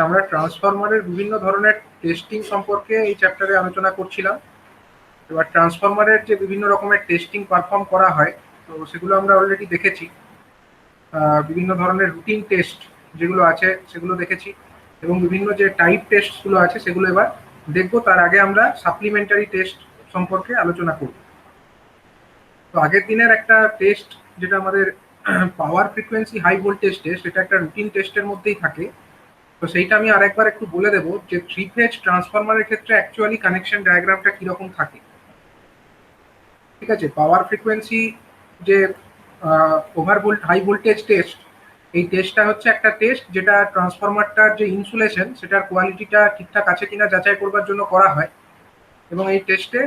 আমরা ট্রান্সফরমারের বিভিন্ন ধরনের টেস্টিং সম্পর্কে এই চ্যাপ্টারে আলোচনা করছিলাম। এবার ট্রান্সফরমারের যে বিভিন্ন রকমের টেস্টিং পারফর্ম করা হয়, তো সেগুলো আমরা অলরেডি দেখেছি। বিভিন্ন ধরনের রুটিন টেস্ট যেগুলো আছে সেগুলো দেখেছি, এবং বিভিন্ন যে টাইপ টেস্টগুলো আছে সেগুলো এবার দেখবো। তার আগে আমরা সাপ্লিমেন্টারি টেস্ট সম্পর্কে আলোচনা করব। তো আগের দিনের একটা টেস্ট যেটা আমাদের পাওয়ার ফ্রিকোয়েন্সি হাই ভোল্টেজ টেস্ট, এটা একটা রুটিন টেস্টের মধ্যেই থাকে। তো সেইটা আমি আরেকবার একটু বলে দেবো যে থ্রি ফেজ ট্রান্সফরমারের ক্ষেত্রে অ্যাকচুয়ালি কানেকশন ডায়াগ্রামটা কিরকম থাকে। ঠিক আছে, পাওয়ার ফ্রিকোয়েন্সি যে ওভার হাই ভোল্টেজ টেস্ট, এই টেস্টটা হচ্ছে একটা টেস্ট যেটা ট্রান্সফরমারটার যে ইনসুলেশন সেটার কোয়ালিটিটা ঠিকঠাক আছে কিনা যাচাই করবার জন্য করা হয়। এবং এই টেস্টে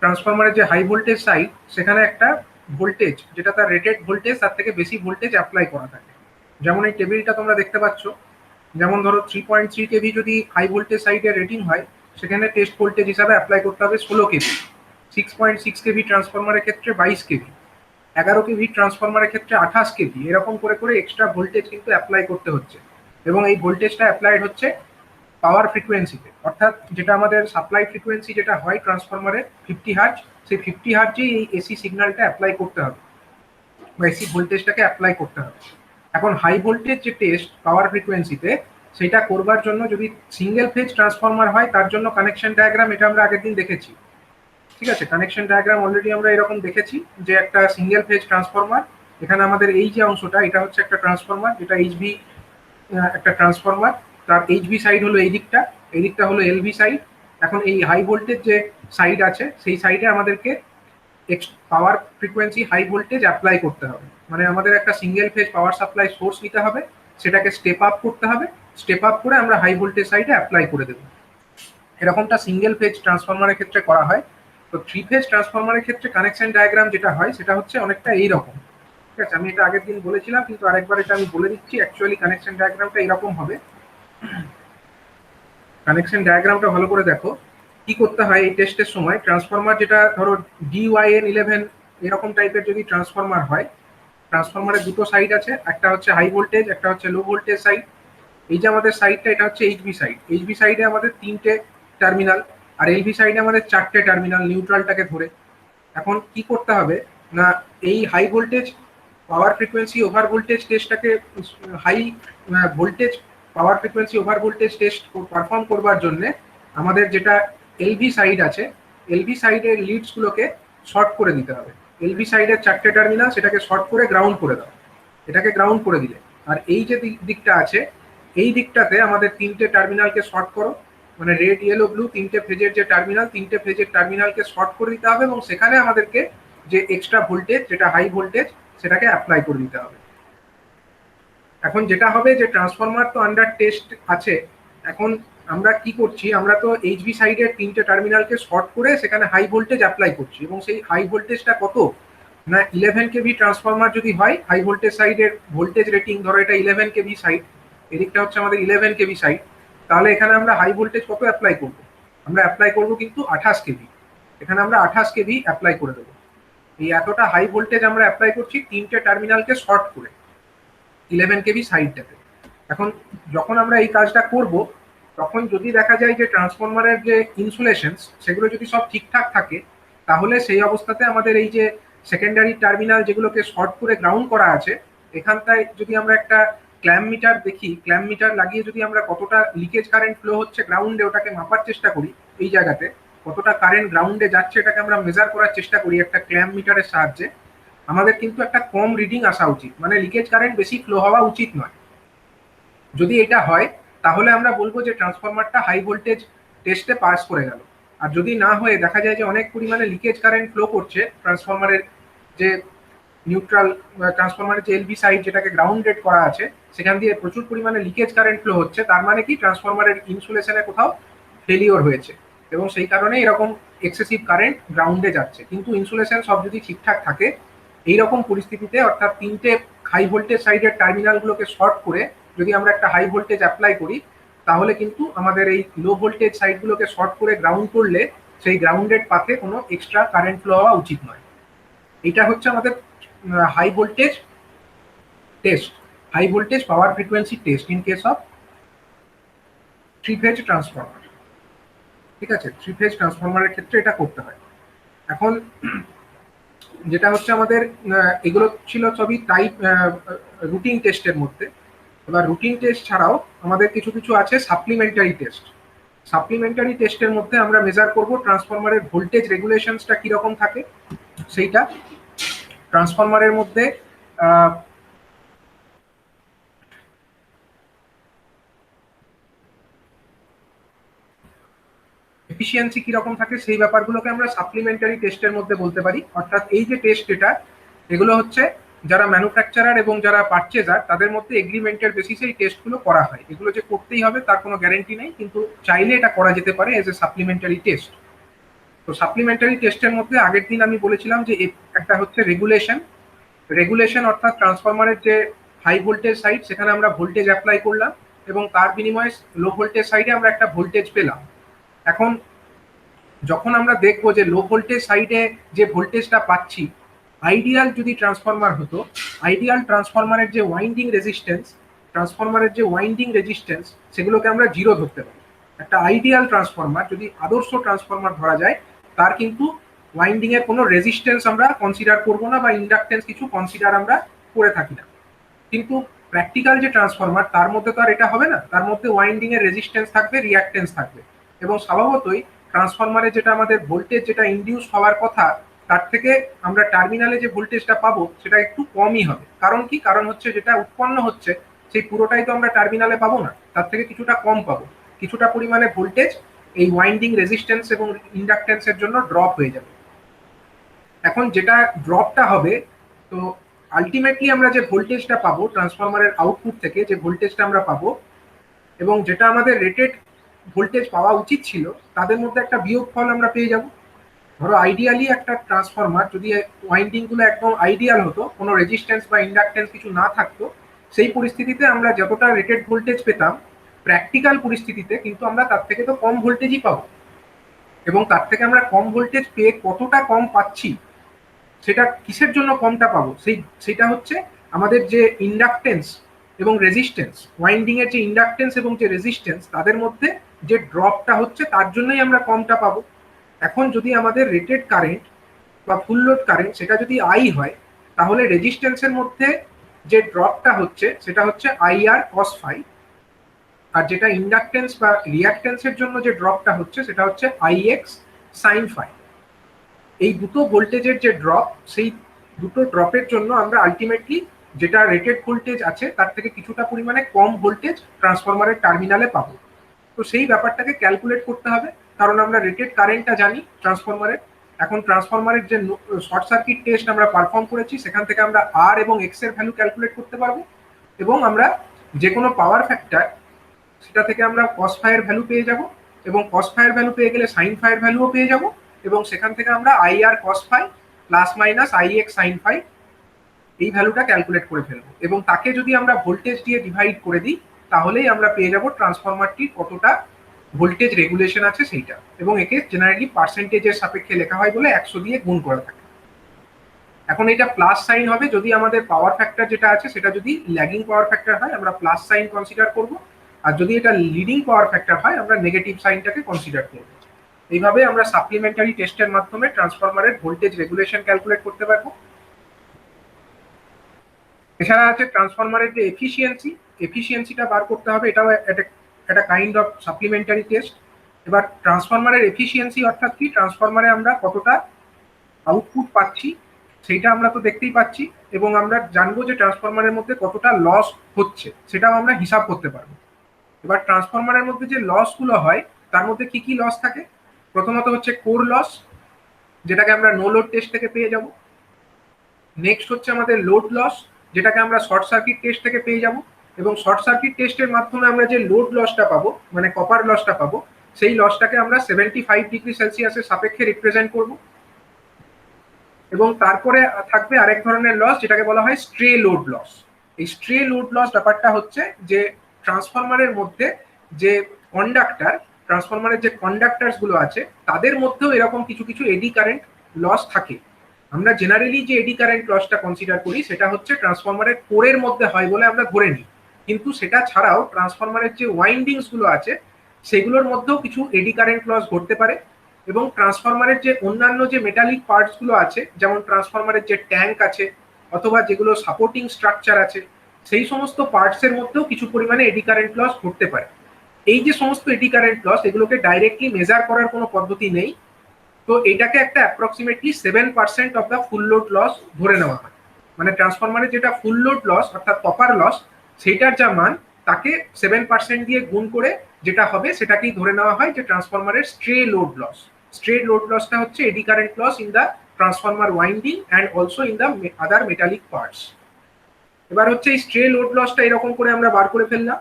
ট্রান্সফরমারের যে হাই ভোল্টেজ সাইড, সেখানে একটা ভোল্টেজ যেটা তার রেটেড ভোল্টেজ তার থেকে বেশি ভোল্টেজ অ্যাপ্লাই করা থাকে। যেমন এই টেবিলটা তোমরা দেখতে পাচ্ছ, যেমন ধরো 3.3 কেভি যদি হাই ভোল্টেজ সাইডের রেটিং হয়, সেখানে টেস্ট ভোল্টেজ হিসাবে অ্যাপ্লাই করতে হবে 16 কেভি। 6.6 কেভি ট্রান্সফরমারের ক্ষেত্রে 22 কেভি, 11 কেভি ট্রান্সফরমারের ক্ষেত্রে 28 কেভি, এরকম করে করে এক্সট্রা ভোল্টেজ কিন্তু অ্যাপ্লাই করতে হচ্ছে। এবং এই ভোল্টেজটা অ্যাপ্লাইড হচ্ছে পাওয়ার ফ্রিকোয়েন্সিতে, অর্থাৎ যেটা আমাদের সাপ্লাই ফ্রিকোয়েন্সি যেটা হয় ট্রান্সফরমারের 50 হার্জ, সেই 50 হার্জেই এই এসি সিগন্যালটা অ্যাপ্লাই করতে হবে বা এসি ভোল্টেজটাকে অ্যাপ্লাই করতে হবে। এখন হাই ভোল্টেজ যে টেস্ট পাওয়ার ফ্রিকোয়েন্সিতে, সেটা করবার জন্য যদি সিঙ্গেল ফেজ ট্রান্সফরমার হয়, তার জন্য কানেকশন ডায়াগ্রাম এটা আমরা আগের দিন দেখেছি। ঠিক আছে, কানেকশন ডায়াগ্রাম অলরেডি আমরা এরকম দেখেছি যে একটা সিঙ্গেল ফেজ ট্রান্সফরমার, এখানে আমাদের এই যে অংশটা, এটা হচ্ছে একটা ট্রান্সফরমার যেটা এইচভি, একটা ট্রান্সফরমার, তার এইচভি সাইড হলো এই দিকটা, এই দিকটা হলো এলভি সাইড। এখন এই হাই ভোল্টেজ যে সাইড আছে, সেই সাইডে আমাদেরকে পাওয়ার ফ্রিকোয়েন্সি হাই ভোল্টেজ অ্যাপ্লাই করতে হবে। মানে আমাদের একটা single phase power supply source নিতে হবে, সেটাকে স্টেপ আপ করতে হবে, স্টেপ আপ করে আমরা হাই ভোল্টেজ সাইডে অ্যাপ্লাই করে দেবো। এরকমটা সিঙ্গেল ফেজ ট্রান্সফরমারের ক্ষেত্রে করা হয়। তো থ্রি ফেজ ট্রান্সফরমারের ক্ষেত্রে কানেকশন ডায়াগ্রাম যেটা হয় সেটা হচ্ছে অনেকটা এইরকম। ঠিক আছে, আমি এটা আগের দিন বলেছিলাম, কিন্তু আরেকবার এটা আমি বলে দিচ্ছি। অ্যাকচুয়ালি কানেকশন ডায়াগ্রামটা এরকম হবে। কানেকশন ডায়াগ্রামটা ভালো করে দেখো। কি করতে হয় এই টেস্টের সময়, ট্রান্সফরমার যেটা ধরো DYN11 এরকম টাইপের যদি ট্রান্সফরমার হয়, ট্রান্সফরমারের দুটো সাইড আছে, একটা হচ্ছে হাই ভোল্টেজ, একটা হচ্ছে লো ভোল্টেজ সাইড। এই যে আমাদের সাইডটা, এটা হচ্ছে এইচভি সাইড। এইচভি সাইডে আমাদের 3টে টার্মিনাল, আর এলভি সাইডে আমাদের 4টে টার্মিনাল, নিউট্রালটাকে ধরে। এখন কি করতে হবে না, এই high voltage power frequency over voltage টেস্টটাকে, high voltage power frequency over voltage test perform করবার জন্য আমাদের যেটা এলভি সাইড আছে, এলভি সাইডের লিডসগুলোকে শর্ট করে দিতে হবে। এলভি সাইডের 4টে টার্মিনাল, সেটাকে শর্ট করে গ্রাউন্ড করে দাও। এটাকে গ্রাউন্ড করে দিলে, আর এই যে দিকটা আছে, এই দিকটাতে আমাদের 3টে টার্মিনালকে শর্ট করো, মানে রেড ইয়েলো ব্লু 3টে ফেজের যে টার্মিনাল, 3টে ফেজের টার্মিনালকে শর্ট করে দিতে হবে, এবং সেখানে আমাদেরকে যে এক্সট্রা ভোল্টেজ যেটা হাই ভোল্টেজ, সেটাকে অ্যাপ্লাই করে দিতে হবে। এখন যেটা হবে যে ট্রান্সফরমার তো আন্ডার টেস্ট আছে। এখন আমরা কি করছি, আমরা তো এইচভি সাইডের 3টে টার্মিনালকে শর্ট করে সেখানে হাই ভোল্টেজ অ্যাপ্লাই করছি, এবং সেই হাই ভোল্টেজটা কত না 11 কেভি ট্রান্সফরমার যদি হয়, হাই ভোল্টেজ সাইডের ভোল্টেজ রেটিং ধরো এটা 11 কেভি সাইড, এদিকটা হচ্ছে আমাদের 11 কেভি সাইড, তাহলে এখানে আমরা হাই ভোল্টেজ কত অ্যাপ্লাই করব, আমরা অ্যাপ্লাই করব কিন্তু 28 কেভি। এখানে আমরা 28 কেভি অ্যাপ্লাই করে দেবো। এই এতটা হাই ভোল্টেজ আমরা অ্যাপ্লাই করছি 3টে টার্মিনালকে শর্ট করে 11 কেভি সাইডটাতে। এখন যখন আমরা এই কাজটা করব, তখন যদি দেখা যায় যে ট্রান্সফরমারের যে ইনসুলেশন সেগুলো যদি সব ঠিকঠাক থাকে, তাহলে সেই অবস্থাতে আমাদের এই যে সেকেন্ডারি টার্মিনাল যেগুলোকে শর্ট করে গ্রাউন্ড করা আছে, এখানটায় যদি আমরা একটা ক্ল্যাম্প মিটার দেখি, ক্ল্যাম্প মিটার লাগিয়ে যদি আমরা কতটা লিকেজ কারেন্ট ফ্লো হচ্ছে গ্রাউন্ডে, ওটাকে মাপার চেষ্টা করি, এই জায়গাতে কতটা কারেন্ট গ্রাউন্ডে যাচ্ছে এটাকে আমরা মেজার করার চেষ্টা করি একটা ক্ল্যাম্প মিটারের সাহায্যে, আমাদের কিন্তু একটা কম রিডিং আসা উচিত, মানে লিকেজ কারেন্ট বেশি ফ্লো হওয়া উচিত নয়। যদি এটা হয়, তাহলে আমরা বলবো যে ট্রান্সফরমারটা হাই ভোল্টেজ টেস্টে পাস করে গেল। আর যদি না হয়ে দেখা যায় যে অনেক পরিমাণে লিকেজ কারেন্ট ফ্লো করছে ট্রান্সফরমারের যে নিউট্রাল, ট্রান্সফরমারের যে এলভি সাইড যেটাকে গ্রাউন্ডেড করা আছে, সেখান দিয়ে প্রচুর পরিমাণে লিকেজ কারেন্ট ফ্লো হচ্ছে, তার মানে কি ট্রান্সফরমারের ইনসুলেশনে কোথাও ফেলিওর হয়েছে, এবং সেই কারণে এরকম এক্সেসিভ কারেন্ট গ্রাউন্ডে যাচ্ছে। কিন্তু ইনসুলেশন সব যদি ঠিকঠাক থাকে, এইরকম পরিস্থিতিতে অর্থাৎ 3টে হাই ভোল্টেজ সাইডের টার্মিনালগুলোকে শর্ট করে যদি আমরা একটা হাই ভোল্টেজ অ্যাপ্লাই করি, তাহলে কিন্তু আমাদের এই লো ভোল্টেজ সাইডগুলোকে শর্ট করে গ্রাউন্ড করলে সেই গ্রাউন্ডেড পাথে কোনো এক্সট্রা কারেন্ট ফ্লো হওয়া উচিত নয়। এটা হচ্ছে আমাদের high voltage test, high voltage power frequency test in case of three phase transformer. ঠিক আছে, থ্রি ফেজ ট্রান্সফরমারের ক্ষেত্রে এটা করতে হয়। এখন যেটা হচ্ছে আমাদের এগুলো ছিল সবই টাইপ রুটিন টেস্টের মধ্যে। এবার রুটিন টেস্ট ছাড়াও আমাদের কিছু কিছু আছে সাপ্লিমেন্টারি টেস্ট। সাপ্লিমেন্টারি টেস্টের মধ্যে আমরা মেজার করব ট্রান্সফরমারের ভোল্টেজ রেগুলেশনসটা কিরকম থাকে সেইটা। ট্রান্সফরমারের মধ্যে এফিসিয়েন্সি কিরকম থাকে সেই ব্যাপারগুলোকে আমরা সাপ্লিমেন্টারি টেস্টের মধ্যে বলতে পারি। অর্থাৎ এই যে টেস্ট এটা, এগুলো হচ্ছে যারা ম্যানুফ্যাকচারার এবং যারা পারচেজার তাদের মধ্যে এগ্রিমেন্টের বেসিসে এই টেস্টগুলো করা হয়। এগুলো যে করতেই হবে তার কোনো গ্যারেন্টি নেই, কিন্তু চাইলে এটা করা যেতে পারে এজ এ সাপ্লিমেন্টারি টেস্ট। তো সাপ্লিমেন্টারি টেস্টের মধ্যে আগের দিন আমি বলেছিলাম যে একটা হচ্ছে রেগুলেশন অর্থাৎ ট্রান্সফরমারের যে হাই ভোল্টেজ সাইড সেখানে আমরা ভোল্টেজ অ্যাপ্লাই করলাম এবং তার বিনিময়ে লো ভোল্টেজ সাইডে আমরা একটা ভোল্টেজ পেলাম। এখন যখন আমরা দেখবো যে লো ভোল্টেজ সাইডে যে ভোল্টেজটা পাচ্ছি, আইডিয়াল যদি ট্রান্সফরমার হতো, আইডিয়াল ট্রান্সফরমারের যে ওয়াইন্ডিং রেজিস্ট্যান্স সেগুলোকে আমরা জিরো ধরতে পারি। একটা আইডিয়াল ট্রান্সফরমার যদি আদর্শ ট্রান্সফরমার ধরা যায়, তার কিন্তু ওয়াইন্ডিং এর কোনো রেজিস্ট্যান্স আমরা কনসিডার করব না বা ইন্ডাকটেন্স কিছু কনসিডার আমরা করে থাকি না। কিন্তু প্র্যাকটিক্যাল যে ট্রান্সফরমার তার মধ্যে তো আর এটা হবে না, তার মধ্যে ওয়াইন্ডিং এর রেজিস্ট্যান্স থাকবে, রিঅ্যাক্টেন্স থাকবে, এবং স্বভাবতই ট্রান্সফরমারে যেটা আমাদের ভোল্টেজ যেটা ইনডিউস হওয়ার কথা তার থেকে আমরা টার্মিনালে যে ভোল্টেজটা পাবো সেটা একটু কমই হবে। কারণ কি? কারণ হচ্ছে যেটা উৎপন্ন হচ্ছে সেই পুরোটাই তো আমরা টার্মিনালে পাবো না, তার থেকে কিছুটা কম পাবো। কিছুটা পরিমাণে ভোল্টেজ এই ওয়াইন্ডিং রেজিস্ট্যান্স এবং ইন্ডাকটেন্সের জন্য ড্রপ হয়ে যাবে। এখন যেটা ড্রপটা হবে, তো আলটিমেটলি আমরা যে ভোল্টেজটা পাবো ট্রান্সফরমারের আউটপুট থেকে, যে ভোল্টেজটা আমরা পাবো এবং যেটা আমাদের রেটেড ভোল্টেজ পাওয়া উচিত ছিল, তাদের মধ্যে একটা বিয়োগফল আমরা পেয়ে যাব। ধরো আইডিয়ালি একটা ট্রান্সফরমার যদি ওয়াইন্ডিং গুলো একদম আইডিয়াল হতো, কোনো রেজিস্ট্যান্স বা ইন্ডাকটেন্স কিছু না থাকতো, সেই পরিস্থিতিতে আমরা যতটা রেটেড ভোল্টেজ পেতাম প্র্যাকটিক্যাল পরিস্থিতিতে কিন্তু আমরা তার থেকে তো কম ভোল্টেজই পাবো। এবং তার থেকে আমরা কম ভোল্টেজ পেয়ে কতটা কম পাচ্ছি, সেটা কিসের জন্য কমটা পাবো, সেটা হচ্ছে আমাদের যে ইন্ডাকটেন্স এবং রেজিস্ট্যান্স, ওয়াইন্ডিং এর যে ইন্ডাকটেন্স এবং যে রেজিস্ট্যান্স তাদের মধ্যে যে ড্রপটা হচ্ছে তার জন্যই আমরা কমটা পাবো। এখন যদি আমাদের রেটেড কারেন্ট বা ফুল লোড কারেন্ট সেটা যদি আই হয়, তাহলে রেজিস্ট্যান্সের মধ্যে যে ড্রপটা হচ্ছে সেটা হচ্ছে আইআর কস ফাই, আর যেটা ইন্ডাকটেন্স বা রিঅ্যাক্টেন্সের জন্য যে ড্রপটা হচ্ছে সেটা হচ্ছে আইএক্স সাইন ফাই। এই দুটো ভোল্টেজের যে ড্রপ, সেই দুটো ড্রপের জন্য আমরা আলটিমেটলি যেটা রেটেড ভোল্টেজ আছে তার থেকে কিছুটা পরিমাণে কম ভোল্টেজ ট্রান্সফরমারের টার্মিনালে পাবো। তো সেই ব্যাপারটাকে ক্যালকুলেট করতে হবে, কারণ আমরা রেটেড কারেন্টটা জানি ট্রান্সফরমারের। এখন ট্রান্সফরমারের যে শর্ট সার্কিট টেস্ট আমরা পারফর্ম করেছি সেখান থেকে আমরা আর এবং এক্স এর ভ্যালু ক্যালকুলেট করতে পারবো, এবং আমরা যে কোনো পাওয়ার ফ্যাক্টর সেটা থেকে আমরা কস ফাইয়ের ভ্যালু পেয়ে যাব, এবং কস ফাইয়ের ভ্যালু পেয়ে গেলে সাইন ফাইয়ের ভ্যালুও পেয়ে যাব, এবং সেখান থেকে আমরা I R cos phi plus minus I X sine phi এই ভ্যালুটা ক্যালকুলেট করে ফেলবো, এবং তাকে যদি আমরা ভোল্টেজ দিয়ে ডিভাইড করে দিই তাহলেই আমরা পেয়ে যাব ট্রান্সফরমারটির কতটা ভোল্টেজ রেগুলেশন আছে সেইটা। এবং একে জেনারেলি পার্সেন্টেজের সাপেক্ষে লেখা হয় বলে 100 দিয়ে গুণ করা থাকে। এখন এটা প্লাস সাইন হবে যদি আমাদের পাওয়ার ফ্যাক্টর যেটা আছে সেটা যদি ল্যাগিং পাওয়ার ফ্যাক্টর হয় আমরা প্লাস সাইন কনসিডার করব, আর যদি এটা লিডিং পাওয়ার ফ্যাক্টর হয় আমরা নেগেটিভ সাইনটাকে কনসিডার করব। এইভাবে আমরা সাপ্লিমেন্টারি টেস্টের মাধ্যমে ট্রান্সফরমারের ভোল্টেজ রেগুলেশন ক্যালকুলেট করতে পারবো। এছাড়া আছে ট্রান্সফরমারের যে এফিসিয়েন্সিটা বার করতে হবে, এটাও একটা কাইন্ড অফ সাপ্লিমেন্টারি টেস্ট। এবার ট্রান্সফরমারের এফিসিয়েন্সি অর্থাৎ কি, ট্রান্সফরমারে আমরা কতটা আউটপুট পাচ্ছি সেইটা আমরা তো দেখতেই পাচ্ছি, এবং আমরা জানবো যে ট্রান্সফরমারের মধ্যে কতটা লস হচ্ছে সেটাও আমরা হিসাব করতে পারবো। এবার ট্রান্সফরমারের মধ্যে যে লসগুলো হয় তার মধ্যে কি কি লস থাকে? প্রথমত হচ্ছে কোর লস, যেটাকে আমরা নো লোড টেস্ট থেকে পেয়ে যাব। নেক্সট হচ্ছে আমাদের লোড লস, যেটাকে আমরা শর্ট সার্কিট টেস্ট থেকে পেয়ে যাব, এবং শর্ট সার্কিট টেস্টের মাধ্যমে আমরা যে লোড লসটা পাবো মানে কপার লসটা পাবো, সেই লসটাকে আমরা 75 ডিগ্রি সেলসিয়াসের সাপেক্ষে রিপ্রেজেন্ট করব। এবং তারপরে থাকবে আরেক ধরনের লস যেটাকে বলা হয় স্ট্রে লোড লস। এই স্ট্রে লোড লস ব্যাপারটা হচ্ছে যে ট্রান্সফরমারের মধ্যে যে ট্রান্সফরমারের যে কন্ডাক্টার্স গুলো আছে তাদের মধ্যেও এরকম কিছু কিছু এডি কারেন্ট লস থাকে। আমরা জেনারেলি যে এডি কারেন্ট লসটা কনসিডার করি সেটা হচ্ছে ট্রান্সফরমারের কোরের মধ্যে হয় বলে আমরা ধরে নিই, কিন্তু সেটা ছাড়াও ট্রান্সফরমারের যে ওয়াইন্ডিংস গুলো আছে সেগুলোর মধ্যেও কিছু এডি কারেন্ট লস ঘটতে পারে। এবং ট্রান্সফরমারের যে অন্যান্য যে মেটালিক পার্টসগুলো আছে, যেমন ট্রান্সফরমারের যে ট্যাঙ্ক আছে অথবা যেগুলো সাপোর্টিং স্ট্রাকচার আছে, সেই সমস্ত পার্টসের মধ্যেও কিছু পরিমাণে এডি কারেন্ট লস ঘটতে পারে। এই যে সমস্ত এডি কারেন্ট লস, এগুলোকে ডাইরেক্টলি মেজার করার কোনো পদ্ধতি নেই, তো এটাকে একটা approximately 7% of the full load loss ধরে নেওয়া হয়। মানে ট্রান্সফরমারের যেটা ফুল লোড লস অর্থাৎ কপার লস, সেইটার যা মান তাকে 7% দিয়ে গুণ করে যেটা হবে সেটাকেই ধরে নেওয়া হয় যে ট্রান্সফরমারের stray load loss. Stray load লসটা হচ্ছে eddy current loss in the transformer winding and also in the other metallic parts. এবার হচ্ছে এই স্ট্রে লোড লসটা এরকম করে আমরা বার করে ফেললাম।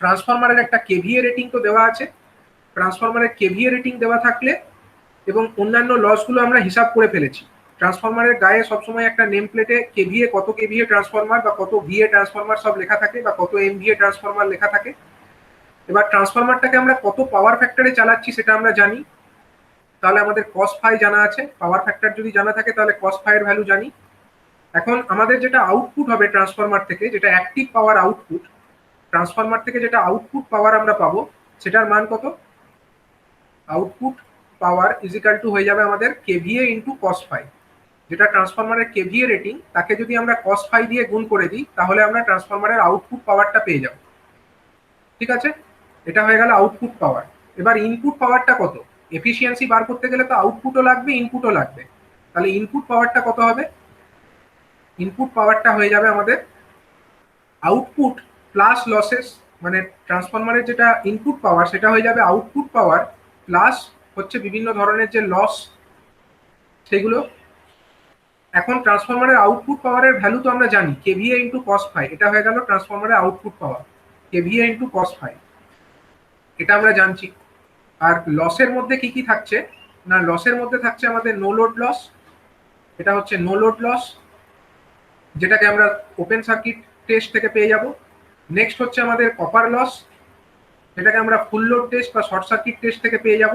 ট্রান্সফরমারের একটা কেভিএ রেটিং তো দেওয়া আছে। ট্রান্সফরমারের কেভিএ রেটিং দেওয়া থাকলে এবং অন্যান্য লসগুলো আমরা হিসাব করে ফেলেছি। ট্রান্সফরমারের গায়ে সবসময় একটা নেম প্লেটে কেভিএ, কত কেভিএ ট্রান্সফরমার বা কত ভিএ ট্রান্সফরমার সব লেখা থাকে, বা কত এমভিএ ট্রান্সফরমার লেখা থাকে। এবার ট্রান্সফরমারটাকে আমরা কত পাওয়ার ফ্যাক্টরে চালাচ্ছি সেটা আমরা জানি, তাহলে আমাদের কস ফাই জানা আছে। পাওয়ার ফ্যাক্টর যদি জানা থাকে তাহলে কস ফাই এর ভ্যালু জানি। এখন আমাদের যেটা আউটপুট হবে ট্রান্সফরমার থেকে, যেটা অ্যাক্টিভ পাওয়ার আউটপুট, ট্রান্সফরমার থেকে যেটা আউটপুট পাওয়ার আমরা পাবো সেটার মান কত? আউটপুট পাওয়ার ইজিক্যাল টু হয়ে যাবে আমাদের কেভিএ ইন্টু কস ফাই। যেটা ট্রান্সফরমারের কেভিএ রেটিং, তাকে যদি আমরা কস ফাই দিয়ে গুণ করে দিই তাহলে আমরা ট্রান্সফরমারের আউটপুট পাওয়ারটা পেয়ে যাব। ঠিক আছে, এটা হয়ে গেল আউটপুট পাওয়ার। এবার ইনপুট পাওয়ারটা কত? এফিসিয়েন্সি বার করতে গেলে তো আউটপুটও লাগবে ইনপুটও লাগবে, তাহলে ইনপুট পাওয়ারটা কত হবে? ইনপুট পাওয়ারটা হয়ে যাবে আমাদের আউটপুট প্লাস লসেস, মানে ট্রান্সফরমারের যেটা ইনপুট পাওয়ার সেটা হয়ে যাবে আউটপুট পাওয়ার প্লাস হচ্ছে বিভিন্ন ধরনের যে লস সেগুলো। এখন ট্রান্সফরমারের আউটপুট পাওয়ারের ভ্যালু তো আমরা জানি, কেভিএ ইন্টু কস ফাই। এটা হয়ে গেল ট্রান্সফরমারের আউটপুট পাওয়ার, কেভিএ ইন্টু কস ফাই, এটা আমরা জানছি। আর লসের মধ্যে কি কি থাকছে না, লসের মধ্যে থাকছে আমাদের নো লোড লস, এটা হচ্ছে নো লোড লস, যেটাকে আমরা ওপেন সার্কিট টেস্ট থেকে পেয়ে যাব। নেক্সট হচ্ছে আমাদের কপার লস, যেটাকে আমরা ফুল লোড টেস্ট বা শর্ট সার্কিট টেস্ট থেকে পেয়ে যাব।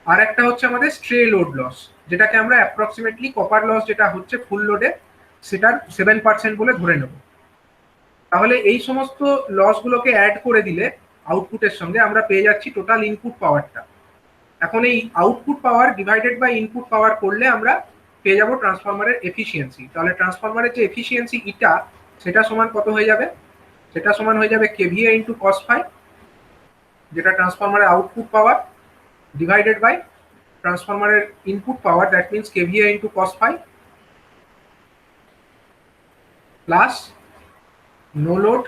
আর একটা হচ্ছে আমাদের স্ট্রে লোড লস, যেটাকে আমরা অ্যাপ্রক্সিমেটলি কপার লস যেটা হচ্ছে ফুল লোডে সেটার 7% বলে ধরে নেব। তাহলে এই সমস্ত লসগুলোকে অ্যাড করে দিলে আউটপুটের সঙ্গে আমরা পেয়ে যাচ্ছি টোটাল ইনপুট পাওয়ারটা। এখন এই output power divided by input power করলে আমরা পেয়ে যাব ট্রান্সফরমারের এফিসিয়েন্সি। তাহলে ট্রান্সফরমারের যে এফিসিয়েন্সি ইটা, সেটা সমান কত হয়ে যাবে? সেটা সমান হয়ে যাবে কেভিএ ইন্টু কস ফাই, যেটা ট্রান্সফরমারের আউটপুট পাওয়ার, ডিভাইডেড বাই ট্রান্সফরমারের input power, that means KVA into cos phi, plus no load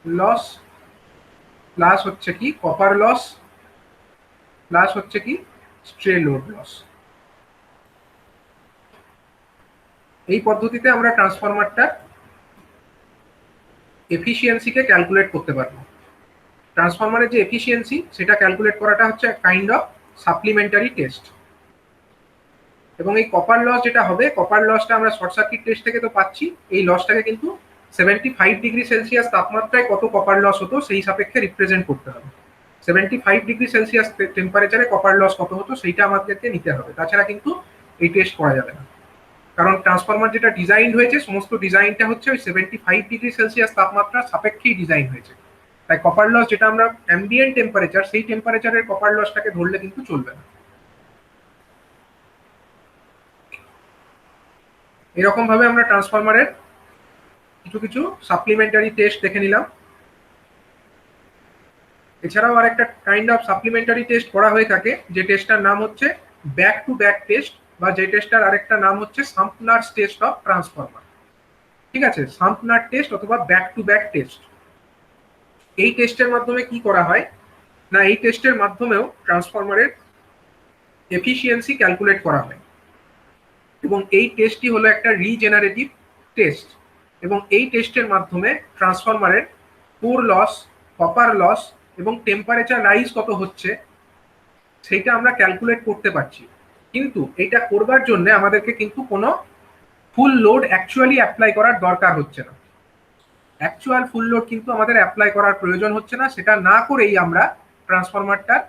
loss, plus হচ্ছে কি কপার লস, প্লাস হচ্ছে কি স্ট্রে লোড লস। এই পদ্ধতিতে আমরা ট্রান্সফরমারটা এফিসিয়েন্সিকে ক্যালকুলেট করতে পারবো। ট্রান্সফরমারের যে এফিসিয়েন্সি সেটা ক্যালকুলেট করাটা হচ্ছে কাইন্ড অফ সাপ্লিমেন্টারি টেস্ট। এবং এই কপার লস যেটা হবে, কপার লসটা আমরা শর্ট সার্কিট টেস্ট থেকে তো পাচ্ছি। এই লসটাকে কিন্তু 75 ডিগ্রি সেলসিয়াস তাপমাত্রায় কত কপার লস হতো সেই সাপেক্ষে রিপ্রেজেন্ট করতে হবে। 75 ডিগ্রি সেলসিয়াস টেম্পারেচারে কপার লস কত হতো সেইটা আমাদেরকে নিতে হবে, তাছাড়া কিন্তু এই টেস্ট করা যাবে না। কারণ ট্রান্সফরমার যেটা ডিজাইন হয়েছে, সমস্ত ডিজাইনটা হচ্ছে ওই 75 ডিগ্রি সেলসিয়াস তাপমাত্রার সাপেক্ষেই ডিজাইন হয়েছে। তাই কপার লস যেটা আমরা অ্যাম্বিয়েন্ট টেম্পারেচার, সেই টেম্পারেচারের কপার লসটাকে ধরলে কিন্তু চলবে না। এরকম ভাবে আমরা ট্রান্সফরমারের কিছু কিছু সাপ্লিমেন্টারি টেস্ট দেখে নিলাম। এছাড়াও আরেকটা কাইন্ড অফ সাপ্লিমেন্টারি টেস্ট করা হয়ে থাকে, যে টেস্টটার নাম হচ্ছে ব্যাক টু ব্যাক টেস্ট, বা যে টেস্টটার আরেকটা নাম হচ্ছে সাম্পনারস টেস্ট অফ ট্রান্সফরমার। ঠিক আছে, সাম্পনার টেস্ট অথবা ব্যাক টু ব্যাক টেস্ট। এই টেস্টের মাধ্যমে কি করা হয় না, এই টেস্টের মাধ্যমেও ট্রান্সফরমারের এফিসিয়েন্সি ক্যালকুলেট করা হয়। এবং এই টেস্টটি হলো একটা রিজেনারেটিভ টেস্ট, এবং এই টেস্টের মাধ্যমে ট্রান্সফরমারের কোর লস, কপার লস এবং টেম্পারেচার রাইজ কত হচ্ছে সেইটা আমরা ক্যালকুলেট করতে পারছি। কিন্তু এটা করবার জন্য আমাদেরকে কিন্তু কোনো ফুল লোড অ্যাকচুয়ালি অ্যাপ্লাই করার দরকার হচ্ছে না। অ্যাকচুয়াল ফুল লোড কিন্তু আমাদের অ্যাপ্লাই করার প্রয়োজন হচ্ছে না। সেটা না করেই আমরা ট্রান্সফরমারটার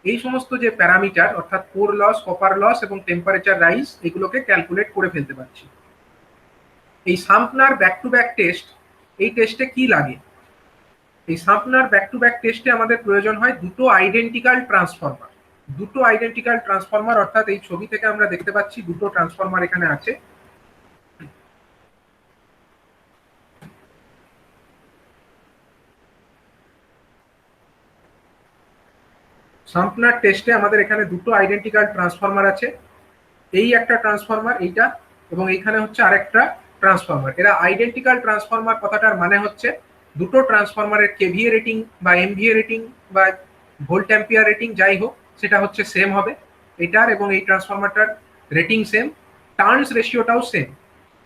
এই সমস্ত যে প্যারামিটার অর্থাৎ কোর লস, কপার লস এবং টেম্পারেচার রাইজ, এগুলোকে ক্যালকুলেট করে ফেলতে পারছি। এই সাম্পনার ব্যাক টু ব্যাক টেস্ট, এই টেস্টে কি লাগে এই সাম্পনার ব্যাক টু ব্যাক টেস্টে আমাদের প্রয়োজন হয় দুটো আইডেন্টিক্যাল ট্রান্সফরমার। দুটো আইডেন্টিক্যাল ট্রান্সফরমার, অর্থাৎ এই ছবি থেকে আমরা দেখতে পাচ্ছি দুটো ট্রান্সফরমার এখানে আছে। সাম্পনার টেস্টে আমাদের এখানে দুটো আইডেন্টিক্যাল ট্রান্সফরমার আছে, এই একটা ট্রান্সফরমার এইটা, এবং এইখানে হচ্ছে আরেকটা ট্রান্সফরমার। এরা আইডেন্টিক্যাল ট্রান্সফরমার কথাটার মানে হচ্ছে দুটো ট্রান্সফরমারের কেভিএ রেটিং বা এমভিএ রেটিং বা ভোল্ট অ্যাম্পিয়ার রেটিং যাই হোক সেটা হচ্ছে সেম হবে। এটার এবং এই ট্রান্সফরমারটার রেটিং সেম, টার্নস রেশিওটাও সেম।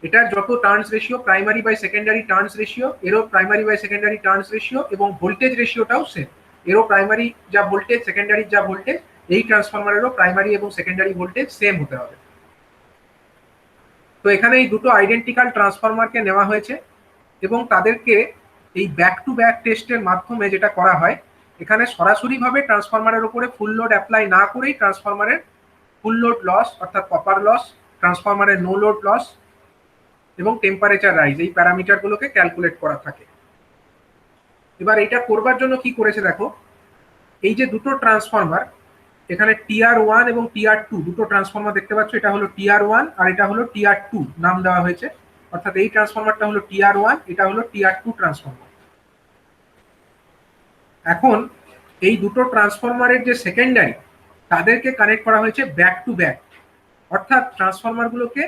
এটার যত turns ratio, primary by secondary turns ratio, এরও primary by secondary turns ratio, এবং ভোল্টেজ রেশিওটাও সেম। এরও প্রাইমারি যা ভোল্টেজ, সেকেন্ডারি যা ভোল্টেজ, এই ট্রান্সফরমারেরও প্রাইমারি এবং সেকেন্ডারি ভোল্টেজ সেম হতে হবে। তো এখানে এই দুটো আইডেন্টিক্যাল ট্রান্সফরমারকে নেওয়া হয়েছে এবং তাদেরকে এই ব্যাক টু ব্যাক টেস্টের মাধ্যমে যেটা করা হয়, এখানে সরাসরিভাবে ট্রান্সফরমারের উপরে ফুল লোড অ্যাপ্লাই না করেই ট্রান্সফরমারের ফুল লোড লস অর্থাৎ কপার লস, ট্রান্সফরমারের নো লোড লস এবং টেম্পারেচার রাইজ, এই প্যারামিটারগুলোকে ক্যালকুলেট করা থাকে। এবার এটা করবার জন্য কি করেছে দেখো, এই যে দুটো ট্রান্সফরমার এখানে TR1 এবং TR2 দুটো ট্রান্সফরমার দেখতে পাচ্ছ, এটা হলো TR1 আর এটা হলো TR2 নাম দেওয়া হয়েছে, অর্থাৎ এই ট্রান্সফরমারটা হলো TR1, এটা হলো TR2 ট্রান্সফরমার। এখন এই দুটো ট্রান্সফরমারের যে সেকেন্ডারি তাদেরকে কানেক্ট করা হয়েছে ব্যাক টু ব্যাক, অর্থাৎ ট্রান্সফরমারগুলোকে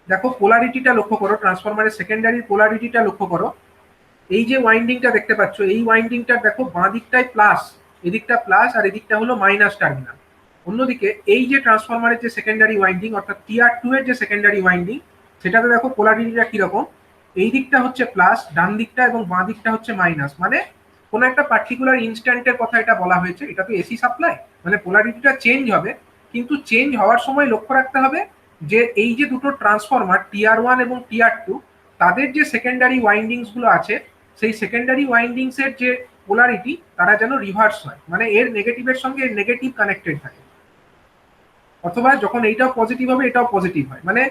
দেখো পোলারিটিটা লক্ষ্য করো, ট্রান্সফরমারের সেকেন্ডারির পোলারিটিটা লক্ষ্য করো। এই যে ওয়াইন্ডিংটা দেখতে পাচ্ছ, এই ওয়াইন্ডিংটা দেখো বাঁ দিকটায় প্লাস, এদিকটা প্লাস আর এদিকটা হলো মাইনাস টার্মিনাল। অন্যদিকে এই যে ট্রান্সফরমারের যে সেকেন্ডারি ওয়াইন্ডিং অর্থাৎ TR2 এর যে সেকেন্ডারি ওয়াইন্ডিং, সেটাতে দেখো পোলারিটিটা কিরকম, এই দিকটা হচ্ছে প্লাস ডান দিকটা এবং বাঁ দিকটা হচ্ছে মাইনাস। মানে কোন একটা পার্টিকুলার ইনস্ট্যান্টের কথা এটা বলা হয়েছে, এটা তো এসি সাপ্লাই, মানে পোলারিটিটা চেঞ্জ হবে, কিন্তু চেঞ্জ হওয়ার সময় লক্ষ্য রাখতে হবে যে এই যে দুটো ট্রান্সফরমার TR1 এবং TR2 তাদের যে সেকেন্ডারি ওয়াইন্ডিংস গুলো আছে, সেই সেকেন্ডারি ওয়াইন্ডিংস এর যে পোলারিটি তারা যেন রিভার্স হয়, মানে এর নেগেটিভের সঙ্গে এর নেগেটিভ কানেক্টেড থাকে, অথবা যখন এইটাও পজিটিভ হবে এটাও পজিটিভ হয়। মানে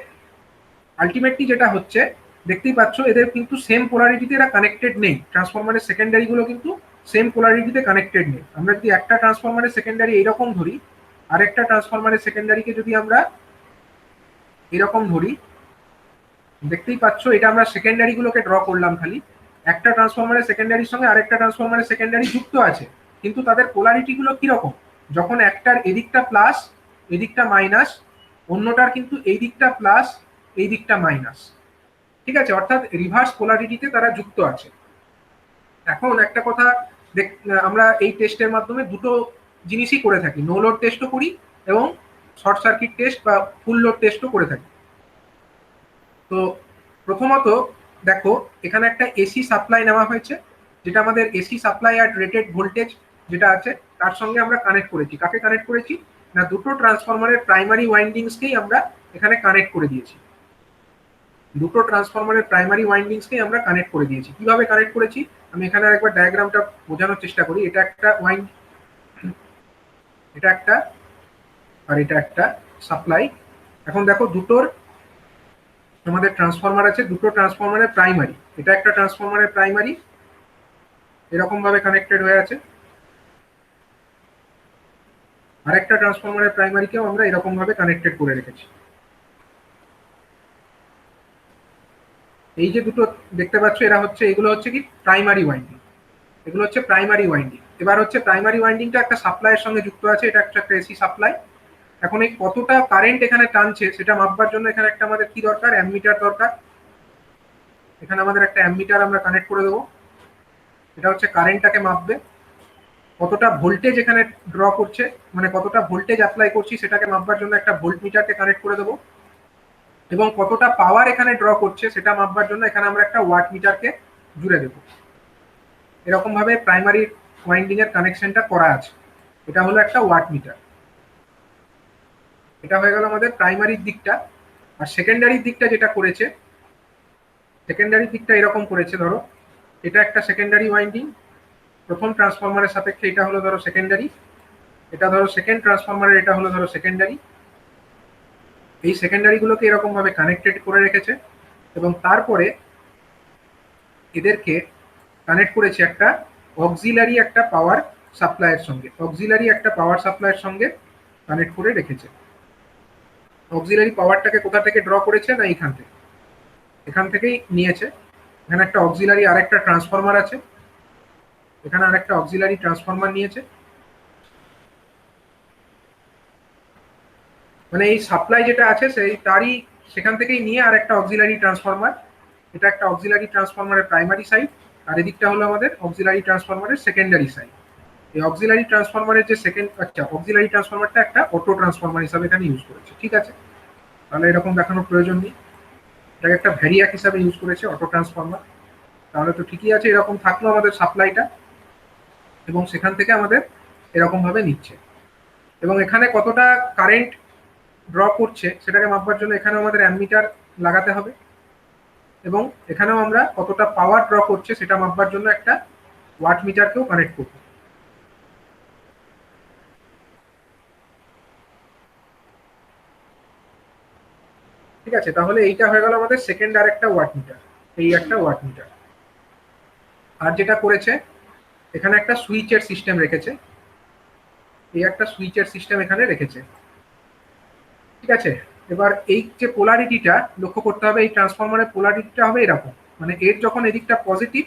আলটিমেটলি যেটা হচ্ছে দেখতেই পাচ্ছ এদের কিন্তু সেম পোলারিটিতে এরা কানেক্টেড নেই, ট্রান্সফরমারের সেকেন্ডারি গুলো কিন্তু সেম পোলারিটিতে কানেক্টেড নেই। আমরা যদি একটা ট্রান্সফরমারের সেকেন্ডারি এইরকম ধরি, আরেকটা ট্রান্সফরমারের সেকেন্ডারিকে যদি আমরা এরকম ধরি, দেখতেই পাচ্ছ এটা আমরা সেকেন্ডারি গুলোকে ড্র করলাম খালি, একটা ট্রান্সফরমারের সেকেন্ডারির সঙ্গে আরেকটা ট্রান্সফরমারের সেকেন্ডারি যুক্ত আছে, কিন্তু তাদের পোলারিটি গুলো কিরকম, যখন একটার এদিকটা প্লাস এদিকটা মাইনাস, অন্যটার কিন্তু এই দিকটা প্লাস এই দিকটা মাইনাস, ঠিক আছে, অর্থাৎ রিভার্স পোলারিটিতে তারা যুক্ত আছে। এখন একটা কথা আমরা এই টেস্টের মাধ্যমে দুটো জিনিসই করে থাকি, নো লোড টেস্টও করি এবং শর্ট সার্কিট টেস্ট বা ফুল লোড টেস্টও করে থাকি। তো প্রথমত দেখো এখানে একটা এসি সাপ্লাই নেওয়া হয়েছে, যেটা আমাদের এসি সাপ্লাই আর রেটেড ভোল্টেজ যেটা আছে তার সঙ্গে আমরা কানেক্ট করেছি। কাকে কানেক্ট করেছি না, দুটো ট্রান্সফরমারের প্রাইমারি ওয়াইন্ডিংসকেই আমরা এখানে কানেক্ট করে দিয়েছি, দুটো ট্রান্সফরমারের প্রাইমারি ওয়াইন্ডিংসকেই আমরা কানেক্ট করে দিয়েছি। কিভাবে কানেক্ট করেছি আমি এখানে একবার ডায়াগ্রামটা বোঝানোর চেষ্টা করি। এটা একটা ওয়াইন্ড, এটা একটা, আর এটা একটা সাপ্লাই। এখন দেখো দুটোর আমাদের ট্রান্সফরমার আছে, দুটো ট্রান্সফরমারের প্রাইমারি, এটা একটা ট্রান্সফরমারের প্রাইমারি এরকম ভাবে কানেক্টেড হয়ে আছে, আরেকটা ট্রান্সফরমারের প্রাইমারিকেও আমরা এরকম ভাবে কানেক্টেড করে রেখেছি। এই যে দুটো দেখতে পাচ্ছ এরা হচ্ছে, এগুলো হচ্ছে কি প্রাইমারি ওয়াইন্ডিং, এগুলো হচ্ছে প্রাইমারি ওয়াইন্ডিং। এবার হচ্ছে প্রাইমারি ওয়াইন্ডিংটা একটা সাপ্লাইয়ের সঙ্গে যুক্ত আছে, এটা একটা এসি সাপ্লাই। এখন এই কতটা কারেন্ট এখানে টানছে সেটা মাপবার জন্য এখানে একটা আমাদের কি দরকার, অ্যামমিটার দরকার। এখানে আমাদের একটা অ্যামমিটার আমরা কানেক্ট করে দেবো, এটা হচ্ছে কারেন্টটাকে মাপবে, কতটা ভোল্টেজ এখানে ড্র করছে, মানে কতটা ভোল্টেজ অ্যাপ্লাই করছি সেটাকে মাপবার জন্য একটা ভোল্ট মিটারকে কানেক্ট করে দেবো, এবং কতটা পাওয়ার এখানে ড্র করছে সেটা মাপবার জন্য এখানে আমরা একটা ওয়াট মিটারকে জুড়ে দেবো। এরকম ভাবে প্রাইমারি ওয়াইন্ডিং এর কানেকশনটা করা আছে। এটা হলো একটা ওয়াট মিটার। এটা হয়ে গেল আমাদের প্রাইমারির দিকটা। আর সেকেন্ডারির দিকটা যেটা করেছে, সেকেন্ডারি দিকটা এরকম করেছে, ধরো এটা একটা সেকেন্ডারি ওয়াইন্ডিং, প্রথম ট্রান্সফরমারের সাপেক্ষে এটা হলো ধরো সেকেন্ডারি, এটা ধরো সেকেন্ড ট্রান্সফরমারের এটা হলো ধরো সেকেন্ডারি। এই সেকেন্ডারি গুলোকে এরকম ভাবে কানেক্টেড করে রেখেছে এবং তারপরে এদেরকে কানেক্ট করেছে একটা অক্সিলারি একটা পাওয়ার সাপ্লাইয়ের সঙ্গে কানেক্ট করে রেখেছে। অক্সিলারি পাওয়ারটাকে কোথা থেকে ড্র করেছে, না এখান থেকেই নিয়েছে। এখানে একটা অক্সিলারি আরেকটা ট্রান্সফরমার আছে, এখানে আরেকটা অক্সিলারি ট্রান্সফরমার নিয়েছে। মানে এই সাপ্লাই যেটা আছে সেখান থেকেই নিয়ে আর একটা অক্সিলারি ট্রান্সফরমার, এটা একটা অক্সিলারি ট্রান্সফরমারের প্রাইমারি সাইড, আর এদিকটা হলো আমাদের অক্সিলারি ট্রান্সফরমারের সেকেন্ডারি সাইড। এই অক্সিলারি ট্রান্সফরমারের যে অক্সিলারি ট্রান্সফরমারটা একটা অটো ট্রান্সফরমার হিসাবে এখানে ইউজ করেছে, ঠিক আছে। তাহলে এরকম দেখানোর প্রয়োজন নেই, এটাকে একটা ভ্যারিয়াক হিসাবে ইউজ করেছে অটো ট্রান্সফরমার। তাহলে তো ঠিকই আছে, এরকম থাকলো আমাদের সাপ্লাইটা, এবং সেখান থেকে আমাদের এরকম ভাবে নিচ্ছে। এবং এখানে কতটা কারেন্ট ড্র করছে সেটাকে মাপবার জন্য এখানে আমাদের অ্যামমিটার লাগাতে হবে, এবং এখানেও আমরা কতটা পাওয়ার ড্র করছে সেটা মাপবার জন্য একটা ওয়াট মিটারকেও কানেক্ট করব। ঠিক আছে, তাহলে এইটা হয়ে গেল আমাদের সেকেন্ড আর একটা ওয়াট মিটার, এই একটা ওয়াট মিটার। আর যেটা করেছে, এখানে একটা সুইচের সিস্টেম রেখেছে, এই একটা সুইচের সিস্টেম এখানে রেখেছে, ঠিক আছে। এবার এই যে পোলারিটিটা লক্ষ্য করতে হবে, এই ট্রান্সফরমারের পোলারিটিটা হবে এরকম, মানে এর যখন এদিকটা পজিটিভ,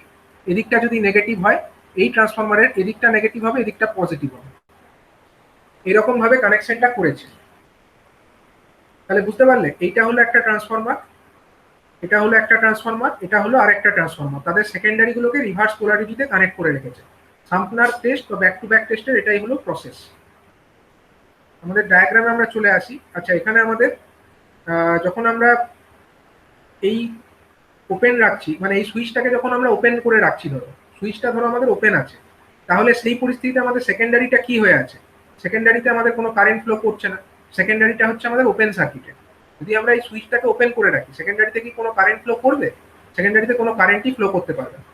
এদিকটা যদি নেগেটিভ হয়, এই ট্রান্সফরমারের এদিকটা নেগেটিভ হবে, এদিকটা পজিটিভ হবে, এরকম ভাবে কানেকশনটা করেছে। তাহলে বুঝতে পারলে, এইটা হলো একটা ট্রান্সফরমার, এটা হলো একটা ট্রান্সফরমার, এটা হলো আরেকটা ট্রান্সফরমার, তাদের সেকেন্ডারি গুলোকে রিভার্স পোলারিটিতে কানেক্ট করে রেখেছে। সাম্পলার টেস্ট বা ব্যাক টু ব্যাক টেস্টের এটাই হলো প্রসেস। আমাদের ডায়াগ্রামে আমরা চলে আসি। আচ্ছা, এখানে আমাদের যখন আমরা এই ওপেন রাখছি, মানে এই সুইচটাকে যখন আমরা ওপেন করে রাখছি, সুইচটা আমাদের ওপেন আছে, তাহলে সেই পরিস্থিতিতে আমাদের সেকেন্ডারিটা কি হয়ে আছে? সেকেন্ডারিতে আমাদের কোনো কারেন্ট ফ্লো করছে না, সেকেন্ডারিটা হচ্ছে আমাদের ওপেন সার্কিটে। যদি আমরা এই সুইচটাকে ওপেন করে রাখি, সেকেন্ডারিতে কি কোনো কারেন্ট ফ্লো করবে? সেকেন্ডারিতে কোনো কারেন্টই ফ্লো করতে পারবে না।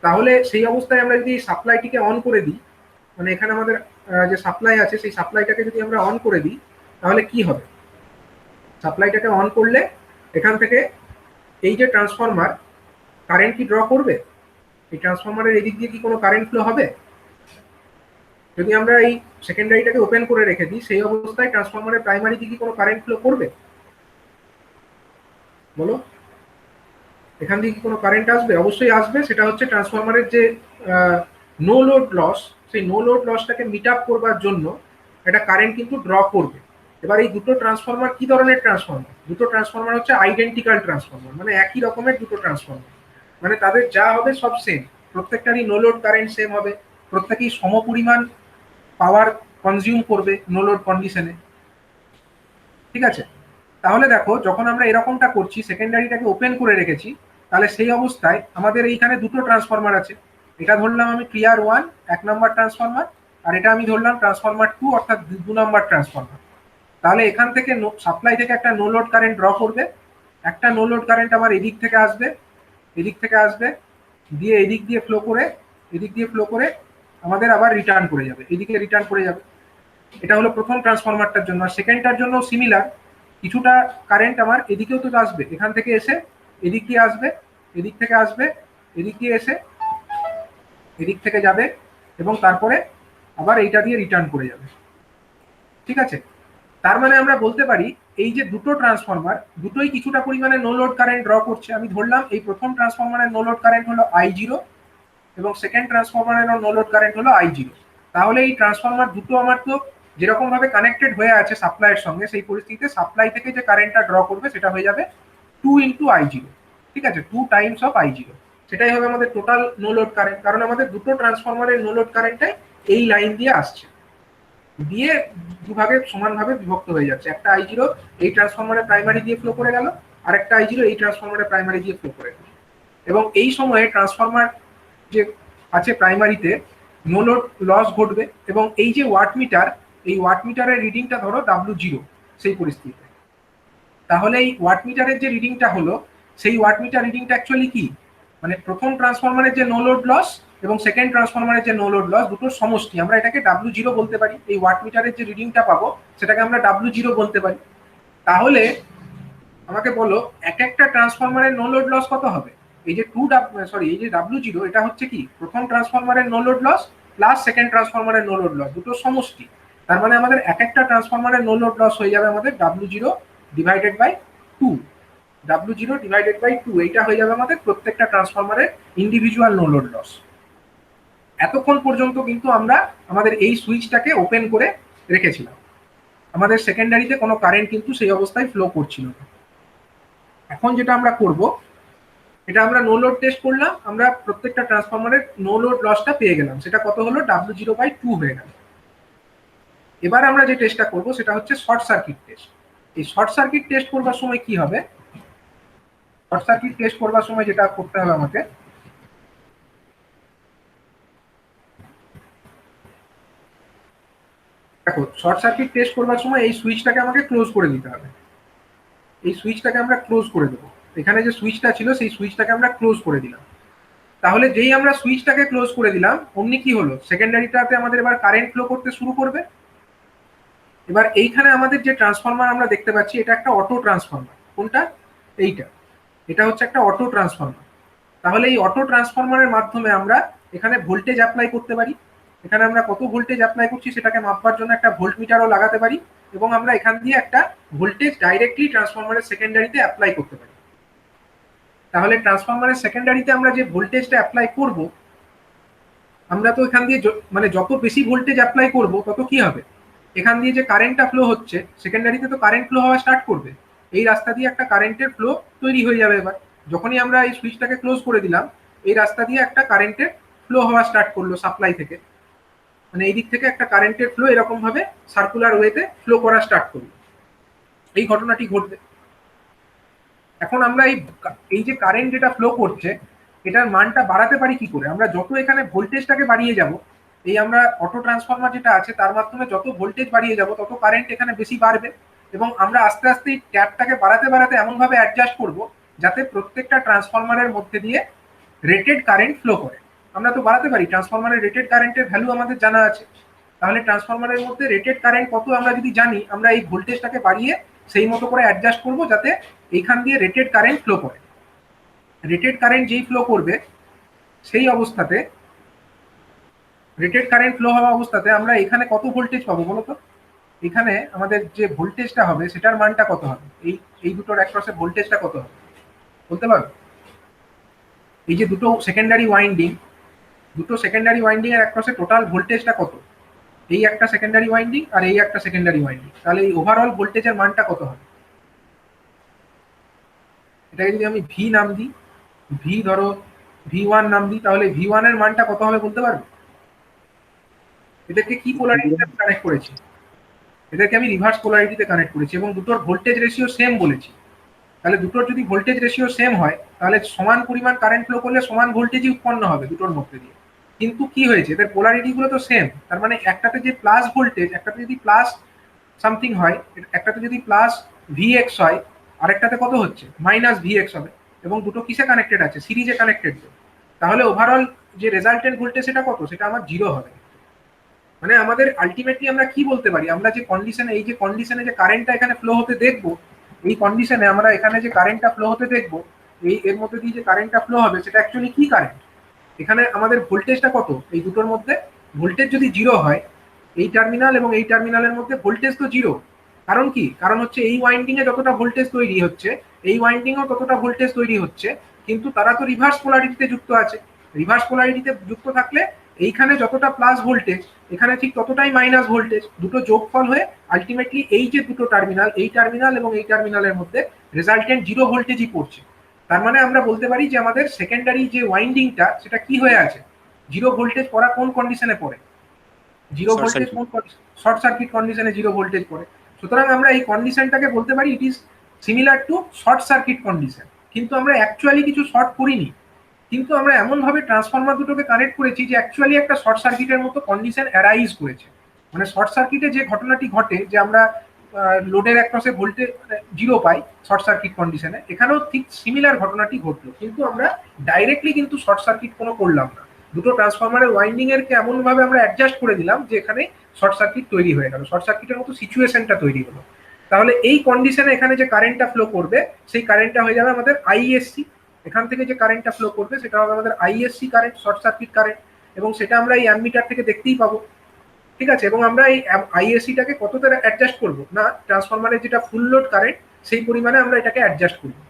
তাহলে সেই অবস্থায় আমরা যদি সাপ্লাইটিকে অন করে দিই, মানে এখানে আমাদের যে সাপ্লাই আছে সেই সাপ্লাইটাকে যদি আমরা অন করে দিই, তাহলে কি হবে? সাপ্লাইটাকে অন করলে এখান থেকে এই যে ট্রান্সফরমার, কারেন্ট কি ড্র করবে? এই ট্রান্সফরমারের এদিক দিয়ে কি কোনো কারেন্ট ফ্লো হবে? যদি আমরা এই সেকেন্ডারিটাকে ওপেন করে রেখে দিই, সেই অবস্থায় ট্রান্সফরমারের প্রাইমারি দিকে কোনো কারেন্ট ফ্লো করবে? বলো, এখান থেকে কি কোনো কারেন্ট আসবে? অবশ্যই আসবে। সেটা হচ্ছে ট্রান্সফরমারের যে নো লোড লস, সেই নো লোড লসটাকে মিট আপ করবার জন্য একটা কারেন্ট কিন্তু ড্র করবে। এবার এই দুটো ট্রান্সফরমার কি ধরনের ট্রান্সফরমার? দুটো ট্রান্সফরমার হচ্ছে আইডেন্টিক্যাল ট্রান্সফরমার, মানে একই রকমের দুটো ট্রান্সফরমার, মানে তাদের যা হবে সব সেম, প্রত্যেকটারই নো লোড কারেন্ট সেম হবে, প্রত্যেকেই সমপরিমাণ পাওয়ার কনজিউম করবে নো লোড কন্ডিশনে, ঠিক আছে। তাহলে দেখো, যখন আমরা এরকমটা করছি, সেকেন্ডারিটাকে ওপেন করে রেখেছি, তাহলে সেই অবস্থায় আমাদের এইখানে দুটো ট্রান্সফরমার আছে। এটা ধরলাম আমি ক্লিয়ার 1 1 নম্বর ট্রান্সফরমার, আর এটা আমি ধরলাম ট্রান্সফরমার 2 অর্থাৎ 2 নম্বর ট্রান্সফরমার। তাহলে এখান থেকে সাপ্লাই থেকে একটা নো লোড কারেন্ট ড্র করবে, একটা নো লোড কারেন্ট আমার এদিক থেকে আসবে, দিয়ে এদিক দিয়ে ফ্লো করে আমাদের আবার রিটার্ন করে যাবে, এদিকে রিটার্ন করে যাবে। এটা হলো প্রথম ট্রান্সফরমারটার জন্য। আর সেকেন্ডটার জন্য সিমিলার, কিছুটা কারেন্ট আমার এদিকেও তো আসবে, এখান থেকে এসে এদিক দিয়ে আসবে, এদিক থেকে আসবে, এদিক দিয়ে এসে এদিক থেকে যাবে, এবং তারপরে আবার এইটা দিয়ে রিটার্ন করে যাবে, ঠিক আছে। তার মানে আমরা বলতে পারি, এই যে দুটো ট্রান্সফরমার, দুটোই কিছুটা পরিমাণে নো লোড কারেন্ট ড্র করছে। আমি ধরলাম এই প্রথম ট্রান্সফরমারের নো লোড কারেন্ট হলো I0, এবং সেকেন্ড ট্রান্সফরমারের নো লোড কারেন্ট হলো I0। তাহলে এই ট্রান্সফরমার দুটো আমার তো যেরকম ভাবে কানেক্টেড হয়ে আছে সাপ্লাইয়ের সঙ্গে, সেই পরিস্থিতিতে সাপ্লাই থেকে যে কারেন্টটা ড্র করবে সেটা হয়ে যাবে 2 ইন্টু I0, ঠিক আছে, 2 টাইমস অফ I0। সেটাই হবে আমাদের টোটাল নো লোড কারেন্ট, কারণ আমাদের দুটো ট্রান্সফরমারের নো লোড কারেন্টটাই এই লাইন দিয়ে আসছে, দিয়ে দুভাগে সমানভাবে বিভক্ত হয়ে যাচ্ছে। একটা I0 এই ট্রান্সফরমারের প্রাইমারি দিয়ে ফ্লো করে গেল, আর একটা I0 এই ট্রান্সফরমারের প্রাইমারি দিয়ে ফ্লো করে গেল। এবং এই সময়ে ট্রান্সফরমার যে আছে প্রাইমারিতে নো লোড লস ঘটবে, এবং এই যে ওয়াট মিটার, এই ওয়াট মিটারের রিডিংটা ধরো W0 সেই পরিস্থিতিতে। তাহলে এই ওয়াট মিটারের যে রিডিংটা হলো, সেই ওয়াট মিটার রিডিংটা অ্যাকচুয়ালি কি, মানে প্রথম ট্রান্সফরমারের যে নো লোড লস এবং সেকেন্ড ট্রান্সফরমারের যে নো লোড লস, দুটোর সমষ্টি, আমরা এটাকে W0 বলতে পারি। এই ওয়াট মিটারের যে রিডিংটা পাবো সেটাকে আমরা W0 বলতে পারি। তাহলে আমাকে বলো, এক একটা ট্রান্সফরমারের নো লোড লস কত হবে? এই যে এই যে W0 এটা হচ্ছে কি প্রথম ট্রান্সফরমারের no load loss plus second ট্রান্সফরমারের নো লোড লস, দুটো সমষ্টি। তার মানে আমাদের এক একটা ট্রান্সফরমারের নো লোড লস হয়ে যাবে আমাদের W0 divided by 2। W0 divided by 2 এইটা হয়ে যাবে আমাদের প্রত্যেকটা ট্রান্সফরমারের ইন্ডিভিজুয়াল নো লোড লস। এতক্ষণ পর্যন্ত কিন্তু আমরা আমাদের এই সুইচটাকে ওপেন করে রেখেছিলাম, আমাদের সেকেন্ডারিতে কোনো কারেন্ট কিন্তু সেই অবস্থায় ফ্লো করছিল না। এখন যেটা আমরা করব, এটা আমরা নো লোড টেস্ট করলাম, আমরা প্রত্যেকটা ট্রান্সফরমারের নো লোড লসটা পেয়ে গেলাম, সেটা কত হলো W0/2 হয়ে গেল। এবার আমরা যে টেস্টটা করব সেটা হচ্ছে শর্ট সার্কিট টেস্ট। এই শর্ট সার্কিট টেস্ট করবার সময় কি হবে, শর্ট সার্কিট টেস্ট করবার সময় যেটা করতে হবে আমাকে, দেখো শর্ট সার্কিট টেস্ট করবার সময় এই সুইচটাকে আমাকে ক্লোজ করে দিতে হবে। এই সুইচটাকে আমরা ক্লোজ করে দেবো, এখানে যে সুইচটা ছিল সেই সুইচটাকে আমরা ক্লোজ করে দিলাম। তাহলে যেই আমরা সুইচটাকে ক্লোজ করে দিলাম অমনি কি হলো, সেকেন্ডারিটাতে আমাদের এবার কারেন্ট ফ্লো করতে শুরু করবে। এবার এইখানে আমাদের যে ট্রান্সফরমার আমরা দেখতে পাচ্ছি এটা একটা অটো ট্রান্সফরমার। কোনটা? এইটা, এটা হচ্ছে একটা অটো ট্রান্সফরমার। তাহলে এই অটো ট্রান্সফরমারের মাধ্যমে আমরা এখানে ভোল্টেজ অ্যাপ্লাই করতে পারি। এখানে আমরা কত ভোল্টেজ অ্যাপ্লাই করছি সেটাকে মাপবার জন্য একটা ভোল্টমিটারও লাগাতে পারি, এবং আমরা এখান দিয়ে একটা ভোল্টেজ ডাইরেক্টলি ট্রান্সফরমারের সেকেন্ডারিতে অ্যাপ্লাই করতে পারি। তাহলে ট্রান্সফরমারের সেকেন্ডারিতে আমরা যে ভোল্টেজটা অ্যাপ্লাই করব, আমরা তো এখান দিয়ে মানে যত বেশি ভোল্টেজ অ্যাপ্লাই করব তত কি হবে, এখান দিয়ে যে কারেন্টটা ফ্লো হচ্ছে সেকেন্ডারিতে তো কারেন্ট ফ্লো হওয়া স্টার্ট করবে, এই রাস্তা দিয়ে একটা কারেন্টের ফ্লো তৈরি হয়ে যাবে। এবার যখনই আমরা এই সুইচটাকে ক্লোজ করে দিলাম এই রাস্তা দিয়ে একটা কারেন্টের ফ্লো হওয়া স্টার্ট করলো সাপ্লাই থেকে, মানে এই দিক থেকে একটা কারেন্টের ফ্লো এরকম ভাবে সার্কুলার ওয়েতে ফ্লো করা স্টার্ট করলো, এই ঘটনাটি ঘটবে। এখন আমরা এই যে কারেন্ট যেটা ফ্লো করছে এটার মানটা বাড়াতে পারি কি করে, আমরা যত এখানে ভোল্টেজটাকে বাড়িয়ে যাব, এই আমরা অটো ট্রান্সফরমার যেটা আছে তার মাধ্যমে যত ভোল্টেজ বাড়িয়ে যাব তত কারেন্ট এখানে বেশি বাড়বে, এবং আমরা আস্তে আস্তে এই ট্যাপটাকে বাড়াতে বাড়াতে এমনভাবে অ্যাডজাস্ট করব যাতে প্রত্যেকটা ট্রান্সফরমারের মধ্যে দিয়ে রেটেড কারেন্ট ফ্লো করে। আমরা তো বাড়াতে পারি, ট্রান্সফরমারের রেটেড কারেন্টের ভ্যালু আমাদের জানা আছে, তাহলে ট্রান্সফরমারের মধ্যে রেটেড কারেন্ট কত আমরা যদি জানি, আমরা এই ভোল্টেজটাকে বাড়িয়ে সেই মতো করে অ্যাডজাস্ট করব যাতে এইখান দিয়ে রেটেড কারেন্ট ফ্লো করে। রেটেড কারেন্ট যেই ফ্লো করবে সেই অবস্থাতে, রেটেড কারেন্ট ফ্লো হওয়া অবস্থাতে আমরা এখানে কত ভোল্টেজ পাবো বলো তো, এখানে আমাদের যে ভোল্টেজটা হবে সেটার মানটা কত হবে, এই দুটোর অ্যাক্রসে ভোল্টেজটা কত হবে বলতে পারো? এই যে দুটো সেকেন্ডারি ওয়াইন্ডিং, দুটো সেকেন্ডারি ওয়াইন্ডিং এর অ্যাক্রসে টোটাল ভোল্টেজটা কত, এই একটা সেকেন্ডারি ওয়াইন্ডিং আর এই একটা সেকেন্ডারি ওয়াইন্ডিং, তাহলে এই ওভারঅল ভোল্টেজের মানটা কত হবে? এটাকে যদি আমি ভি নাম দিই, ভি ধরো V1 নাম দিই, তাহলে V1 এর মানটা কত হবে বলতে পারবে? এদেরকে কি পোলারিটিতে কানেক্ট করেছি, এদেরকে আমি রিভার্স পোলারিটিতে কানেক্ট করেছি, এবং দুটোর ভোল্টেজ রেশিও সেম বলেছি। তাহলে দুটোর যদি ভোল্টেজ রেশিও সেম হয় তাহলে সমান পরিমাণ কারেন্ট ফ্লো করলে সমান ভোল্টেজই উৎপন্ন হবে দুটোর মধ্যে দিয়ে। কিন্তু কি হয়েছে, এদের পোলারিটি গুলো তো সেম, তার মানে একটাতে যে প্লাস ভোল্টেজ, একটাতে যদি প্লাস সামথিং হয়, একটাতে যদি প্লাস Vx হয় আরেকটাতে কত হচ্ছে মাইনাস Vx হবে, এবং দুটো কিসে কানেক্টেড আছে, সিরিজে কানেক্টেড। তাহলে ওভারঅল যে রেজাল্টেন্ট ভোল্টেজ সেটা কত, সেটা আমার জিরো হবে। মানে আমাদের আলটিমেটলি আমরা কি বলতে পারি, আমরা যে কন্ডিশনে, এই যে কন্ডিশনে যে কারেন্টটা এখানে ফ্লো হতে দেখবো, এই কন্ডিশনে আমরা এখানে যে কারেন্টটা ফ্লো হতে দেখবো, এই এর মধ্যে দিয়ে যে কারেন্টটা ফ্লো হবে সেটা অ্যাকচুয়ালি কি কারেন্ট, এখানে আমাদের ভোল্টেজটা কত, এই দুটোর মধ্যে ভোল্টেজ যদি জিরো হয়, এই টার্মিনাল এবং এই টার্মিনালের মধ্যে ভোল্টেজ তো জিরো। কারণ কি, কারণ হচ্ছে এই ওয়াইন্ডিং এ যতটা ভোল্টেজ তৈরি হচ্ছে এই ওয়াইন্ডিং এও ততটা ভোল্টেজ তৈরি হচ্ছে, কিন্তু তারা তো রিভার্স পোলারিটিতে যুক্ত আছে। রিভার্স পোলারিটিতে যুক্ত থাকলে এইখানে যতটা প্লাস ভোল্টেজ এখানে ঠিক ততটাই মাইনাস ভোল্টেজ, দুটো যোগফল হয়ে আলটিমেটলি এই যে দুটো টার্মিনাল, এই টার্মিনাল এবং এই টার্মিনালের মধ্যে রেজাল্টেন্ট জিরো ভোল্টেজই পড়ছে। তার মানে আমরা বলতে পারি যে আমাদের সেকেন্ডারি যে ওয়াইন্ডিংটা সেটা কি হয়ে আছে, জিরো ভোল্টেজ পড়া কোন কন্ডিশনে পড়ে, জিরো ভোল্টেজ কোন শর্ট সার্কিট কন্ডিশনে জিরো ভোল্টেজ পড়ে। সুতরাং আমরা এই কন্ডিশনটাকে বলতে পারি it is similar to short circuit condition. কিন্তু আমরা অ্যাকচুয়ালি কিছু শর্ট করিনি, কিন্তু আমরা এমন ভাবে ট্রান্সফরমার দুটোকে কানেক্ট করেছি যে অ্যাকচুয়ালি একটা শর্ট সার্কিটের মতো কন্ডিশন অ্যারাইজ করেছে। মানে শর্ট সার্কিটে যে ঘটনাটি ঘটে যে আমরা লোডের অ্যাক্রসে ভোল্টেজ জিরো পাই শর্ট সার্কিট কন্ডিশনে, এখানেও ঠিক সিমিলার ঘটনাটি ঘটলো, কিন্তু আমরা ডাইরেক্টলি কিন্তু শর্ট সার্কিট কোনো করলাম না, দুটো ট্রান্সফরমারের ওয়াইন্ডিং এর কে এমন ভাবে আমরা অ্যাডজাস্ট করে দিলাম যে এখানে শর্ট সার্কিট তৈরি হয়ে গেল, শর্ট সার্কিটের মতো সিচুয়েশনটা তৈরি হলো। তাহলে এই কন্ডিশনে এখানে যে কারেন্টটা ফ্লো করবে সেই কারেন্টটা হয়ে যাবে আমাদের আইএসসি, এখান থেকে যে কারেন্টটা ফ্লো করবে সেটা হবে আমাদের ISC current, short circuit current, এবং সেটা আমরা এই অ্যামমিটার থেকে দেখতেই পাবো। ঠিক আছে, এবং আমরা এই আইএসসিটাকে কতটা অ্যাডজাস্ট করবো না, ট্রান্সফরমারের যেটা ফুল লোড কারেন্ট সেই পরিমাণে আমরা এটাকে অ্যাডজাস্ট করবো।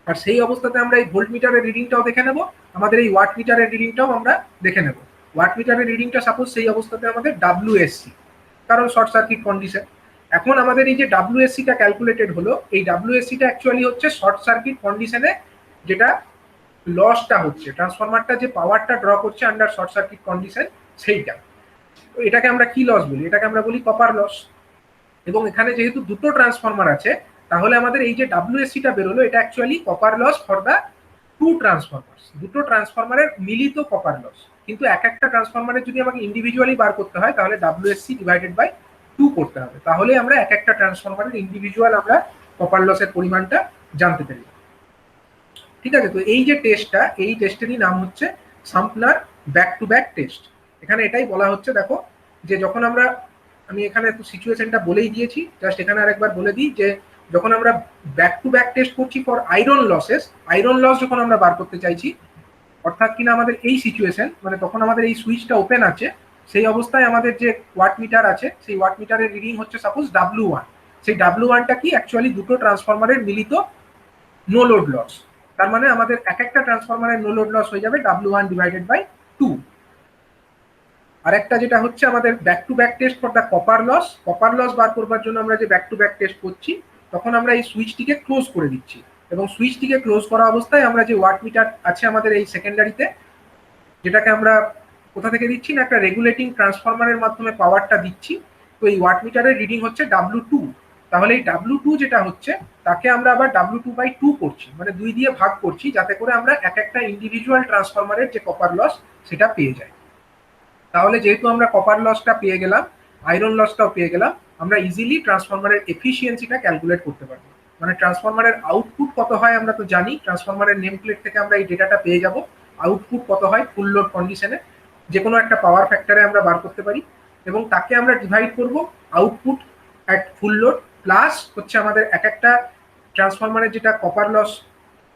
আর সেই অবস্থাতে আমরা এই ভোল্ট মিটারের রিডিংটাও দেখে নেব, আমাদের এই ওয়াট মিটারের রিডিংটাও আমরা দেখে নেব। ওয়াট মিটারের রিডিংটা সাপোজ সেই অবস্থাতে আমাদের ডাব্লিউএসসি, কারণ শর্ট সার্কিট কন্ডিশন। এখন আমাদের এই যে ডাব্লিউএসসিটা ক্যালকুলেটেড হলো, এই ডাব্লিউএসসিটা অ্যাকচুয়ালি হচ্ছে শর্ট সার্কিট কন্ডিশনে যেটা লসটা হচ্ছে, ট্রান্সফরমারটা যে পাওয়ারটা ড্র করছে আন্ডার শর্ট সার্কিট কন্ডিশন সেইটা। তো এটাকে আমরা কি লস বলি? এটাকে আমরা বলি কপার লস। এবং এখানে যেহেতু দুটো ট্রান্সফরমার আছে, তাহলে আমাদের এই যে ডাব্লিউএসসিটা বেরোলো এটা actually copper loss for the two transformers, দুটো ট্রান্সফরমারের মিলিত কপার লস। কিন্তু এক একটা ট্রান্সফরমারের যদি আমাকে ইন্ডিভিজুয়ালি বার করতে হয় তাহলে ডাব্লিউএসসি ডিভাইডেড বাই 2 করতে হবে, তাহলে আমরা এক একটা ট্রান্সফরমারের ইন্ডিভিজুয়াল আমরা কপার লসের পরিমাণটা জানতে পারি। ঠিক আছে, তো এই যে টেস্টটা, এই টেস্টেরই নাম হচ্ছে সাম্পলার ব্যাক টু ব্যাক টেস্ট। এখানে এটাই বলা হচ্ছে, দেখো যে যখন আমরা, আমি এখানে একটু সিচুয়েশনটা বলেই দিয়েছি, জাস্ট এখানে আরেকবার বলে দিই যে যখন আমরা ব্যাক টু ব্যাক টেস্ট করছি for iron losses, iron loss যখন আমরা বার করতে চাইছি, অর্থাৎ কিনা আমাদের এই সিচুয়েশন মানে তখন আমাদের এই সুইচটা ওপেন আছে, সেই অবস্থায় আমাদের যে ওয়াট মিটার আছে সেই ওয়াট মিটারের রিডিং হচ্ছে সাপোজ ডাব্লিউ1। সেই ডাব্লিউ1টা কি অ্যাকচুয়ালি দুটো ট্রান্সফরমারের মিলিত নো লোড লস। তার মানে আমাদের এক একটা ট্রান্সফরমারের নো লোড লস হয়ে যাবে ডাব্লিউ1 ডিভাইডেড বাই 2। আরেকটা যেটা হচ্ছে আমাদের back to back test for the copper loss, copper loss বার করবার জন্য আমরা যে ব্যাক টু ব্যাক টেস্ট করছি তখন আমরা এই সুইচটিকে ক্লোজ করে দিচ্ছি, এবং সুইচটিকে ক্লোজ করা অবস্থায় আমরা যে ওয়াট মিটার আছে আমাদের এই সেকেন্ডারিতে, যেটাকে আমরা কোথা থেকে দিচ্ছি না, একটা রেগুলেটিং ট্রান্সফরমারের মাধ্যমে পাওয়ারটা দিচ্ছি। তো এই ওয়াট মিটারের রিডিং হচ্ছে ডাব্লিউ2। তাহলে এই ডাব্লিউ2 যেটা হচ্ছে তাকে আমরা আবার ডাব্লিউ2/2 করছি, মানে 2 দিয়ে ভাগ করছি, যাতে করে আমরা এক একটা ইন্ডিভিজুয়াল ট্রান্সফরমারের যে কপার লস সেটা পেয়ে যাই। তাহলে যেহেতু আমরা কপার লসটা পেয়ে গেলাম, আয়রন লসটাও পেয়ে গেলাম, আমরা ইজিলি ট্রান্সফরমারের এফিসিয়েন্সিটা ক্যালকুলেট করতে পারবো। মানে ট্রান্সফরমারের আউটপুট কত হয় আমরা তো জানি, ট্রান্সফরমারের নেম প্লেট থেকে আমরা এই ডেটাটা পেয়ে যাব। আউটপুট কত হয় ফুল লোড কন্ডিশনে, যে কোনো একটা পাওয়ার ফ্যাক্টরে আমরা বার করতে পারি, এবং তাকে আমরা ডিভাইড করব output at full load plus হচ্ছে আমাদের এক একটা ট্রান্সফরমারের যেটা copper loss,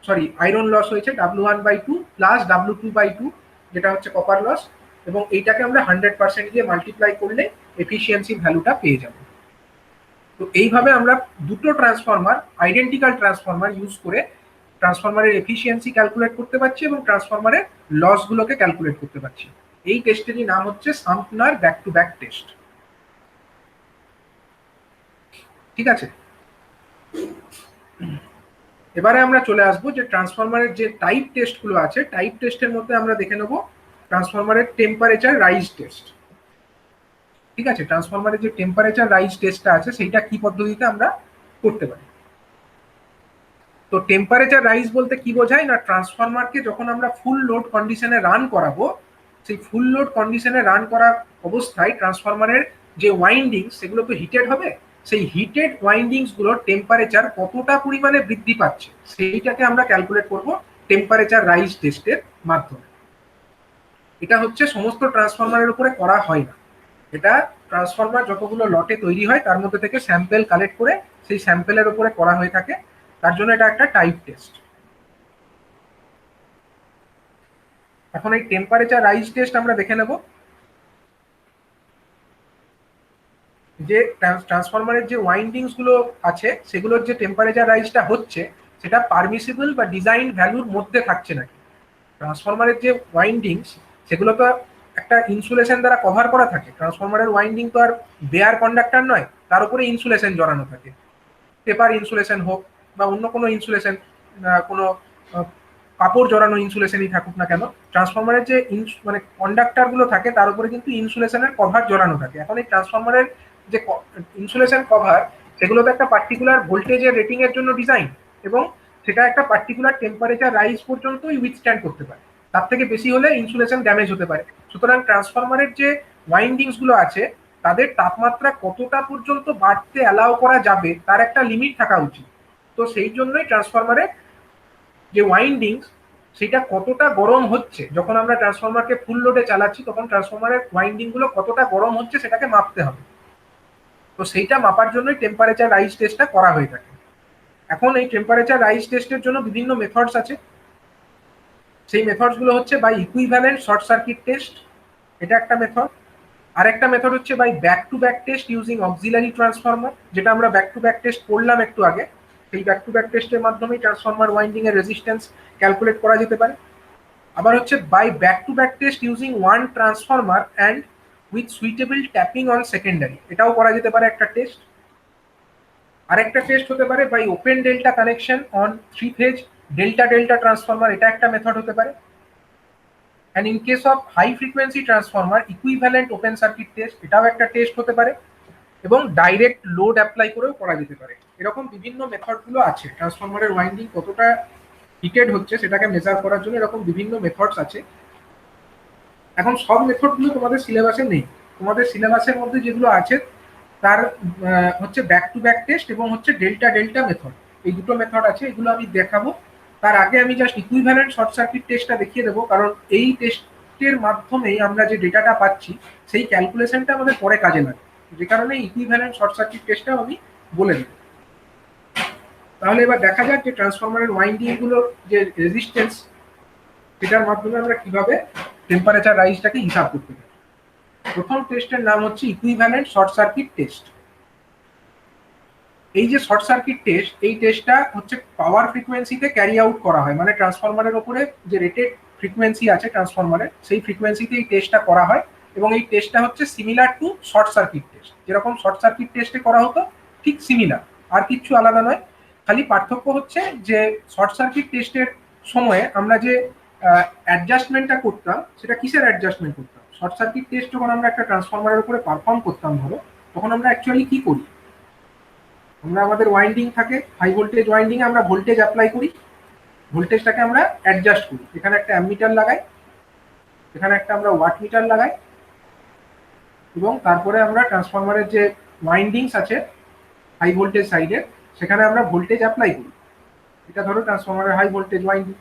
sorry iron loss হয়েছে ডাব্লিউ1/2 প্লাস ডাব্লিউ2/2 যেটা হচ্ছে কপার লস, এবং এইটাকে আমরা 100% দিয়ে মাল্টিপ্লাই করলে এফিসিয়েন্সি ভ্যালুটা পেয়ে যাব। তো এইভাবে আমরা দুটো ট্রান্সফরমার, আইডেন্টিক্যাল ট্রান্সফরমার ইউজ করে ট্রান্সফরমারের এফিসিয়েন্সি ক্যালকুলেট করতে পারছি এবং ট্রান্সফরমারের লসগুলোকে ক্যালকুলেট করতে পারছি। এই টেস্টেরই নাম হচ্ছে সাম্পলার ব্যাক টু ব্যাক টেস্ট। ঠিক আছে, এবারে আমরা চলে আসবো যে ট্রান্সফরমারের যে টাইপ টেস্টগুলো আছে, টাইপ টেস্টের মধ্যে আমরা দেখে নেব ট্রান্সফরমারের টেম্পারেচার রাইজ টেস্ট। ঠিক আছে, ট্রান্সফরমারের যে টেম্পারেচার রাইজ টেস্টটা আছে সেইটা কি পদ্ধতিতে আমরা করতে পারি। তো টেম্পারেচার রাইজ বলতে কি বোঝায় না, ট্রান্সফরমারকে যখন আমরা ফুল লোড কন্ডিশনে রান করাবো, সেই ফুল লোড কন্ডিশনে রান করা অবস্থায় ট্রান্সফরমারের যে ওয়াইন্ডিংস সেগুলো তো হিটেড হবে, সেই হিটেড ওয়াইন্ডিংস গুলোর টেম্পারেচার কতটা পরিমাণে বৃদ্ধি পাচ্ছে সেইটাকে আমরা ক্যালকুলেট করব টেম্পারেচার রাইজ টেস্টের মাধ্যমে। এটা হচ্ছে সমস্ত ট্রান্সফরমারের উপরে করা হয় না, এটা ট্রান্সফরমার যতগুলো লটে তৈরি হয় তার মধ্যে থেকে স্যাম্পেল কালেক্ট করে সেই স্যাম্পেলের উপরে করা হয়ে থাকে, তার জন্য এটা একটা টাইপ টেস্ট। এখন এই টেম্পারেচার রাইজ টেস্ট আমরা দেখে নেব যে ট্রান্সফরমারের যে ওয়াইন্ডিংস গুলো আছে সেগুলোর যে টেম্পারেচার রাইজটা হচ্ছে সেটা পারমিসিবল বা ডিজাইন ভ্যালুর মধ্যে থাকছে নাকি। ট্রান্সফরমারের যে ওয়াইন্ডিংস সেগুলো তো একটা ইনসুলেশন দ্বারা কভার করা থাকে, ট্রান্সফরমারের ওয়াইন্ডিং তো আর বেয়ার কন্ডাক্টর নয়, তার উপরে ইনসুলেশন জড়ানো থাকে, পেপার ইনসুলেশন হোক বা অন্য কোনো ইনসুলেশন, কোনো কাপড় জড়ানো ইনসুলেশনই থাকুক না কেন, ট্রান্সফরমারের যে মানে কন্ডাক্টরগুলো থাকে তার উপরে কিন্তু ইনসুলেশনের কভার জড়ানো থাকে। এখন এই ট্রান্সফরমারের যে ইনসুলেশন কভার সেগুলো তো একটা পার্টিকুলার ভোল্টেজের রেটিং এর জন্য ডিজাইন, এবং সেটা একটা পার্টিকুলার টেম্পারেচার রাইজ পর্যন্তই উইথস্ট্যান্ড করতে পারে, তার থেকে বেশি হলে ইনসুলেশন ড্যামেজ হতে পারে। সুতরাং ট্রান্সফরমারের যে ওয়াইন্ডিংস গুলো আছে তাদের তাপমাত্রা কতটা পর্যন্ত বাড়তে অ্যালাউ করা যাবে তার একটা লিমিট থাকা উচিত। তো সেই জন্যই ট্রান্সফরমারের যে ওয়াইন্ডিংস সেটা কতটা গরম হচ্ছে, যখন আমরা ট্রান্সফরমারকে ফুল লোডে চালাচ্ছি তখন ট্রান্সফরমারের ওয়াইন্ডিং গুলো কতটা গরম হচ্ছে সেটাকে মাপতে হবে। তো সেইটা মাপার জন্যই টেম্পারেচার রাইজ টেস্টটা করা হয়ে থাকে। এখন এই টেম্পারেচার রাইজ টেস্টের জন্য বিভিন্ন মেথডস আছে, সেই মেথডস গুলো হচ্ছে by equivalent short circuit test, এটা একটা মেথড। আরেকটা মেথড হচ্ছে by back to back test using auxiliary transformer, যেটা আমরা ব্যাক টু ব্যাক টেস্ট করলাম একটু আগে। সেই ব্যাক টু ব্যাক টেস্টের মাধ্যমেই ট্রান্সফরমার ওয়াইন্ডিং এর রেজিস্ট্যান্স ক্যালকুলেট করা যেতে পারে। আবার হচ্ছে by back to back test using one transformer and with suitable tapping on secondary, এটাও করা যেতে পারে একটা টেস্ট। আরেকটা টেস্ট হতে পারে by open delta connection on three phase delta delta transformer, এটা একটা মেথড হতে পারে। And in case of high frequency transformer equivalent open circuit test, এটাও একটা টেস্ট হতে পারে। এবং ডাইরেক্ট লোড অ্যাপ্লাই করেও করা যেতে পারে। এরকম বিভিন্ন মেথডগুলো আছে ট্রান্সফরমারের ওয়াইন্ডিং কতটা হিটেড হচ্ছে সেটাকে মেজার করার জন্য, এরকম বিভিন্ন মেথডস আছে। এখন সব মেথডগুলো তোমাদের সিলেবাসে নেই, তোমাদের সিলেবাসের মধ্যে যেগুলো আছে তার হচ্ছে ব্যাক টু ব্যাক টেস্ট এবং হচ্ছে ডেল্টা ডেল্টা মেথড, এই দুটো মেথড আছে, এগুলো আমি দেখাবো। তার আগে আমি জাস্ট ইকুইভ্যালেন্ট শর্ট সার্কিট টেস্টটা দেখিয়ে দেবো, কারণ এই টেস্টের মাধ্যমেই আমরা যে ডেটাটা পাচ্ছি সেই ক্যালকুলেশনটা আমাদের পরে কাজে লাগে, যে কারণে ইকুইভ্যালেন্ট শর্ট সার্কিট টেস্টটাও আমি বলে দেবো। তাহলে এবার দেখা যাক যে ট্রান্সফরমারের ওয়াইন্ডিং গুলোর যে রেজিস্ট্যান্স, সেটার মাধ্যমে আমরা কিভাবে টেম্পারেচার রাইজটাকে হিসাব করতে পারি। প্রথম টেস্টের নাম হচ্ছে ইকুইভ্যালেন্ট শর্ট সার্কিট টেস্ট। এই যে শর্ট সার্কিট টেস্ট, এই টেস্টটা হচ্ছে পাওয়ার ফ্রিকোয়েন্সিতে ক্যারি আউট করা হয়, মানে ট্রান্সফরমারের উপরে যে রেটেড ফ্রিকোয়েন্সি আছে ট্রান্সফরমারের, সেই ফ্রিকোয়েন্সিতে এই টেস্টটা করা হয়। এবং এই টেস্টটা হচ্ছে similar to short circuit test, যেরকম শর্ট সার্কিট টেস্টে করা হতো ঠিক সিমিলার, আর কিচ্ছু আলাদা নয়। খালি পার্থক্য হচ্ছে যে শর্ট সার্কিট টেস্টের সময়ে আমরা যে অ্যাডজাস্টমেন্টটা করতাম, সেটা কিসের অ্যাডজাস্টমেন্ট করতাম? শর্ট সার্কিট টেস্ট যখন আমরা একটা ট্রান্সফরমারের উপরে পারফর্ম করতাম ধরো, তখন আমরা অ্যাকচুয়ালি কি করি? আমরা আমাদের ওয়াইন্ডিং থাকে, হাই ভোল্টেজ ওয়াইন্ডিং এ আমরা ভোল্টেজ অ্যাপ্লাই করি, ভোল্টেজটাকে আমরা অ্যাডজাস্ট করি। এখানে একটা অ্যামমিটার লাগাই, এখানে একটা আমরা ওয়াট মিটার লাগাই, এবং তারপরে আমরা ট্রান্সফরমারের যে ওয়াইন্ডিংস আছে হাই ভোল্টেজ সাইডে, সেখানে আমরা ভোল্টেজ অ্যাপ্লাই করি। এটা ধরো ট্রান্সফরমারের হাই ভোল্টেজ ওয়াইন্ডিং,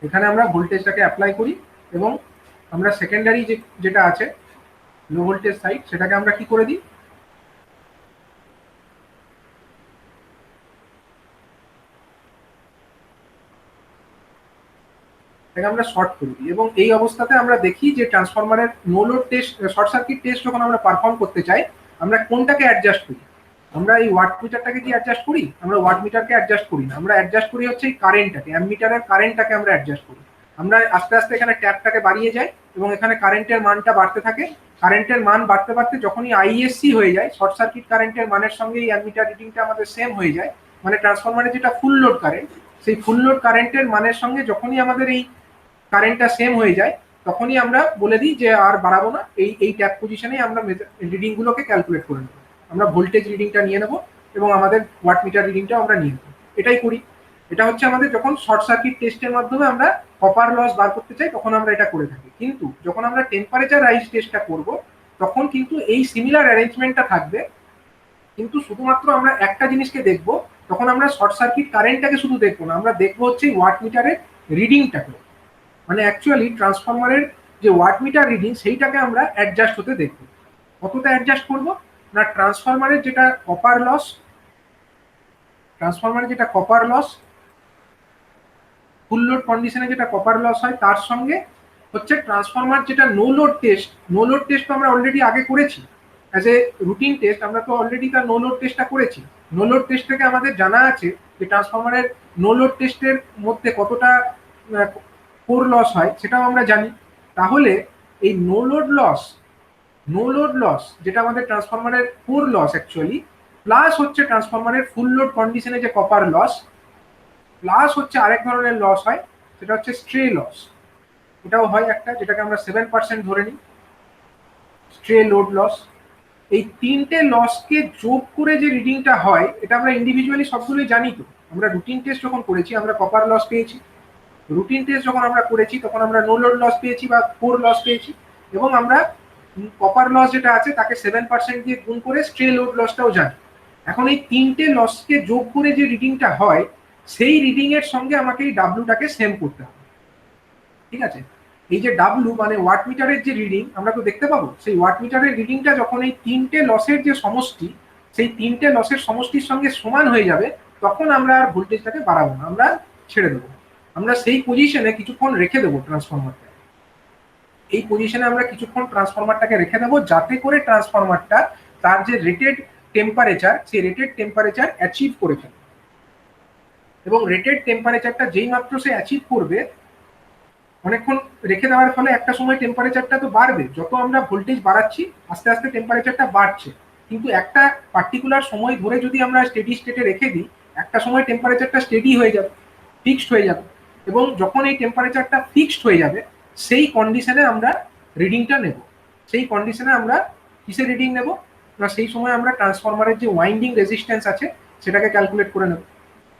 এখানে আমরা ভোল্টেজটাকে অ্যাপ্লাই করি, এবং আমরা সেকেন্ডারি যেটা আছে লো ভোল্টেজ সাইড, সেটাকে আমরা কি করে দিই? এটাকে আমরা শর্ট করে দিই। এবং এই অবস্থাতে আমরা দেখি যে ট্রান্সফরমারের no load test, short circuit test যখন আমরা পারফর্ম করতে চাই, আমরা কোনটাকে অ্যাডজাস্ট করি? আমরা এই ওয়াট মিটারটাকে কি অ্যাডজাস্ট করি? আমরা ওয়াট মিটারকে অ্যাডজাস্ট করি না, আমরা অ্যাডজাস্ট করি হচ্ছে এই কারেন্টটাকে, অ্যামমিটারের কারেন্টটাকে আমরা অ্যাডজাস্ট করি। আমরা আস্তে আস্তে এখানে ট্যাপটাকে বাড়িয়ে যাই, এবং এখানে কারেন্টের মানটা বাড়তে থাকে। কারেন্টের মান বাড়তে বাড়তে যখনই আইএসসি হয়ে যায়, শর্ট সার্কিট কারেন্টের মানের সঙ্গে এই অ্যামমিটার রিডিংটা আমাদের সেম হয়ে যায়, মানে ট্রান্সফরমারের যেটা ফুল লোড কারেন্ট, সেই ফুল লোড কারেন্টের মানের সঙ্গে যখনই আমাদের এই কারেন্টটা সেম হয়ে যায়, তখনই আমরা বলে দিই যে আর বাড়াবো না, এই ট্যাপ পজিশনেই আমরা রিডিং গুলোকে ক্যালকুলেট করে নেবো। আমরা ভোল্টেজ রিডিংটা নিয়ে নেবো এবং আমাদের ওয়াট মিটার রিডিংটাও আমরা নিয়ে নেবো, এটাই করি। এটা হচ্ছে আমাদের যখন শর্ট সার্কিট টেস্টের মাধ্যমে আমরা কপার লস বার করতে চাই, তখন আমরা এটা করে থাকি। কিন্তু যখন আমরা টেম্পারেচার রাইজ টেস্টটা করব, তখন কিন্তু এই সিমিলার অ্যারেঞ্জমেন্টটা থাকবে, কিন্তু শুধুমাত্র আমরা একটা জিনিসকে দেখবো, তখন আমরা শর্ট সার্কিট কারেন্টটাকে শুধু দেখবো না, আমরা দেখবো হচ্ছে ওয়াট মিটারের রিডিংটাকে। মানে অ্যাকচুয়ালি ট্রান্সফরমারের যে ওয়াট মিটার রিডিং, সেইটাকে আমরা অ্যাডজাস্ট হতে দেখবো। কতটা অ্যাডজাস্ট করবো না, ট্রান্সফরমারের যেটা কপার লস, ফুল লোড কন্ডিশনে যেটা কপার লস হয়, তার সঙ্গে হচ্ছে ট্রান্সফরমার যেটা no load test, no load test তো আমরা অলরেডি আগে করেছি অ্যাজ এ রুটিন টেস্ট, আমরা তো অলরেডি তার নো লোড টেস্টটা করেছি। নো লোড টেস্ট থেকে আমাদের জানা আছে যে ট্রান্সফরমারের নো লোড টেস্টের মধ্যে কতটা কোর লস হয়, সেটাও আমরা জানি। তাহলে এই নো লোড লস যেটা আমাদের ট্রান্সফরমারের কোর লস অ্যাকচুয়ালি, প্লাস হচ্ছে ট্রান্সফরমারের ফুল লোড কন্ডিশনে যে কপার লস, প্লাস হচ্ছে আরেক ধরনের লস হয়, সেটা হচ্ছে স্ট্রে লস। এটাও হয় একটা, যেটাকে আমরা 7% ধরে নিই, স্ট্রে লোড লস। এই তিনটে লসকে যোগ করে যে রিডিংটা হয়, এটা আমরা ইন্ডিভিজুয়ালি সবগুলোই জানি। তো আমরা রুটিন টেস্ট যখন করেছি, আমরা কপার লস পেয়েছি। রুটিন টেস্ট যখন আমরা করেছি, তখন আমরা নো লোড লস পেয়েছি বা কোর লস পেয়েছি, এবং আমরা কপার লস যেটা আছে তাকে 7% দিয়ে গুণ করে স্ট্রে লোড লসটাও জানি। এখন এই তিনটে লসকে যোগ করে যে রিডিংটা হয়, সেই রিডিং এর সঙ্গে আমাকে এই ডাব্লুটাকে সেম করতে হবে। ঠিক আছে? এই যে ডাব্লু মানে ওয়াট মিটারের যে রিডিং আমরা তো দেখতে পাবো, সেই ওয়াট মিটারের রিডিংটা যখন এই তিনটে লসের যে সমষ্টি, সেই তিনটে লসের সমষ্টির সঙ্গে সমান হয়ে যাবে, তখন আমরা আর ভোল্টেজটাকে বাড়াবো না, আমরা ছেড়ে দেবো। আমরা সেই পজিশনে কিছুক্ষণ রেখে দেবো ট্রান্সফরমারটা। এই পজিশনে আমরা কিছুক্ষণ ট্রান্সফরমারটাকে রেখে দেবো, যাতে করে ট্রান্সফরমারটা তার যে রেটেড টেম্পারেচার, সেই রেটেড টেম্পারেচার অ্যাচিভ করে ফেলে। এবং রেটেড টেম্পারেচারটা যেই মাত্র সে অ্যাচিভ করবে, অনেকক্ষণ রেখে দেওয়ার ফলে একটা সময় টেম্পারেচারটা তো বাড়বে, যত আমরা ভোল্টেজ বাড়াচ্ছি আস্তে আস্তে টেম্পারেচারটা বাড়ছে। কিন্তু একটা পার্টিকুলার সময় ধরে যদি আমরা স্টেডি স্টেটে রেখে দিই, একটা সময় টেম্পারেচারটা স্টেডি হয়ে যাবে, ফিক্সড হয়ে যাবে। এবং যখন এই টেম্পারেচারটা ফিক্সড হয়ে যাবে, সেই কন্ডিশনে আমরা রিডিংটা নেব। সেই কন্ডিশনে আমরা কিসে রিডিং নেব না, সেই সময় আমরা ট্রান্সফরমারের যে ওয়াইন্ডিং রেজিস্ট্যান্স আছে সেটাকে ক্যালকুলেট করে নেব।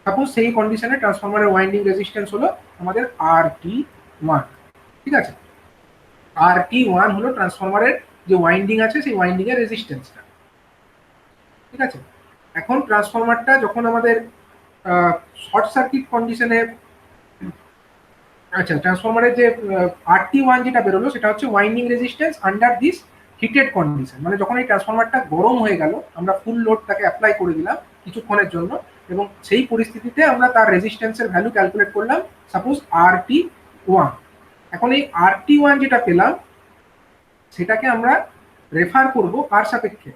সাপোজ সেই কন্ডিশনে ট্রান্সফরমারের ওয়াইন্ডিং রেজিস্ট্যান্স হলো আমাদের RT1, ঠিক আছে। RT1 হলো ট্রান্সফরমারের যে ওয়াইন্ডিং আছে সেই ওয়াইন্ডিং এর রেজিস্ট্যান্সটা, ঠিক আছে। এখন ট্রান্সফরমারটা যখন আমাদের শর্ট সার্কিট কন্ডিশনে, আচ্ছা, ট্রান্সফরমারের যে RT1 যেটা বেরোলো সেটা হচ্ছে winding resistance under this heated condition. মানে যখন এই ট্রান্সফরমারটা গরম হয়ে গেল, আমরা ফুল লোড তাকে অ্যাপ্লাই করে দিলাম কিছুক্ষণের জন্য, এবং সেই পরিস্থিতিতে আমরা তার রেজিস্ট্যান্সের ভ্যালু ক্যালকুলেট করলাম, সাপোজ RT1। এখন এই RT1 যেটা পেলাম সেটাকে আমরা রেফার করব কার সাপেক্ষে,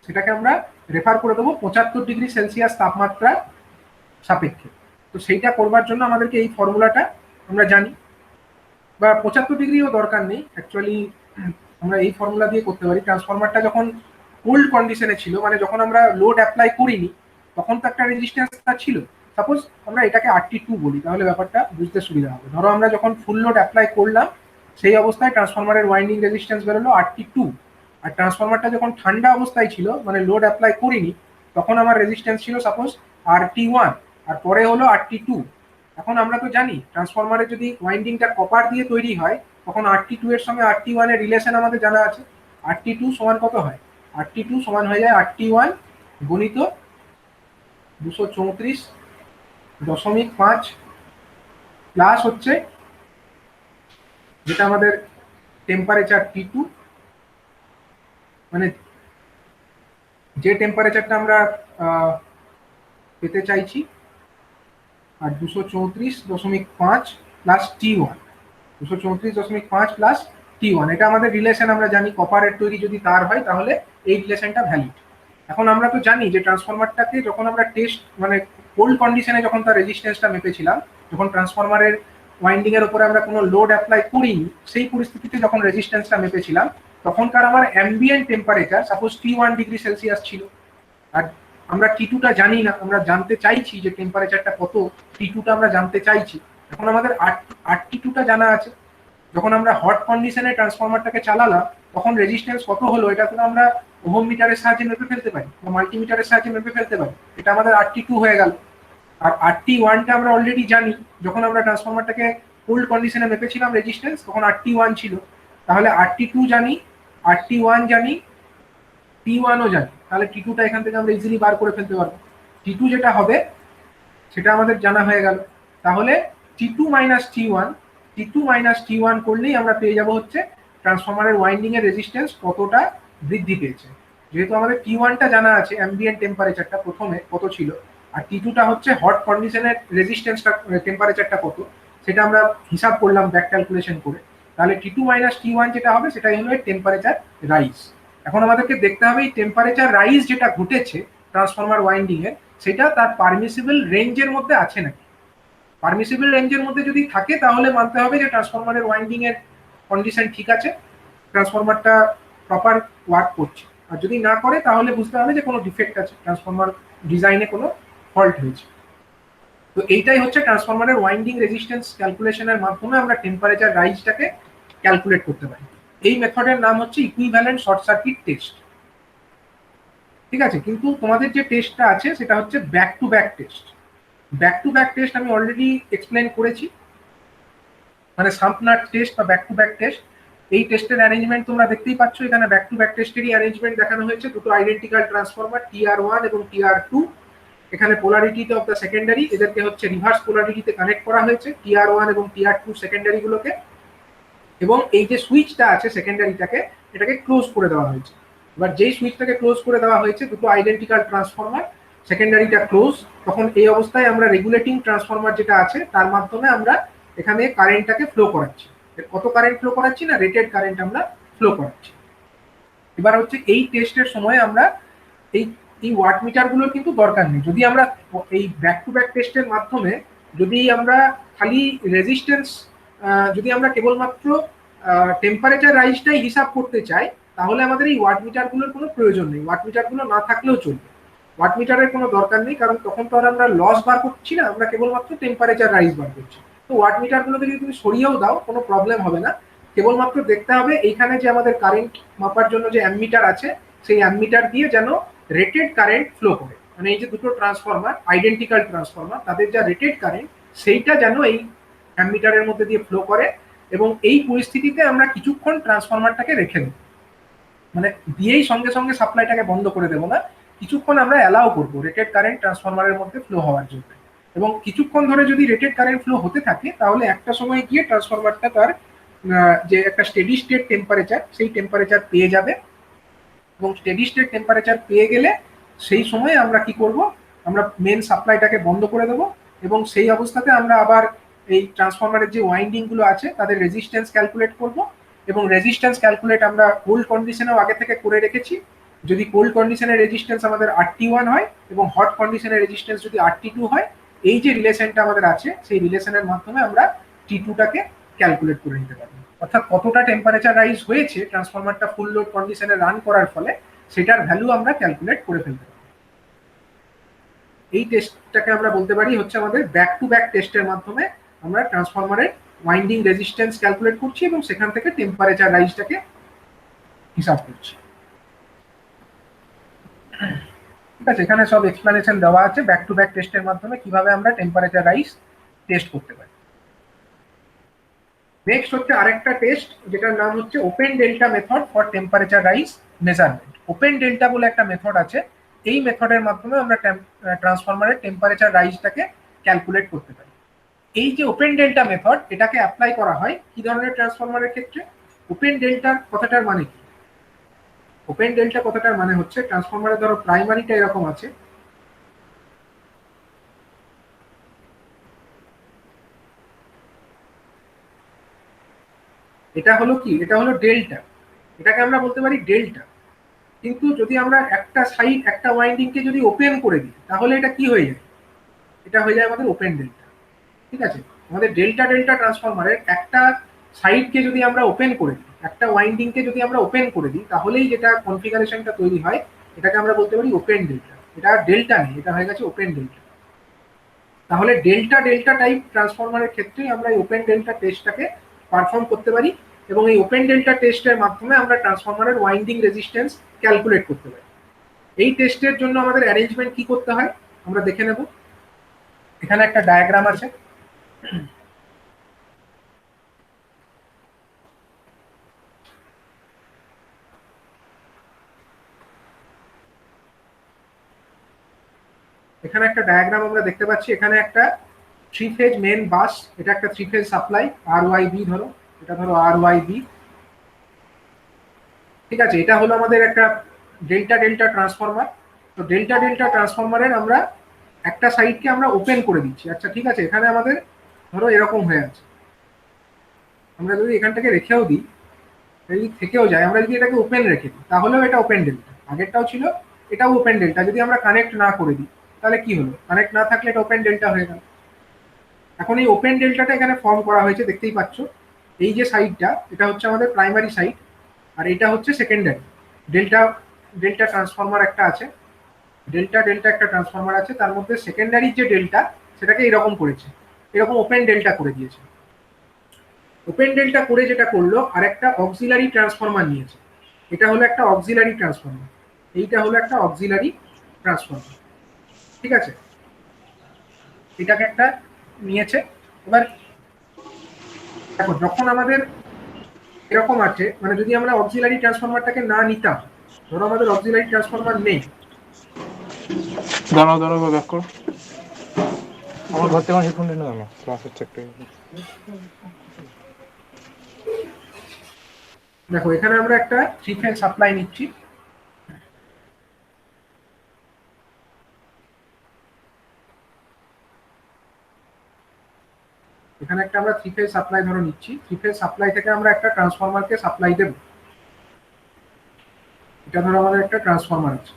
সেটাকে আমরা রেফার করে দেবো 75°C তাপমাত্রা সাপেক্ষে। তো সেইটা করবার জন্য আমাদেরকে এই ফর্মুলাটা আমরা জানি, বা 75°ও দরকার নেই অ্যাকচুয়ালি, আমরা এই ফর্মুলা দিয়ে করতে পারি। ট্রান্সফরমারটা যখন কোল্ড কন্ডিশনে ছিল, মানে যখন আমরা লোড অ্যাপ্লাই করিনি, তখন তো একটা রেজিস্ট্যান্সটা ছিল। সাপোজ আমরা এটাকে RT2 বলি, তাহলে ব্যাপারটা বুঝতে সুবিধা হবে। ধরো আমরা যখন ফুল লোড অ্যাপ্লাই করলাম, সেই অবস্থায় ট্রান্সফরমারের ওয়াইন্ডিং রেজিস্ট্যান্স বেরোলো RT2। আর ট্রান্সফরমারটা যখন ঠান্ডা অবস্থায় ছিল, মানে লোড অ্যাপ্লাই করিনি, তখন আমার রেজিস্ট্যান্স ছিল সাপোজ RT1, আর পরে হলো RT2। এখন আমরা তো জানি ট্রান্সফরমারের যদি ওয়াইন্ডিংটা কপার দিয়ে তৈরি হয়, তখন RT2 এর সঙ্গে RT1 এর রিলেশন আমাদের জানা আছে। RT2 সমান কত হয়? RT2 সমান হয়ে যায় RT1 গুণিত 234.5 প্লাস হচ্ছে যেটা আমাদের টেম্পারেচার T2, মানে যে টেম্পারেচারটা আমরা পেতে চাইছি, আর 234.5 প্লাস T1, 234.5 প্লাস T1, এটা আমাদের রিলেশন আমরা জানি। কপারের তৈরি যদি তার হয় তাহলে এই রিলেশনটা ভ্যালিড। এখন আমরা তো জানি যে ট্রান্সফরমারটাকে যখন আমরা টেস্ট, মানে কোল্ড কন্ডিশনে যখন তার রেজিস্ট্যান্সটা মেপেছিলাম, যখন ট্রান্সফরমারের ওয়াইন্ডিং এর উপরে আমরা কোনো লোড অ্যাপ্লাই করিনি, সেই পরিস্থিতিতে যখন রেজিস্ট্যান্সটা মেপেছিলাম, তখনকার আমার অ্যাম্বিয়েন্ট টেম্পারেচার সাপোজ T1°C ছিল। আর আমরা T2টা জানি না, আমরা জানতে চাইছি যে টেম্পারেচারটা কত, T2টা আমরা জানতে চাইছি। এখন আমাদের RT2টা জানা আছে। যখন আমরা হট কন্ডিশনে ট্রান্সফরমারটাকে চালালাম, তখন রেজিস্ট্যান্স কত হলো এটা তো আমরা ওহম মিটারের সাহায্যে মেপে ফেলতে পারি, বা মাল্টিমিটারের সাহায্যে মেপে ফেলতে পারি। এটা আমাদের RT2 হয়ে গেল। আর RT1টা আমরা অলরেডি জানি, যখন আমরা ট্রান্সফরমারটাকে কোল্ড কন্ডিশনে মেপেছিলাম রেজিস্ট্যান্স, তখন RT1 ছিল। তাহলে RT2 জানি, RT1 জানি, T1ও জানি, তাহলে T2টা এখান থেকে আমরা ইজিলি বার করে ফেলতে পারবো। T2 যেটা হবে সেটা আমাদের জানা হয়ে গেল। তাহলে T2 minus T1, T2 minus T1 করলেই আমরা পেয়ে যাব হচ্ছে ট্রান্সফরমারের ওয়াইন্ডিং এর রেজিস্ট্যান্স কতটা বৃদ্ধি পেয়েছে। যেহেতু আমাদের T1টা জানা আছে, অ্যাম্বিয়েন্ট টেম্পারেচারটা প্রথমে কত ছিল, আর T2টা হচ্ছে হট কন্ডিশনের রেজিস্ট্যান্সটা, টেম্পারেচারটা কত, সেটা আমরা হিসাব করলাম ব্যাক ক্যালকুলেশন করে। তাহলে T2 মাইনাস T1 যেটা হবে সেটাই হলো টেম্পারেচার রাইজ। এখন আমাদেরকে দেখতে হবে এই টেম্পারেচার রাইজ যেটা ঘটেছে ট্রান্সফরমার ওয়াইন্ডিং এর, সেটা তার পারমিসিবল রেঞ্জের মধ্যে আছে নাকি। পারমিসিবল রেঞ্জের মধ্যে যদি থাকে, তাহলে মানতে হবে যে ট্রান্সফরমারের ওয়াইন্ডিং এর কন্ডিশন ঠিক আছে, ট্রান্সফরমারটা প্রপার ওয়ার্ক করছে। আর যদি না করে, তাহলে বুঝতে হবে যে কোনো ডিফেক্ট আছে, ট্রান্সফরমার ডিজাইনে কোনো ফল্ট হয়েছে। তো এইটাই হচ্ছে ট্রান্সফরমারের ওয়াইন্ডিং রেজিস্ট্যান্স ক্যালকুলেশনের মাধ্যমে আমরা টেম্পারেচার রাইজটাকে ক্যালকুলেট করতে পারি। এই মেথডের নাম হচ্ছে ইকুইভ্যালেন্ট শর্ট সার্কিট টেস্ট, ঠিক আছে। কিন্তু তোমাদের যে টেস্টটা আছে সেটা হচ্ছে back to back test. Back to back test আমি অলরেডি এক্সপ্লেন করেছি, মানে সাম্পনার টেস্ট বা ব্যাক টু ব্যাক টেস্ট। এই টেস্টের অ্যারেঞ্জমেন্ট তোমরা দেখতেই পাচ্ছ, এখানে ব্যাক টু ব্যাক টেস্টেরই অ্যারেঞ্জমেন্ট দেখানো হয়েছে। দুটো আইডেন্টিক্যাল ট্রান্সফরমার TR1 এবং TR2, এখানে পোলারিটিতে অফ দ্য সেকেন্ডারি, এদেরকে হচ্ছে রিভার্স পোলারিটিতে কানেক্ট করা হয়েছে, TR1 এবং TR2 সেকেন্ডারি গুলোকে। এবং এই যে সুইচটা আছে সেকেন্ডারিটাকে, এটাকে ক্লোজ করে দেওয়া হয়েছে। এবার যেই সুইচটাকে ক্লোজ করে দেওয়া হয়েছে, দুটো আইডেন্টিক্যাল ট্রান্সফরমার সেকেন্ডারিটা ক্লোজ, তখন এই অবস্থায় আমরা রেগুলেটিং ট্রান্সফরমার যেটা আছে তার মাধ্যমে আমরা এখানে কারেন্টটাকে ফ্লো করাচ্ছি। কত কারেন্ট ফ্লো করাচ্ছি না, রেটেড কারেন্ট আমরা ফ্লো করাচ্ছি। এবার হচ্ছে এই টেস্টের সময় আমরা এই এই ওয়াট মিটারগুলোর কিন্তু দরকার নেই। যদি আমরা এই ব্যাক টু ব্যাক টেস্টের মাধ্যমে যদি আমরা খালি রেজিস্ট্যান্স, যদি আমরা কেবলমাত্র টেম্পারেচার রাইজটাই হিসাব করতে চাই, তাহলে আমাদের এই ওয়াট মিটারগুলোর কোনো প্রয়োজন নেই, ওয়াট মিটারগুলো না থাকলেও চলবে। ওয়াট মিটারের কোনো দরকার নেই, কারণ তখন তো আর আমরা লস বার করছি না, আমরা কেবলমাত্র টেম্পারেচার রাইজ বার করছি। তো ওয়াট মিটারগুলোকে যদি তুমি সরিয়েও দাও কোনো প্রবলেম হবে না, কেবলমাত্র দেখতে হবে এইখানে যে আমাদের কারেন্ট মাপার জন্য যে অ্যামমিটার আছে সেই অ্যামমিটার দিয়ে যেন রেটেড কারেন্ট ফ্লো করে, মানে এই যে দুটো ট্রান্সফরমার আইডেন্টিক্যাল ট্রান্সফরমার তাদের যা রেটেড কারেন্ট সেইটা যেন এই অ্যামমিটারের মধ্যে দিয়ে ফ্লো করে। এবং এই পরিস্থিতিতে আমরা কিছুক্ষণ ট্রান্সফরমারটাকে রেখে দেবো, মানে দিয়েই সঙ্গে সঙ্গে সাপ্লাইটাকে বন্ধ করে দেবো না, কিছুক্ষণ আমরা অ্যালাউ করবো রেটেড কারেন্ট ট্রান্সফরমারের মধ্যে ফ্লো হওয়ার জন্য। এবং কিছুক্ষণ ধরে যদি রেটেড কারেন্ট ফ্লো হতে থাকে তাহলে একটা সময় গিয়ে ট্রান্সফরমারটা তার যে একটা স্টেডি স্টেট টেম্পারেচার সেই টেম্পারেচার পেয়ে যাবে। এবং স্টেডি স্টেট টেম্পারেচার পেয়ে গেলে সেই সময় আমরা কি করব, আমরা মেন সাপ্লাইটাকে বন্ধ করে দেবো এবং সেই অবস্থাতে আমরা আবার এই ট্রান্সফরমারের যে ওয়াইন্ডিং গুলো আছে তাদের রেজিস্ট্যান্স ক্যালকুলেট করব। এবং রেজিস্ট্যান্স ক্যালকুলেট আমরা কোল্ড কন্ডিশনেও আগে থেকে করে রেখেছি। যদি কোল্ড কন্ডিশনের রেজিস্ট্যান্স আমাদের RT1 হয় এবং হট কন্ডিশনের রেজিস্ট্যান্স যদি RT2 হয়, এই যে রিলেশনটা আমাদের আছে সেই রিলেশনের মাধ্যমে আমরা T2টাকে ক্যালকুলেট করে নিতে পারবো। অর্থাৎ কতটা টেম্পারেচার রাইজ হয়েছে ট্রান্সফরমারটা ফুল লোড কন্ডিশনে রান করার ফলে সেটার ভ্যালু আমরা ক্যালকুলেট করে ফেলতে পারি। এই টেস্টটাকে আমরা বলতে পারি হচ্ছে আমাদের ব্যাক টু ব্যাক টেস্টের মাধ্যমে আমরা ট্রান্সফরমারের ওয়াইন্ডিং রেজিস্ট্যান্স ক্যালকুলেট করছি এবং সেখান থেকে টেম্পারেচার রাইজটাকে হিসাব করছি। ঠিক আছে, এখানে সব এক্সপ্লেনেশন দেওয়া আছে ব্যাক টু ব্যাক টেস্টের মাধ্যমে কিভাবে আমরা টেম্পারেচার রাইজ টেস্ট করতে পারি। নেক্সট হচ্ছে আরেকটা টেস্ট যেটার নাম হচ্ছে open delta method for temperature rise measurement. Open delta বলে একটা মেথড আছে, এই মেথডের মাধ্যমে আমরা ট্রান্সফরমারের টেম্পারেচার রাইজটাকে ক্যালকুলেট করতে পারি। এই যে ওপেন ডেল্টা মেথড এটাকে অ্যাপ্লাই করা হয় কি ধরনের ট্রান্সফরমারের ক্ষেত্রে? ওপেন ডেল্টার কথাটার মানে কি? ওপেন ডেল্টা কথাটার মানে হচ্ছে ট্রান্সফরমারের ধরো প্রাইমারিটা এরকম আছে, এটা হলো কি, এটা হলো ডেল্টা, এটাকে আমরা বলতে পারি ডেল্টা। কিন্তু যদি আমরা একটা সাইড একটা ওয়াইন্ডিংকে যদি ওপেন করে দিই তাহলে এটা কি হয়ে যায়? এটা হয়ে যায় আমাদের ওপেন ডেল্টা। ঠিক আছে, আমাদের ডেল্টা ডেল্টা ট্রান্সফরমারের একটা সাইডকে যদি আমরা ওপেন করে দিই, একটা ওয়াইন্ডিংকে যদি আমরা ওপেন করে দিই, তাহলেই যেটা কনফিগারেশনটা তৈরি হয় এটাকে আমরা বলতে পারি ওপেন ডেল্টা। এটা ডেল্টা নেই, এটা হয়ে গেছে ওপেন ডেল্টা। তাহলে ডেল্টা ডেল্টা টাইপ ট্রান্সফরমারের ক্ষেত্রেই আমরা এই ওপেন ডেল্টা টেস্টটাকে পারফর্ম করতে পারি এবং এই ওপেন ডেল্টা টেস্টের মাধ্যমে আমরা ট্রান্সফরমারের ওয়াইন্ডিং রেজিস্ট্যান্স ক্যালকুলেট করতে পারি। এই টেস্টের জন্য আমাদের অ্যারেঞ্জমেন্ট কি করতে হয় আমরা দেখে নেব। এখানে একটা ডায়াগ্রাম আছে, এখানে একটা ডায়াগ্রাম আমরা দেখতে পাচ্ছি। এখানে একটা 3 ফেজ মেন বাস, এটা একটা 3 ফেজ সাপ্লাই RYB, ধরো এটা ধরো RYB। ঠিক আছে, এটা হলো আমাদের একটা ডেল্টা ডেল্টা ট্রান্সফরমার। তো ডেল্টা ডেল্টা ট্রান্সফরমারের আমরা একটা সাইডকে আমরা ওপেন করে দিচ্ছি। আচ্ছা ঠিক আছে, এখানে আমাদের ধরো এরকম হয়ে আছে, আমরা যদি এখান থেকে রেখেও দিই, যদি থেকেও যায়, আমরা যদি এটাকে ওপেন রেখে দিই তাহলেও এটা ওপেন ডেল্টা। আগেরটাও ছিল, এটাও ওপেন ডেল্টা। যদি আমরা কানেক্ট না করে দিই তাহলে কি হলো? কানেক্ট না থাকলে এটা ওপেন ডেল্টা হয়ে গেল। এখন এই ওপেন ডেল্টাটা এখানে ফর্ম করা হয়েছে, দেখতেই পাচ্ছ। এই যে সাইডটা এটা হচ্ছে আমাদের প্রাইমারি সাইড আর এটা হচ্ছে সেকেন্ডারি। ডেল্টা ডেল্টা ট্রান্সফরমার একটা আছে, ডেল্টা ডেল্টা একটা ট্রান্সফরমার আছে, তার মধ্যে সেকেন্ডারি যে ডেল্টা সেটাকে এরকম করেছে, এরকম ওপেন ডেল্টা করে দিয়েছে। ওপেন ডেল্টা করে যেটা করলো আর একটা অক্সিলারি ট্রান্সফরমার নিয়েছে, এটা হলো একটা অক্সিলারি ট্রান্সফরমার, এইটা হলো একটা অক্সিলারি ট্রান্সফরমার। ঠিক আছে, এটাকে একটা নিয়েছে। এবার দেখো যখন আমাদের এরকম আছে, মানে যদি আমরা অক্সিলারি ট্রান্সফরমারটাকে না নিতাম, ধরো আমাদের অক্সিলারি ট্রান্সফরমার নেই, দাঁড়াও দাঁড়াও ব্যাক করো, আমার ঘর থেকে হেডফোন নিয়ে দাঁড়াও, ক্লাস হচ্ছে একটা। দেখো এখানে আমরা একটা 3 ফেজ সাপ্লাই নিচ্ছি, এখানে একটা আমরা 3 ফেজ সাপ্লাই ধরো নিচ্ছি, 3 ফেজ সাপ্লাই থেকে আমরা একটা ট্রান্সফরমারকে সাপ্লাই দেব। এটা ধরো আমাদের একটা ট্রান্সফরমার আছে।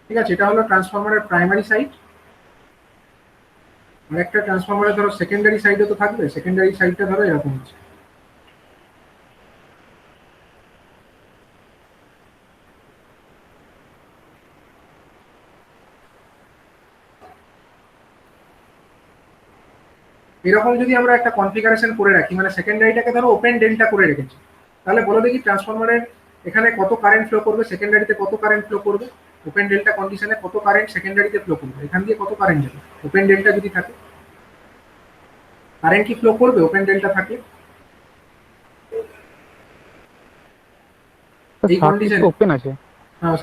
ঠিক আছে, এটা হলো ট্রান্সফরমারের প্রাইমারি সাইড। আর একটা ট্রান্সফরমারের ধরো সেকেন্ডারি সাইডে তো থাকবে, সেকেন্ডারি সাইডটা ধরো এরকম আছে। এরকম যদি আমরা একটা কনফিগারেশন করে রাখি, মানে সেকেন্ডারিটাকে ধরো ওপেন ডেল্টা করে রেখেছি, তাহলে বলো দেখি ট্রান্সফরমারের এখানে কত কারেন্ট ফ্লো করবে, সেকেন্ডারিতে কত কারেন্ট ফ্লো করবে, ওপেন ডেল্টা কন্ডিশনে কত কারেন্ট সেকেন্ডারিতে ফ্লো করবে, এখান দিয়ে কত কারেন্ট যাবে ওপেন ডেল্টা যদি থাকে, কারেন্ট কি ফ্লো করবে ওপেন ডেল্টা থাকলে? এই কন্ডিশনে ওপেন আছে,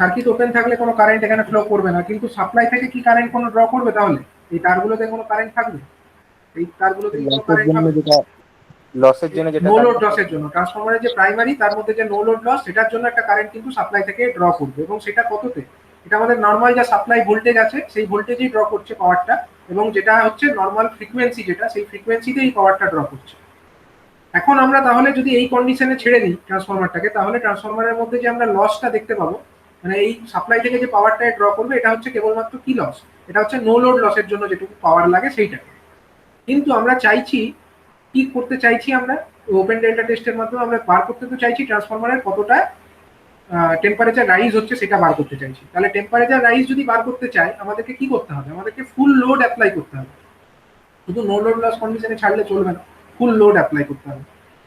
সার্কিট ওপেন থাকলে কোনো কারেন্ট এখানে ফ্লো করবে না, কিন্তু সাপ্লাই থেকে কি কারেন্ট কোনো ড্র করবে? তাহলে এই তারগুলোতে কোনো কারেন্ট থাকবে? এই তারগুলোতে কি কোনো কারেন্ট থাকবে? লসের জন্য যেটা নো লোড লসের জন্য ট্রান্সফরমারের যে প্রাইমারি তার মধ্যে যে নো লোড লস, সেটার জন্য একটা কারেন্ট কিন্তু সাপ্লাই থেকে ড্র করবে, এবং সেটা কততে? এটা আমাদের নর্মাল যা সাপ্লাই ভোল্টেজ আছে সেই ভোল্টেজেই ড্র করছে পাওয়ারটা, এবং যেটা হচ্ছে নর্মাল ফ্রিকোয়েন্সি যেটা, সেই ফ্রিকোয়েন্সিতেই পাওয়ারটা ড্র করছে। এখন আমরা তাহলে যদি এই কন্ডিশনে ছেড়ে দিই ট্রান্সফরমারটাকে, তাহলে ট্রান্সফরমারের মধ্যে যে আমরা লসটা দেখতে পাবো, মানে এই সাপ্লাই থেকে যে পাওয়ারটা ড্র করবে, এটা হচ্ছে কেবলমাত্র কি লস? এটা হচ্ছে নো লোড লসের জন্য যেটুকু পাওয়ার লাগে সেইটাকে। কিন্তু আমরা চাইছি, কি করতে চাইছি আমরা ওপেন ডেল্টা টেস্টের মাধ্যমে আমরা বার করতে তো চাইছি ট্রান্সফরমারের কতটা টেম্পারেচার রাইজ হচ্ছে সেটা বার করতে চাইছি। তাহলে টেম্পারেচার রাইজ যদি বার করতে চাই, আমাদেরকে কি করতে হবে? আমাদেরকে ফুল লোড অ্যাপ্লাই করতে হবে, শুধু নো লোড লস কন্ডিশনে ছাড়লে চলবে না, ফুল লোড অ্যাপ্লাই করতে হবে।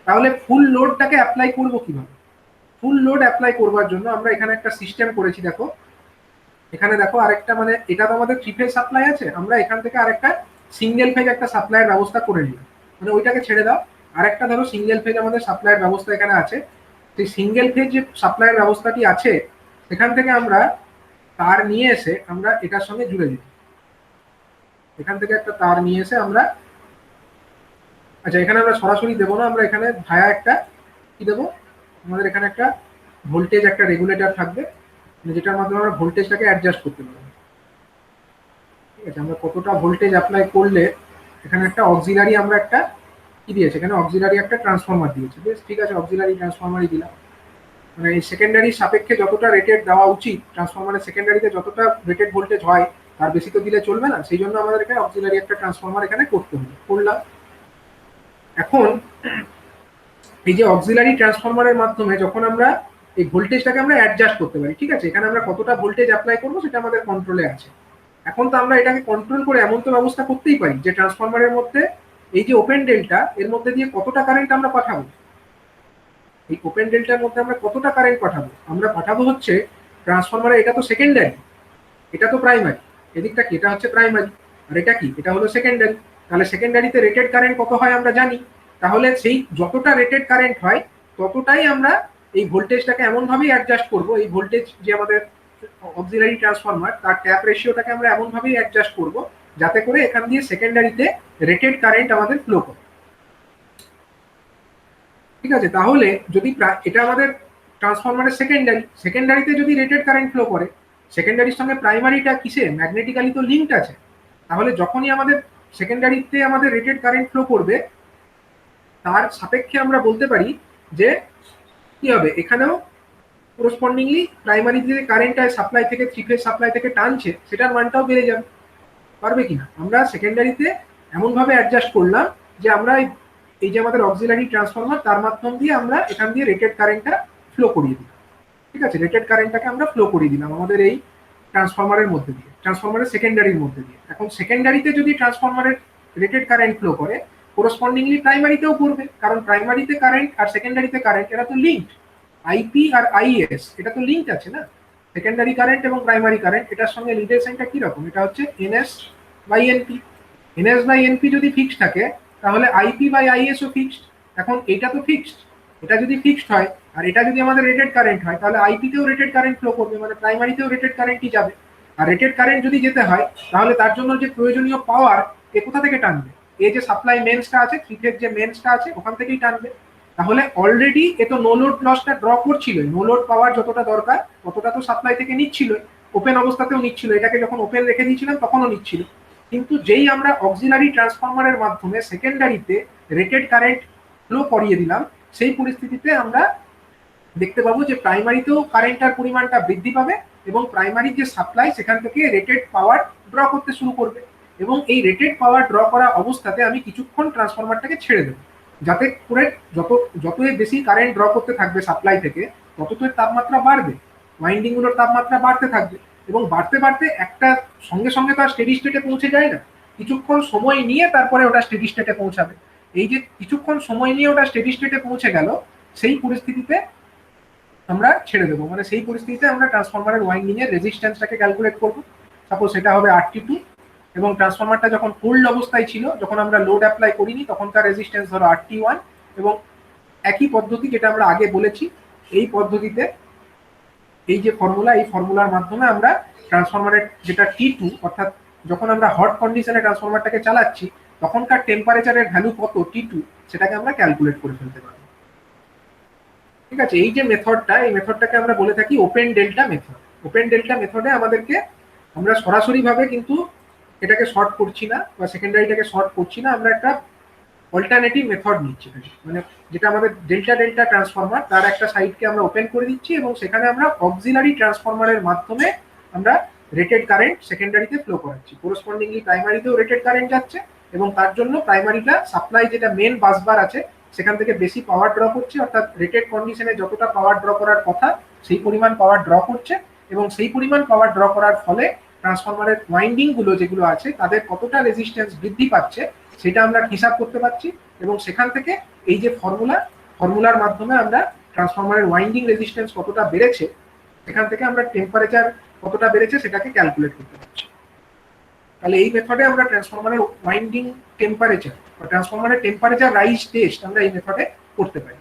তাহলে ফুল লোডটাকে অ্যাপ্লাই করবো কিভাবে? ফুল লোড অ্যাপ্লাই করবার জন্য আমরা এখানে একটা সিস্টেম করেছি। দেখো এখানে দেখো আরেকটা, মানে এটা তো আমাদের 3 ফেজ সাপ্লাই আছে, আমরা এখান থেকে আরেকটা সিঙ্গেল ফেজ একটা সাপ্লাইয়ের ব্যবস্থা করে নিলাম। মানে ওইটাকে ছেড়ে দাও, আরেকটা ধরো সিঙ্গেল ফেজ আমাদের সাপ্লাইয়ের ব্যবস্থা এখানে আছে। সেই সিঙ্গেল ফেজ যে সাপ্লাইয়ের ব্যবস্থাটি আছে, সেখান থেকে আমরা তার নিয়ে এসে আমরা এটার সঙ্গে জুড়ে দিই। এখান থেকে একটা তার নিয়ে এসে আমরা, আচ্ছা এখানে আমরা সরাসরি দেবো না, আমরা এখানে ভায়া একটা কি দেবো, আমাদের এখানে একটা ভোল্টেজ একটা রেগুলেটর থাকবে, যেটার মাধ্যমে আমরা ভোল্টেজটাকে অ্যাডজাস্ট করতে পারবো। ঠিক আছে, আমরা কতটা ভোল্টেজ অ্যাপ্লাই করলে, এখানে একটা অক্সিলারি আমরা একটা কি দিয়েছে, এখানে অক্সিলারি একটা ট্রান্সফরমার দিয়েছে, বেশ ঠিক আছে, অক্সিলারি ট্রান্সফরমারই দিলাম। মানে এই সেকেন্ডারি সাপেক্ষে যতটা রেটেড দেওয়া উচিত, ট্রান্সফরমারের সেকেন্ডারিতে যতটা রেটেড ভোল্টেজ হয় তার বেশি তো দিলে চলবে না, সেই জন্য আমাদের এখানে অক্সিলারি একটা ট্রান্সফরমার এখানে করতে হবে, করলাম। এখন এই যে অক্সিলারি ট্রান্সফরমারের মাধ্যমে যখন আমরা এই ভোল্টেজটাকে আমরা অ্যাডজাস্ট করতে পারি, ঠিক আছে, এখানে আমরা কতটা ভোল্টেজ অ্যাপ্লাই করবো সেটা আমাদের কন্ট্রোলে আছে। এখন তো আমরা এটাকে কন্ট্রোল করে এমন তো ব্যবস্থা করতেই পারি যে ট্রান্সফরমারের মধ্যে এই যে ওপেন ডেল্টা, এর মধ্যে দিয়ে কতটা কারেন্ট আমরা পাঠাবো, এই ওপেন ডেল্টার মধ্যে আমরা কতটা কারেন্ট পাঠাবো, আমরা পাঠাবো হচ্ছে ট্রান্সফরমারে, এটা তো সেকেন্ডারি, এটা তো প্রাইমারি, এদিকটা কি, এটা হচ্ছে প্রাইমারি, আর এটা কি, এটা হলো সেকেন্ডারি। তাহলে সেকেন্ডারিতে রেটেড কারেন্ট কত হয় আমরা জানি, তাহলে সেই যতটা রেটেড কারেন্ট হয় ততটাই আমরা এই ভোল্টেজটাকে এমনভাবেই অ্যাডজাস্ট করব, এই ভোল্টেজ যে আমাদের অক্সিলারি ট্রান্সফরমার তার ট্যাপ রেশিওটাকে আমরা এমনভাবেই অ্যাডজাস্ট করব যাতে করে এখান দিয়ে সেকেন্ডারিতে রেটেড কারেন্ট আমাদের ফ্লো করে। ঠিক আছে, তাহলে যদি এটা আমাদের ট্রান্সফরমারের সেকেন্ডারিতে যদি রেটেড কারেন্ট ফ্লো করে, সেকেন্ডারির সঙ্গে প্রাইমারিটা কিসে, ম্যাগনেটিক্যালি তো লিঙ্কড আছে, তাহলে যখনই আমাদের সেকেন্ডারিতে আমাদের রেটেড কারেন্ট ফ্লো করবে, তার সাপেক্ষে আমরা বলতে পারি যে কি হবে, এখানেও করসপন্ডিংলি প্রাইমারি যে কারেন্টটা সাপ্লাই থেকে 3 ফেজ সাপ্লাই থেকে টানছে সেটার মানটাও বেড়ে যাবে। পারবে কিনা, আমরা সেকেন্ডারিতে এমনভাবে অ্যাডজাস্ট করলাম যে আমরা এই যে আমাদের অক্সিলারি ট্রান্সফরমার তার মাধ্যম দিয়ে আমরা এখান দিয়ে রেটেড কারেন্টটা ফ্লো করিয়ে দিলাম। ঠিক আছে, রেটেড কারেন্টটাকে আমরা ফ্লো করিয়ে দিলাম আমাদের এই ট্রান্সফরমারের মধ্যে দিয়ে, ট্রান্সফরমারের সেকেন্ডারির মধ্যে দিয়ে। এখন সেকেন্ডারিতে যদি ট্রান্সফরমারের রেটেড কারেন্ট ফ্লো করে, করসপন্ডিংলি প্রাইমারিতেও করবে, কারণ প্রাইমারিতে কারেন্ট আর সেকেন্ডারিতে কারেন্ট এরা তো লিঙ্কড, আইপি আর আইএস এটা তো লিঙ্ক আছে না, সেকেন্ডারি কারেন্ট এবং প্রাইমারি কারেন্ট, এটার সঙ্গে রিলেশনটা কি রকম, এটা হচ্ছে NS by NP. NS by NP যদি ফিক্সড থাকে তাহলে আইপি বাই আইএস ও ফিক্সড। এখন এটা তো ফিক্সড, এটা যদি ফিক্সড হয় আর এটা যদি আমাদের রেটেড কারেন্ট হয় তাহলে আইপিতেও রেটেড কারেন্ট ফ্লো করবে, মানে প্রাইমারিতেও রেটেড কারেন্টই যাবে। আর রেটেড কারেন্ট যদি যেতে হয় তাহলে তার জন্য যে প্রয়োজনীয় পাওয়ার এ কোথা থেকে টানবে, এই যে সাপ্লাই মেন্সটা আছে, থ্রি ফেজ যে মেন্সটা আছে ওখান থেকেই টানবে। তাহলে অলরেডি এ তো নো লোড লসটা ড্র করছিল, নো লোড পাওয়ার যতটা দরকার ততটা তো সাপ্লাই থেকে নিচ্ছিল, ওপেন অবস্থাতেও নিচ্ছিল, এটাকে যখন ওপেন রেখে দিয়েছিলাম তখনও নিচ্ছিল। কিন্তু যেই আমরা অক্সিলারি ট্রান্সফরমারের মাধ্যমে সেকেন্ডারিতে রেটেড কারেন্ট ফ্লো করিয়ে দিলাম, সেই পরিস্থিতিতে আমরা দেখতে পাবো যে প্রাইমারিতেও কারেন্টটার পরিমাণটা বৃদ্ধি পাবে এবং প্রাইমারির যে সাপ্লাই সেখান থেকে রেটেড পাওয়ার ড্র করতে শুরু করবে। এবং এই রেটেড পাওয়ার ড্র করা অবস্থাতে আমি কিছুক্ষণ ট্রান্সফরমারটাকে ছেড়ে দেবো, যাতে করে যতই বেশি কারেন্ট ড্র করতে থাকবে সাপ্লাই থেকে ততই তাপমাত্রা বাড়বে, ওয়াইন্ডিং গুলোর তাপমাত্রা বাড়তে থাকবে এবং বাড়তে বাড়তে একটা সঙ্গে সঙ্গে তো আর স্টেডি স্টেটে পৌঁছে যায় না, কিছুক্ষণ সময় নিয়ে তারপরে ওটা স্টেডি স্টেটে পৌঁছাবে। এই যে কিছুক্ষণ সময় নিয়ে ওটা স্টেডি স্টেটে পৌঁছে গেল, সেই পরিস্থিতিতে আমরা ছেড়ে দেবো, মানে সেই পরিস্থিতিতে আমরা ট্রান্সফরমারের ওয়াইন্ডিং এর রেজিস্ট্যান্সটাকে ক্যালকুলেট করবো। সাপোজ সেটা হবে RT2 এবং ট্রান্সফরমারটা যখন কোল্ড অবস্থায় ছিল, যখন আমরা লোড অ্যাপ্লাই করিনি, তখনকার রেজিস্ট্যান্স ধরো RT1। এবং একই পদ্ধতি যেটা আমরা আগে বলেছি, এই পদ্ধতিতে এই যে ফর্মুলা, এই ফর্মুলার মাধ্যমে আমরা ট্রান্সফরমারের যেটা T2 অর্থাৎ যখন আমরা হট কন্ডিশনে ট্রান্সফরমারটাকে চালাচ্ছি তখনকার টেম্পারেচারের ভ্যালু কত T2 সেটাকে আমরা ক্যালকুলেট করে ফেলতে পারবো। ঠিক আছে, এই যে মেথডটা, এই মেথডটাকে আমরা বলে থাকি open delta method. Open delta মেথডে আমাদেরকে আমরা সরাসরি ভাবে কিন্তু এটাকে শর্ট করছি না বা সেকেন্ডারিটাকে শর্ট করছি না, আমরা একটা অল্টারনেটিভ মেথড নিচ্ছি, মানে যেটা আমাদের ডেল্টা ডেল্টা ট্রান্সফরমার তার একটা সাইডকে আমরা ওপেন করে দিচ্ছি এবং সেখানে আমরা অক্সিলারি ট্রান্সফরমারের মাধ্যমে আমরা রেটেড কারেন্ট সেকেন্ডারিতে ফ্লো করাচ্ছি। করসপন্ডিংলি প্রাইমারিতেও রেটেড কারেন্ট যাচ্ছে এবং তার জন্য প্রাইমারিটা সাপ্লাই যেটা মেন বাসবার আছে সেখান থেকে বেশি পাওয়ার ড্র করছে, অর্থাৎ রেটেড কন্ডিশনে যতটা পাওয়ার ড্র করার কথা সেই পরিমাণ পাওয়ার ড্র করছে এবং সেই পরিমাণ পাওয়ার ড্র করার ফলে ট্রান্সফরমারের ওয়াইন্ডিং গুলো যেগুলো আছে তাদের কতটা রেজিস্ট্যান্স বৃদ্ধি পাচ্ছে সেটা আমরা হিসাব করতে পারছি এবং সেখান থেকে এই যে ফর্মুলার মাধ্যমে আমরা ট্রান্সফরমারের ওয়াইন্ডিং রেজিস্ট্যান্স কতটা বেড়েছে সেখান থেকে আমরা টেম্পারেচার কতটা বেড়েছে সেটাকে ক্যালকুলেট করতে পারছি। তাহলে এই মেথডে আমরা ট্রান্সফরমারের ওয়াইন্ডিং টেম্পারেচার বা ট্রান্সফরমারের টেম্পারেচার রাইজ টেস্ট আমরা এই মেথডে করতে পারি।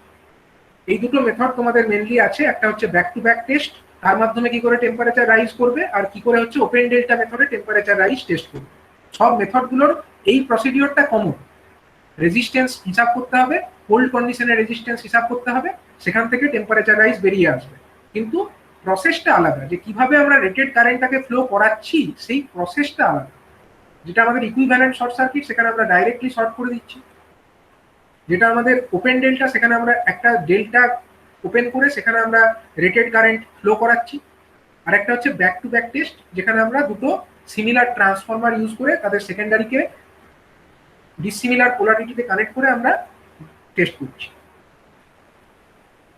এই দুটো মেথড তোমাদের মেনলি আছে, একটা হচ্ছে ব্যাক টু ব্যাক টেস্ট, তার মাধ্যমে কি করে টেম্পারেচার রাইজ করবে, আর কি করে হচ্ছে ওপেন ডেল্টা মেথডে টেম্পারেচার রাইজ টেস্ট করবে। সব মেথডগুলোর এই প্রসিডিওরটা কমন, রেজিস্ট্যান্স হিসাব করতে হবে, কোল্ড কন্ডিশনের রেজিস্ট্যান্স হিসাব করতে হবে, সেখান থেকে টেম্পারেচার রাইজ বেরিয়ে আসবে, কিন্তু প্রসেসটা আলাদা, যে কিভাবে আমরা রেটেড কারেন্টটাকে ফ্লো করাচ্ছি সেই প্রসেসটা আলাদা। যেটা আমাদের ইকুইভ্যালেন্ট শর্ট সার্কিট সেখানে আমরা ডাইরেক্টলি শর্ট করে দিচ্ছি, যেটা আমাদের ওপেন ডেল্টা সেখানে আমরা একটা ডেল্টা ওপেন করে সেখানে আমরা রেটেড কারেন্ট ফ্লো করাচ্ছি। আর একটা হচ্ছে ব্যাক টু ব্যাক টেস্ট, যেখানে আমরা দুটো সিমিলার ট্রান্সফরমার ইউজ করে তাদের সেকেন্ডারিকে ডিসিমিলার পোলারিটিতে কানেক্ট করে আমরা টেস্ট করছি।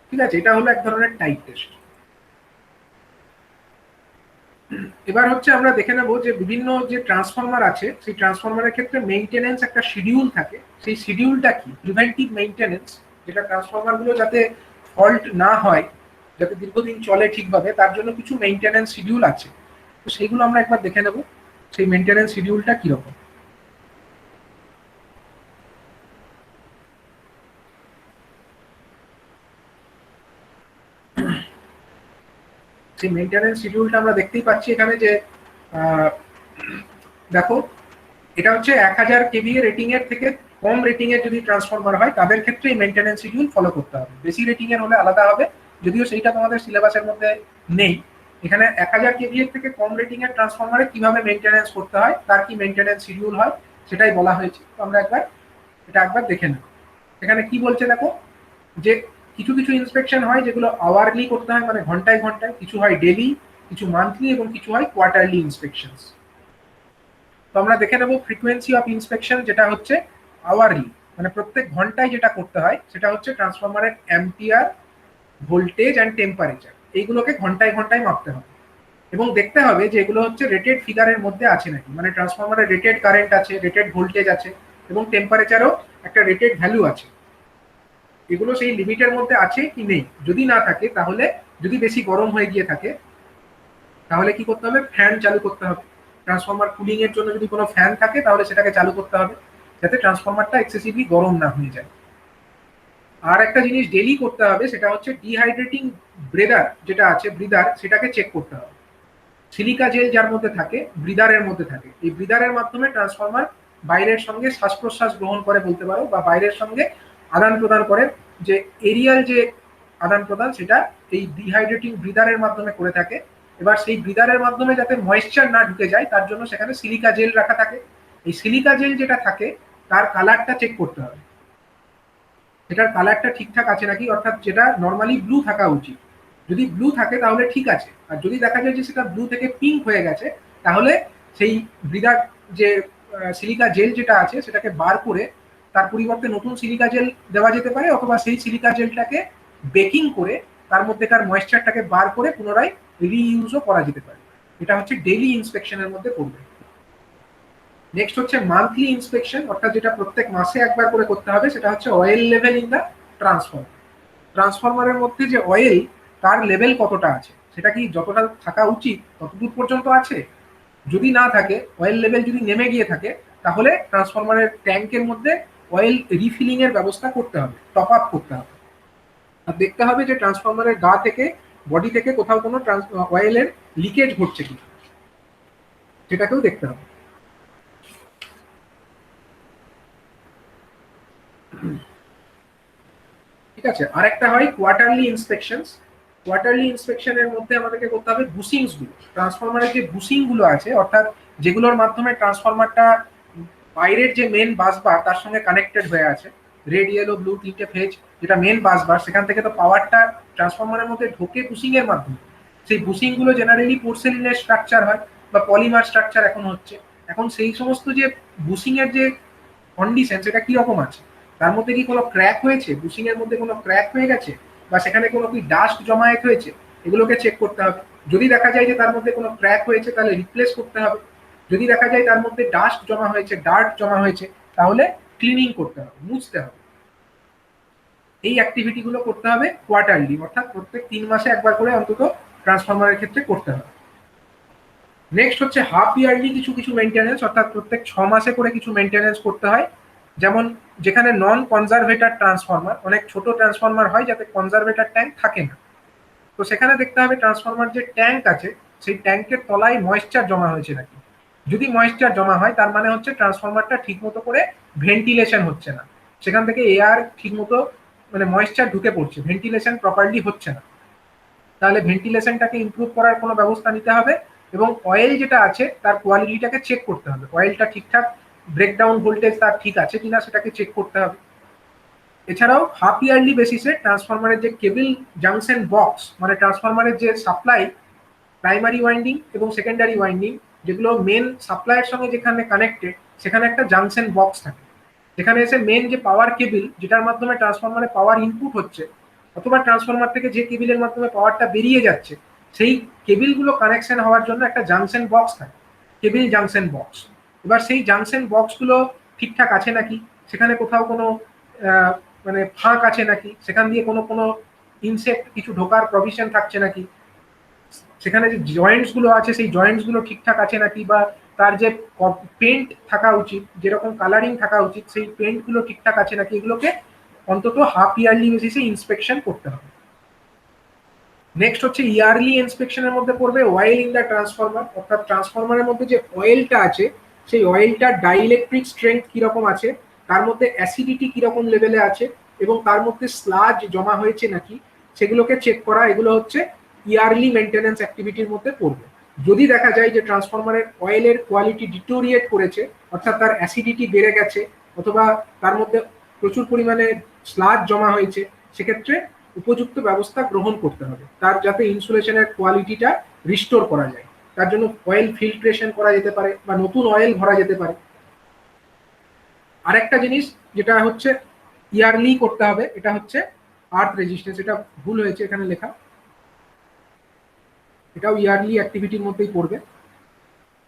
ঠিক আছে, এটা হলো এক ধরনের টাইপ টেস্ট। এবার হচ্ছে আমরা দেখে নেব যে বিভিন্ন যে ট্রান্সফরমার আছে সেই ট্রান্সফরমারের ক্ষেত্রে মেইনটেনেন্স একটা শিডিউল থাকে, সেই শিডিউলটা কি, প্রিভেন্টিভ মেইনটেনেন্স, যেটা ট্রান্সফরমারগুলো যাতে ফল্ট না হয়, যাতে দীর্ঘদিন চলে ঠিকভাবে, তার জন্য কিছু মেইনটেনেন্স শিডিউল আছে। তো সেইগুলো আমরা একবার দেখে নেব সেই মেইনটেনেন্স শিডিউলটা কিরকম। সেই মেইনটেনেন্স শিডিউলটা আমরা দেখতেই পাচ্ছি এখানে, যে দেখো এটা হচ্ছে 1000 কেভিএ রেটিং এর থেকে কম রেটিং এর যদি ট্রান্সফরমার হয় তাদের ক্ষেত্রে এই মেইনটেনেন্স শিডিউল ফলো করতে হবে, বেশি রেটিং এর হলে আলাদা হবে, যদিও সেইটা তোমাদের সিলেবাসের মধ্যে নেই। এখানে 1000 কেভিএ থেকে কম রেটিং এর ট্রান্সফরমারে কিভাবে মেইনটেনেন্স করতে হয়, তার কি মেইনটেনেন্স শিডিউল হয় সেটাই বলা হয়েছে। তো আমরা এটা একবার দেখে নেব। এখানে কি বলছে দেখো, যে কিছু কিছু ইন্সপেকশন হয় যেগুলো আওয়ারলি করতে হয়, মানে ঘন্টায় ঘন্টায়, কিছু হয় ডেলি, কিছু মান্থলি এবং কিছু হয় কোয়ার্টারলি ইন্সপেকশনস। তো আমরা দেখে নেব ফ্রিকোয়েন্সি অফ ইন্সপেকশন, যেটা হচ্ছে আওয়ারলি, মানে প্রত্যেক ঘন্টায় যেটা করতে হয় সেটা হচ্ছে ট্রান্সফরমারের অ্যাম্পিয়ার, ভোল্টেজ অ্যান্ড টেম্পারেচার, এইগুলোকে ঘন্টায় ঘন্টায় মাপতে হবে এবং দেখতে হবে যে এগুলো হচ্ছে রেটেড ফিগারের মধ্যে আছে নাকি, মানে ট্রান্সফরমারের রেটেড কারেন্ট আছে, রেটেড ভোল্টেজ আছে এবং টেম্পারেচারও একটা রেটেড ভ্যালু আছে, এগুলো সেই লিমিটের মধ্যে আছে কি নেই। যদি না থাকে, তাহলে যদি বেশি গরম হয়ে গিয়ে থাকে তাহলে কি করতে হবে, ফ্যান চালু করতে হবে। ট্রান্সফরমার কুলিং এর জন্য যদি কোনো ফ্যান থাকে তাহলে সেটাকে চালু করতে হবে, যাতে ট্রান্সফরমারটা এক্সেসিভলি গরম না হয়ে যায়। আর একটা জিনিস ডেলি করতে হবে, সেটা হচ্ছে ডিহাইড্রেটিং ব্রিদার সেটাকে চেক করতে হবে। সিলিকা জেল যার মধ্যে থাকে, ব্রিদারের মধ্যে থাকে, এই ব্রিদারের মাধ্যমে ট্রান্সফরমার বাইরের সঙ্গে শ্বাস প্রশ্বাস গ্রহণ করে বলতে পারো, বা বাইরের সঙ্গে আদান প্রদান করে। যে এরিয়াল যে আদান প্রদান সেটা এই ডিহাইড্রেটিং ব্রিদারের মাধ্যমে করে থাকে। এবার সেই ব্রিদারের মাধ্যমে যাতে ময়েশ্চার না ঢুকে যায় তার জন্য সেখানে সিলিকা জেল রাখা থাকে। এই সিলিকা জেল যেটা থাকে তার কালারটা চেক করতে হবে, সেটার কালারটা ঠিকঠাক আছে নাকি, অর্থাৎ যেটা নর্মালি ব্লু থাকা উচিত, যদি ব্লু থাকে তাহলে ঠিক আছে। আর যদি দেখা যায় যে সেটা ব্লু থেকে পিঙ্ক হয়ে গেছে, তাহলে সেই ব্রিদার যে সিলিকা জেল যেটা আছে সেটাকে বার করে তার পরিবর্তে নতুন সিলিকা জেল দেওয়া যেতে পারে, অথবা সেই সিলিকা জেলটাকে বেকিং করে তার মধ্যেকার ময়েশ্চারটাকে বার করে পুনরায় রিইউজও করা যেতে পারে। এটা হচ্ছে ডেইলি ইন্সপেকশনের মধ্যে পড়বে। নেক্সট হচ্ছে মান্থলি ইন্সপেকশন, অর্থাৎ যেটা প্রত্যেক মাসে একবার করে করতে হবে, সেটা হচ্ছে oil level in the transformer. ট্রান্সফরমারের মধ্যে যে অয়েল, তার লেভেল কতটা আছে, সেটা কি যতটা থাকা উচিত ততদূর পর্যন্ত আছে। যদি না থাকে, অয়েল লেভেল যদি নেমে গিয়ে থাকে, তাহলে ট্রান্সফরমারের ট্যাঙ্কের মধ্যে অয়েল রিফিলিং এর ব্যবস্থা করতে হবে, টপ আপ করতে হবে। আর দেখতে হবে যে ট্রান্সফরমারের গা থেকে, বডি থেকে কোথাও কোনো অয়েলের লিকেজ ঘটছে কিনা, সেটাকেও দেখতে হবে। ঠিক আছে, আরেকটা হয় কোয়ার্টারলি ইন্সপেকশনস। কোয়ার্টারলি ইন্সপেকশনের মধ্যে আমাদেরকে করতে হবে বুসিংস গুলো, ট্রান্সফরমারের যে বুসিং গুলো আছে, অর্থাৎ যেগুলোর মাধ্যমে ট্রান্সফরমারটা বাইরের যে মেন বাসবার তার সঙ্গে কানেক্টেড হয়ে আছে, রেড ইয়েলো ব্লু তিনটে ফেজ, যেটা মেন বাসবার, সেখান থেকে তো পাওয়ারটা ট্রান্সফরমারের মধ্যে ঢোকে বুসিং এর মাধ্যমে। সেই বুসিং গুলো জেনারেলি পোর্সেলিনের স্ট্রাকচার হয় বা পলিমার স্ট্রাকচার এখন হচ্ছে। এখন সেই সমস্ত যে বুসিং এর যে কন্ডিশন, সেটা কিরকম আছে, তার মধ্যে কি কোনো ক্র্যাক হয়েছে, বুসিং এর মধ্যে কোনো ক্র্যাক হয়ে গেছে, বা সেখানে কোনো কি ডাস্ট জমায়েত হয়েছে, এগুলোকে চেক করতে হবে। যদি দেখা যায় যে তার মধ্যে কোনো ক্র্যাক হয়েছে, তাহলে রিপ্লেস করতে হবে। যদি দেখা যায় তার মধ্যে ডাস্ট জমা হয়েছে, ডার্ট জমা হয়েছে, তাহলে ক্লিনিং করতে হবে, মুছতে হবে। এই অ্যাক্টিভিটি গুলো করতে হবে কোয়ার্টারলি, অর্থাৎ প্রত্যেক 3 মাসে একবার করে অন্তত ট্রান্সফরমারের ক্ষেত্রে করতে হবে। নেক্সট হচ্ছে হাফ ইয়ারলি কিছু কিছু মেনটেন্যান্স, অর্থাৎ প্রত্যেক 6 মাসে করে কিছু মেনটেন্যান্স করতে হয়। যেমন যেখানে নন কনজারভেটর ট্রান্সফরমার, অনেক ছোট ট্রান্সফরমার হয় যাতে কনজারভেটর ট্যাঙ্ক থাকে না, তো সেখানে দেখতে হবে ট্রান্সফরমার যে ট্যাঙ্ক আছে সেই ট্যাঙ্কের তলায় ময়েশ্চার জমা হয়েছে নাকি। যদি ময়েশ্চার জমা হয়, তার মানে হচ্ছে ট্রান্সফরমারটা ঠিকমতো করে ভেন্টিলেশন হচ্ছে না, সেখান থেকে এয়ার ঠিকমতো, মানে ময়েশ্চার ঢুকে পড়ছে, ভেন্টিলেশন প্রপারলি হচ্ছে না। তাহলে ভেন্টিলেশনটাকে ইমপ্রুভ করার কোনো ব্যবস্থা নিতে হবে, এবং অয়েল যেটা আছে তার কোয়ালিটিটাকে চেক করতে হবে, অয়েলটা ঠিকঠাক ব্রেকডাউন ভোল্টেজ তার ঠিক আছে কিনা সেটাকে চেক করতে হবে। এছাড়াও হাফ ইয়ারলি বেসিসে ট্রান্সফরমারের যে কেবল জাংশন বক্স, মানে ট্রান্সফরমারের যে সাপ্লাই, প্রাইমারি ওয়াইন্ডিং এবং সেকেন্ডারি ওয়াইন্ডিং, যেগুলো মেন সাপ্লাইয়ের সঙ্গে যেখানে কানেক্টেড, সেখানে একটা জাংশন বক্স থাকে, যেখানে এসে মেন যে পাওয়ার কেবল যেটার মাধ্যমে ট্রান্সফরমারে পাওয়ার ইনপুট হচ্ছে, অথবা ট্রান্সফরমার থেকে যে কেবিলের মাধ্যমে পাওয়ারটা বেরিয়ে যাচ্ছে, সেই কেবিলগুলো কানেকশন হওয়ার জন্য একটা জাংশন বক্স থাকে, কেবিল জাংশন বক্স। এবার সেই জাংশন বক্সগুলো ঠিকঠাক আছে নাকি, সেখানে কোথাও কোনো মানে ফাঁক আছে নাকি, সেখান দিয়ে কোনো কোনো ইনসেক্ট কিছু ঢোকার প্রভিশন থাকছে নাকি, সেখানে যে জয়েন্টস গুলো আছে সেই জয়েন্টস গুলো ঠিকঠাক আছে নাকি, বা তার যে পেন্ট থাকা উচিত, যেরকম কালারিং থাকা উচিত, সেই পেন্ট গুলো ঠিকঠাক আছে নাকি, এগুলোকে অন্তত হাফ ইয়ারলি বেসিসে ইন্সপেকশন করতে হবে। নেক্সট হচ্ছে ইয়ারলি ইন্সপেকশনের মধ্যে পড়বে অয়েল ইন দ্য ট্রান্সফরমার, অর্থাৎ ট্রান্সফরমারের মধ্যে যে অয়েলটা আছে সেই অয়েলটার ডাইইলেকট্রিক স্ট্রেংথ কিরকম আছে, তার মধ্যে অ্যাসিডিটি কিরকম লেভেলে আছে, এবং তার মধ্যে স্লাজ জমা হয়েছে নাকি, সেগুলোকে চেক করা। এগুলো হচ্ছে ইয়ারলি মেনটেন্যান্স অ্যাক্টিভিটির মধ্যে পড়বে। যদি দেখা যায় যে ট্রান্সফরমারের অয়েলের কোয়ালিটি ডিটোরিয়েট করেছে, অর্থাৎ তার অ্যাসিডিটি বেড়ে গেছে, অথবা তার মধ্যে প্রচুর পরিমাণে স্লাজ জমা হয়েছে, সেক্ষেত্রে উপযুক্ত ব্যবস্থা গ্রহণ করতে হবে, তার যাতে ইনসুলেশনের কোয়ালিটিটা রিস্টোর করা যায়। তার জন্য অয়েল ফিল্ট্রেশন করা যেতে পারে, বা নতুন অয়েল ভরা যেতে পারে। আরেকটা জিনিস যেটা হচ্ছে ইয়ারলি করতে হবে, এটা হচ্ছে আর্থ রেজিস্ট্যান্স। এটা ভুল হয়েছে এখানে লেখা, এটাও ইয়ারলি অ্যাক্টিভিটির মধ্যেই পড়বে।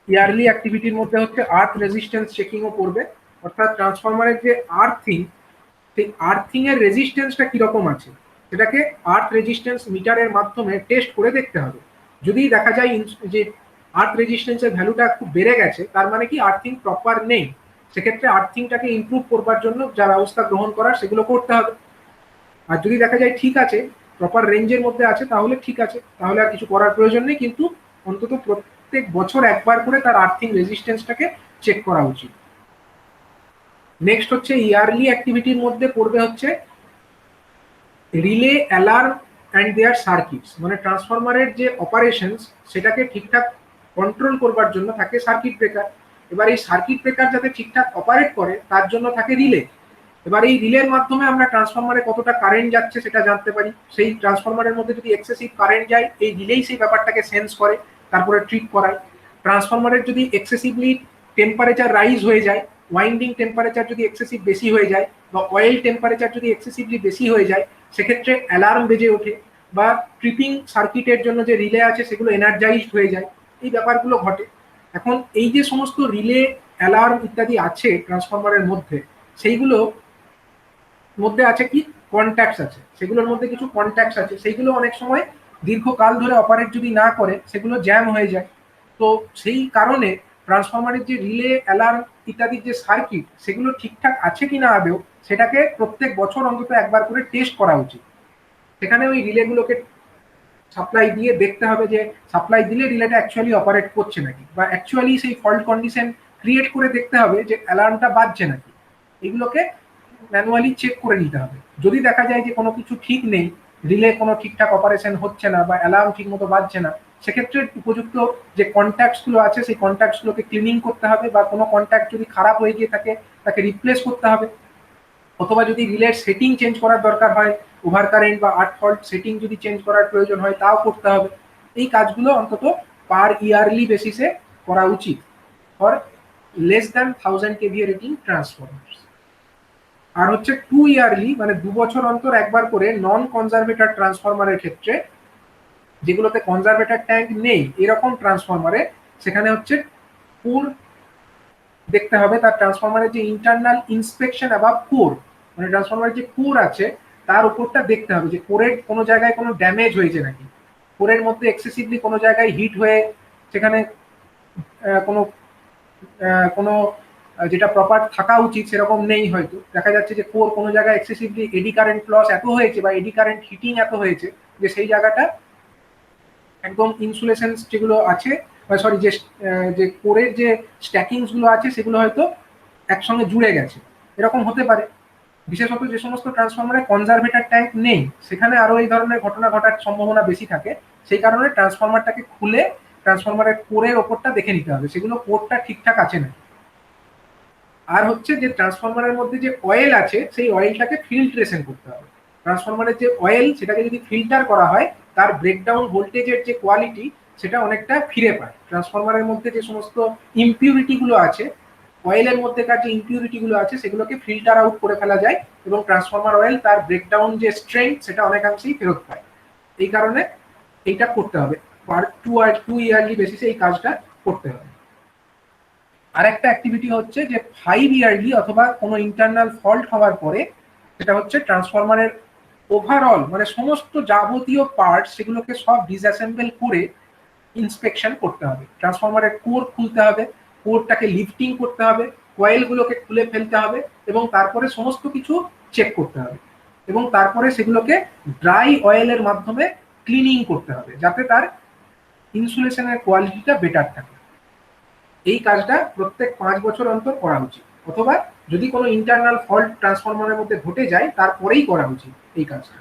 ইয়ারলি অ্যাক্টিভিটির মধ্যে হচ্ছে আর্থ রেজিস্ট্যান্স চেকিংও পড়বে, অর্থাৎ ট্রান্সফরমারের যে আর্থিং, সেই আর্থিং এর রেজিস্ট্যান্সটা কিরকম আছে সেটাকে আর্থ রেজিস্ট্যান্স মিটারের মাধ্যমে টেস্ট করে দেখতে হবে। যদি দেখা যায় যে আর্থ রেজিস্ট্যান্সের ভ্যালুটা খুব বেড়ে গেছে, তার মানে কি আর্থিং প্রপার নেই, সেক্ষেত্রে আর্থিংটাকে ইমপ্রুভ করবার জন্য যা ব্যবস্থা গ্রহণ করার সেগুলো করতে হবে। আর যদি দেখা যায় ঠিক আছে, প্রপার রেঞ্জের মধ্যে আছে, তাহলে ঠিক আছে, তাহলে আর কিছু করার প্রয়োজন নেই, কিন্তু অন্তত প্রত্যেক বছর একবার করে তার আর্থিং রেজিস্ট্যান্সটাকে চেক করা উচিত। নেক্সট হচ্ছে ইয়ারলি অ্যাক্টিভিটির মধ্যে পড়বে হচ্ছে relay, alarm and their circuits, মানে ট্রান্সফরমারের যে অপারেশনস সেটাকে ঠিকঠাক কন্ট্রোল করবার জন্য থাকে সার্কিট ব্রেকার। এবার এই সার্কিট ব্রেকার যাতে ঠিকঠাক অপারেট করে তার জন্য থাকে রিলে। এবার এই রিলের মাধ্যমে আমরা ট্রান্সফরমারে কতটা কারেন্ট যাচ্ছে সেটা জানতে পারি। সেই ট্রান্সফরমারের মধ্যে যদি এক্সেসিভ কারেন্ট যায়, এই রিলেই সেই ব্যাপারটাকে সেন্স করে, তারপরে ট্রিট করায়। ট্রান্সফরমারের যদি এক্সেসিভলি টেম্পারেচার রাইজ হয়ে যায়, ওয়াইন্ডিং টেম্পারেচার যদি এক্সেসিভ বেশি হয়ে যায়, বা অয়েল টেম্পারেচার যদি এক্সেসিভলি বেশি হয়ে যায়, সেক্ষেত্রে অ্যালার্ম বেজে ওঠে, বা ট্রিপিং সার্কিটের জন্য যে রিলে আছে সেগুলো এনার্জাইজড হয়ে যায়, এই ব্যাপারগুলো ঘটে। এখন এই যে সমস্ত রিলে, অ্যালার্ম ইত্যাদি আছে ট্রান্সফরমারের মধ্যে, সেইগুলো মধ্যে আছে কি কন্ট্যাক্টস আছে, সেগুলোর মধ্যে কিছু কন্ট্যাক্টস আছে, সেইগুলো অনেক সময় দীর্ঘকাল ধরে অপারেট যদি না করে সেগুলো জ্যাম হয়ে যায়। তো সেই কারণে ট্রান্সফরমারের যে রিলে, অ্যালার্ম ইত্যাদির যে সার্কিট, সেগুলো ঠিকঠাক আছে কিনা আদৌ, সেটাকে প্রত্যেক বছর অন্তত একবার করে টেস্ট করা উচিত। সেখানে ওই রিলেগুলোকে সাপ্লাই দিয়ে দেখতে হবে যে সাপ্লাই দিলে রিলেটা অ্যাকচুয়ালি অপারেট করছে নাকি, বা অ্যাকচুয়ালি সেই ফল্ট কন্ডিশন ক্রিয়েট করে দেখতে হবে যে অ্যালার্মটা বাজছে নাকি। এগুলোকে ম্যানুয়ালি চেক করে নিতে হবে। যদি দেখা যায় যে কোনো কিছু ঠিক নেই, রিলে কোনো ঠিকঠাক অপারেশন হচ্ছে না বা অ্যালার্ম ঠিক মতো বাজছে না, সেক্ষেত্রে উপযুক্ত যে কন্ট্যাক্টসগুলো আছে সেই কন্ট্যাক্টসগুলোকে ক্লিনিং করতে হবে, বা কোনো কন্ট্যাক্ট যদি খারাপ হয়ে গিয়ে থাকে তাকে রিপ্লেস করতে হবে। অথবা যদি রিলের সেটিং চেঞ্জ করার দরকার হয়, ওভার কারেন্ট বা আর্ট ফল্ট সেটিং যদি চেঞ্জ করার প্রয়োজন হয়, তাও করতে হবে। এই কাজগুলো অন্তত পার ইয়ারলি বেসিসে করা উচিত for less than 1000 KVA rating transformer. আর হচ্ছে 2 ইয়ারলি, মানে 2 বছর অন্তর একবার করে নন কনজারভেটর ট্রান্সফরমারের ক্ষেত্রে, যেগুলোতে কনজারভেটর ট্যাঙ্ক নেই এরকম ট্রান্সফরমারে, সেখানে হচ্ছে পুর দেখতে হবে তার ট্রান্সফরমারের যে ইন্টারনাল ইন্সপেকশন অ্যাবাভ কোর, মানে ট্রান্সফরমারের যে কোর আছে তার উপরটা দেখতে হবে যে কোরের কোনো জায়গায় কোনো ড্যামেজ হয়েছে নাকি, কোরের মধ্যে এক্সেসিভলি কোনো জায়গায় হিট হয়ে সেখানে কোনো কোনো যেটা প্রপার থাকা উচিত সেরকম নেই, হয়তো দেখা যাচ্ছে যে কোর কোনো জায়গায় এক্সেসিভলি এডি কারেন্ট লস এত হয়েছে বা এডি কারেন্ট হিটিং এত হয়েছে যে সেই জায়গাটা একদম ইনসুলেশন যেগুলো আছে, সরি, যে কোরের যে স্ট্যাকিংস গুলো আছে সেগুলো হয়তো একসঙ্গে জুড়ে গেছে, এরকম হতে পারে। বিশেষত যে সমস্ত ট্রান্সফরমারে কনজারভেটর ট্যাঙ্ক নেই সেখানে আরো এই ধরনের ঘটনা ঘটার সম্ভাবনা বেশি থাকে। সেই কারণে ট্রান্সফরমারটাকে খুলে ট্রান্সফরমারের কোরের ওপরটা দেখে নিতে হবে সেগুলো কোরটা ঠিকঠাক আছে না। আর হচ্ছে যে ট্রান্সফরমারের মধ্যে যে অয়েল আছে সেই অয়েলটাকে ফিল্ট্রেশন করতে হবে। ট্রান্সফরমারের যে অয়েল সেটাকে যদি ফিল্টার করা হয়, তার ব্রেকডাউন ভোল্টেজের যে কোয়ালিটি সেটা অনেকটা ফিরে পায়। ট্রান্সফরমারের মধ্যে যে সমস্ত ইমপিউরিটি গুলো আছে, অয়েলের মধ্যেকার যে ইমপিউরিটি গুলো আছে সেগুলোকে ফিল্টার আউট করে ফেলা যায়, এবং ট্রান্সফরমার অয়েল তার ব্রেকডাউন যে স্ট্রেংথ সেটা অনেকাংশেই ফেরত পায়। এই কারণে এইটা করতে হবে, পার 2 ইয়ারলি বেসিসে এই কাজটা করতে হবে। আরেকটা অ্যাক্টিভিটি হচ্ছে যে 5 ইয়ারলি অথবা কোনো ইন্টারনাল ফল্ট হওয়ার পরে, সেটা হচ্ছে ট্রান্সফরমারের ওভারঅল মানে সমস্ত যাবতীয় পার্ট সেগুলোকে সব ডিসঅ্যাসেম্বল করে ইন্সপেকশন করতে হবে। ট্রান্সফরমারের কোর খুলতে হবে, কোরটাকে লিফটিং করতে হবে, কয়েলগুলোকে খুলে ফেলতে হবে, এবং তারপরে সমস্ত কিছু চেক করতে হবে, এবং তারপরে সেগুলোকে ড্রাই অয়েলের মাধ্যমে ক্লিনিং করতে হবে যাতে তার ইনসুলেশনের কোয়ালিটিটা বেটার থাকে। এই কাজটা প্রত্যেক 5 বছর অন্তর করা উচিত, অথবা যদি কোনো ইন্টারনাল ফল্ট ট্রান্সফরমারের মধ্যে ঘটে যায় তারপরেই করা উচিত এই কাজটা।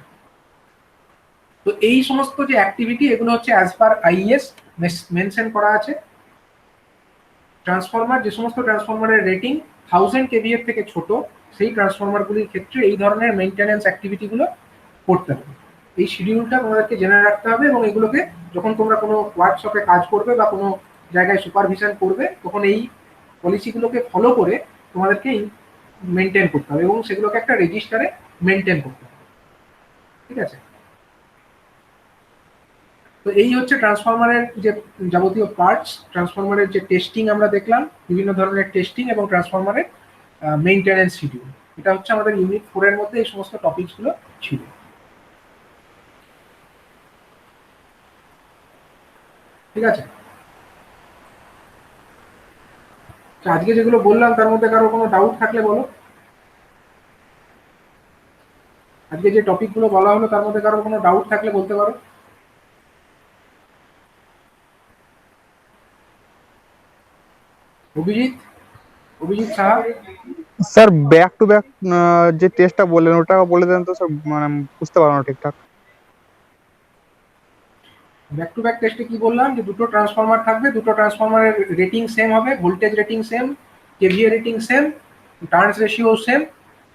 তো এই সমস্ত যে অ্যাক্টিভিটি এগুলো হচ্ছে অ্যাজ পার আইএস মেনশন করা আছে। ট্রান্সফরমার, যে সমস্ত ট্রান্সফরমারের রেটিং 1000 কেভিএর থেকে ছোট, সেই ট্রান্সফরমারগুলির ক্ষেত্রে এই ধরনের মেইনটেনেন্স অ্যাক্টিভিটিগুলো করতে হবে। এই শিডিউলটা তোমাদেরকে জেনে রাখতে হবে, এবং এগুলোকে যখন তোমরা কোনো ওয়ার্কশপে কাজ করবে বা কোনো জায়গায় সুপারভিশন করবে তখন এই পলিসিগুলোকে ফলো করে তোমাদেরকে মেনটেন করতে হবে, এবং সেগুলোকে একটা রেজিস্টারে মেনটেন করতে হবে। ঠিক আছে? তো এই হচ্ছে ট্রান্সফরমারের যে যাবতীয় পার্টস, ট্রান্সফরমারের যে টেস্টিং আমরা দেখলাম, বিভিন্ন ধরনের টেস্টিং এবং ট্রান্সফরমারের মেইনটেনেন্স শিডিউল। এটা হচ্ছে আমাদের ইউনিট 4 এর মধ্যে এই সমস্ত টপিকসগুলো ছিল। ঠিক আছে? আজকে যেগুলো বললাম তার মধ্যে কারো কোনো ডাউট থাকলে বলো। আজকে যে টপিকগুলো বলা হলো তার মধ্যে কারো কোনো ডাউট থাকলে বলতে পারো। Abhijit, Abhijit Saha. Sir back to back যে টেস্টটা বললেন ওটা বলে দেন তো স্যার, মানে বুঝতে পারলাম না ঠিকঠাক। ব্যাক টু ব্যাক টেস্টে কি বললাম, যে দুটো ট্রান্সফরমার থাকবে, দুটো ট্রান্সফরমারের রেটিং সেম হবে, voltage rating same, KVA rating same, turns ratio same,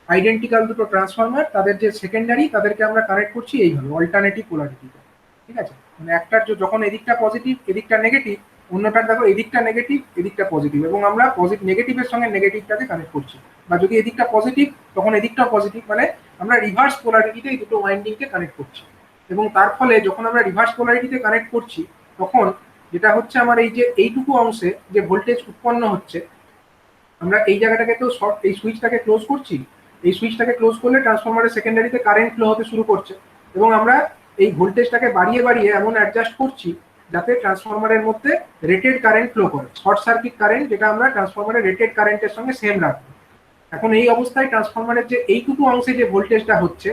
identical দুটো ট্রান্সফরমার, তাদের যে সেকেন্ডারি তাদেরকে আমরা কানেক্ট করছি এইভাবে অল্টারনেটিভ পোলারিটিতে। ঠিক আছে, মানে একটার যখন এদিকটা পজিটিভ এদিকটা নেগেটিভ, অন্যটার দেখো এদিকটা নেগেটিভ এদিকটা পজিটিভ, এবং আমরা নেগেটিভের সঙ্গে নেগেটিভটাকে কানেক্ট করছি, বা যদি এদিকটা পজিটিভ তখন এদিকটা পজিটিভ, মানে আমরা রিভার্স পোলারিটিতে এই দুটো ওয়াইন্ডিংকে কানেক্ট করছি। এবং তার ফলে যখন আমরা রিভার্স পোলারিটিতে কানেক্ট করছি তখন যেটা হচ্ছে আমার এই যে এইটুকু অংশে যে ভোল্টেজ উৎপন্ন হচ্ছে, আমরা এই জায়গাটাকে তো শর্ট, এই সুইচটাকে ক্লোজ করছি, এই সুইচটাকে ক্লোজ করলে ট্রান্সফরমারের সেকেন্ডারিতে কারেন্ট ফ্লো হতে শুরু করছে, এবং আমরা এই ভোল্টেজটাকে বাড়িয়ে বাড়িয়ে এমন অ্যাডজাস্ট করছি যাতে ট্রান্সফরমারের মধ্যে রেটেড কারেন্ট ফ্লো করে, শর্ট সার্কিট কারেন্ট যেটা আমরা ট্রান্সফরমারের রেটেড কারেন্টের সঙ্গে সেম রাখবো। এখন এই অবস্থায় ট্রান্সফরমারের যে এইটুকু অংশে যে ভোল্টেজটা হচ্ছে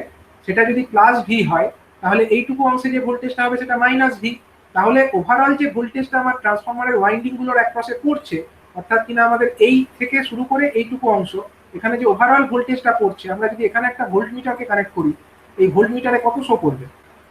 সেটা যদি প্লাস ভি হয়, তাহলে এইটুকু অংশে যে ভোল্টেজটা হবে সেটা মাইনাস ভি। তাহলে ওভারঅল যে ভোল্টেজটা আমার ট্রান্সফরমারের ওয়াইন্ডিং গুলোর একপাশে পড়ছে, অর্থাৎ কিনা আমাদের এই থেকে শুরু করে এইটুকু অংশ, এখানে যে ওভারঅল ভোল্টেজটা পড়ছে, আমরা যদি এখানে একটা ভোল্ট মিটারকে কানেক্ট করি, এই ভোল্ট মিটারে কত শো করবে,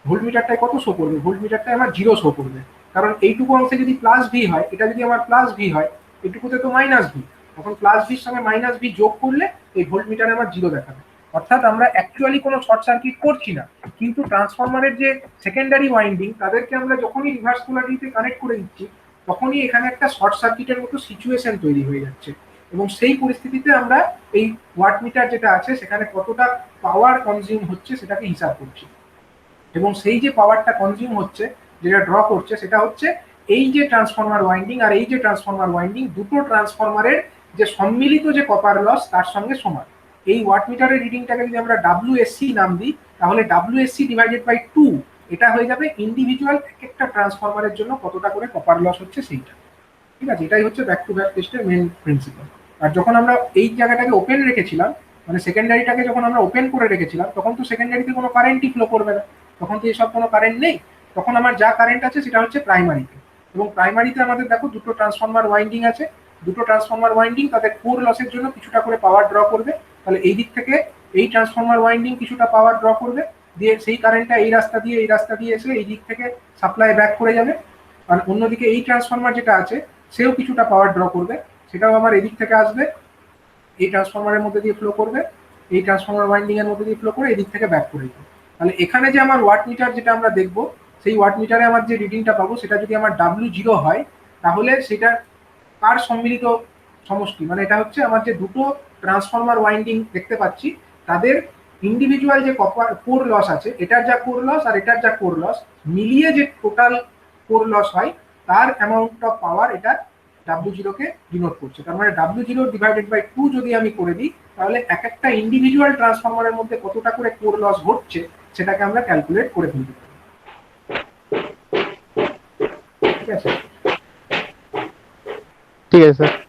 ভোল্ট মিটারটায় কত শো করবে, ভোল্ট মিটারটায় আমার জিরো শো করবে, কারণ এইটুকু অংশে যদি প্লাস ভি হয়, এটা যদি আমার প্লাস ভি হয়, এইটুকুতে তো মাইনাস ভি, তখন প্লাস ভির সঙ্গে মাইনাস ভি যোগ করলে এই ভোল্ট মিটারে আমার জিরো দেখাবে। অর্থাৎ আমরা অ্যাকচুয়ালি কোনো শর্ট সার্কিট করছি না, কিন্তু ট্রান্সফরমারের যে সেকেন্ডারি ওয়াইন্ডিং তাদেরকে আমরা যখনই রিভার্স পোলারিটিতে কানেক্ট করে দিচ্ছি তখনই এখানে একটা শর্ট সার্কিটের মতো সিচুয়েশন তৈরি হয়ে যাচ্ছে, এবং সেই পরিস্থিতিতে আমরা এই ওয়াট মিটার যেটা আছে সেখানে কতটা পাওয়ার কনজিউম হচ্ছে সেটাকে হিসাব করছি, এবং সেই যে পাওয়ারটা কনজিউম হচ্ছে যেটা ড্র করছে সেটা হচ্ছে এই যে ট্রান্সফরমার ওয়াইন্ডিং আর এই যে ট্রান্সফরমার ওয়াইন্ডিং, দুটো ট্রান্সফরমারের যে সম্মিলিত যে কপার লস তার সঙ্গে সমান। এই ওয়াট মিটারের রিডিংটাকে যদি আমরা ডাব্লিউএসসি নাম দিই, তাহলে ডাব্লিউএসসি ডিভাইডেড বাই 2 এটা হয়ে যাবে ইন্ডিভিজুয়াল এক একটা ট্রান্সফরমারের জন্য কতটা করে কপার লস হচ্ছে সেইটা। ঠিক আছে, এটাই হচ্ছে ব্যাক টু ব্যাক টেস্টের মেন প্রিন্সিপাল। আর যখন আমরা এই জায়গাটাকে ওপেন রেখেছিলাম, মানে সেকেন্ডারিটাকে যখন আমরা ওপেন করে রেখেছিলাম, তখন তো সেকেন্ডারিতে কোনো কারেন্টই ফ্লো করবে না, তখন তো এসব কোনো কারেন্ট নেই, তখন আমার যা কারেন্ট আছে সেটা হচ্ছে প্রাইমারিতে। এবং প্রাইমারিতে আমাদের দেখো দুটো ট্রান্সফরমার ওয়াইন্ডিং আছে, দুটো ট্রান্সফরমার ওয়াইন্ডিং তাদের কোর লসের জন্য কিছুটা করে পাওয়ার ড্র করবে, তাহলে এই দিক থেকে এই ট্রান্সফরমার ওয়াইন্ডিং কিছুটা পাওয়ার ড্র করবে, দিয়ে সেই কারেন্টটা এই রাস্তা দিয়ে এসে এই দিক থেকে সাপ্লাই ব্যাক করে যাবে। আর অন্যদিকে এই ট্রান্সফরমার যেটা আছে সেও কিছুটা পাওয়ার ড্র করবে, সেটাও আমার এদিক থেকে আসবে, এই ট্রান্সফরমারের মধ্যে দিয়ে ফ্লো করবে, এই ট্রান্সফরমার ওয়াইন্ডিং এর মধ্যে দিয়ে ফ্লো করে এদিক থেকে ব্যাক করে দিবে। তাহলে এখানে যে আমার ওয়াট মিটার যেটা আমরা দেখবো, সেই ওয়াট মিটারে আমার যে রিডিংটা পাবো সেটা যদি আমার W0 হয়, তাহলে সেটা কার সম্মিলিত সমষ্টি, মানে এটা হচ্ছে আমার যে দুটো ট্রান্সফরমার ওয়াইন্ডিং দেখতে পাচ্ছি তাদের ইন্ডিভিজুয়াল যে কপার কোর লস আছে, এটার যা কোর লস আর এটার যা কোর লস মিলিয়ে যে টোটাল কোর লস হয় তার অ্যামাউন্ট অফ পাওয়ার এটা W0 কে ডিনোট করছে। তার মানে W0 ডিভাইডেড বাই 2 যদি আমি করে দিই, তাহলে এক একটা ইন্ডিভিজুয়াল ট্রান্সফরমারের মধ্যে কতটা করে কোর লস ঘটছে সেটাকে আমরা ক্যালকুলেট করে ফেলতে পারি। ঠিক আছে, ঠিক আছে স্যার।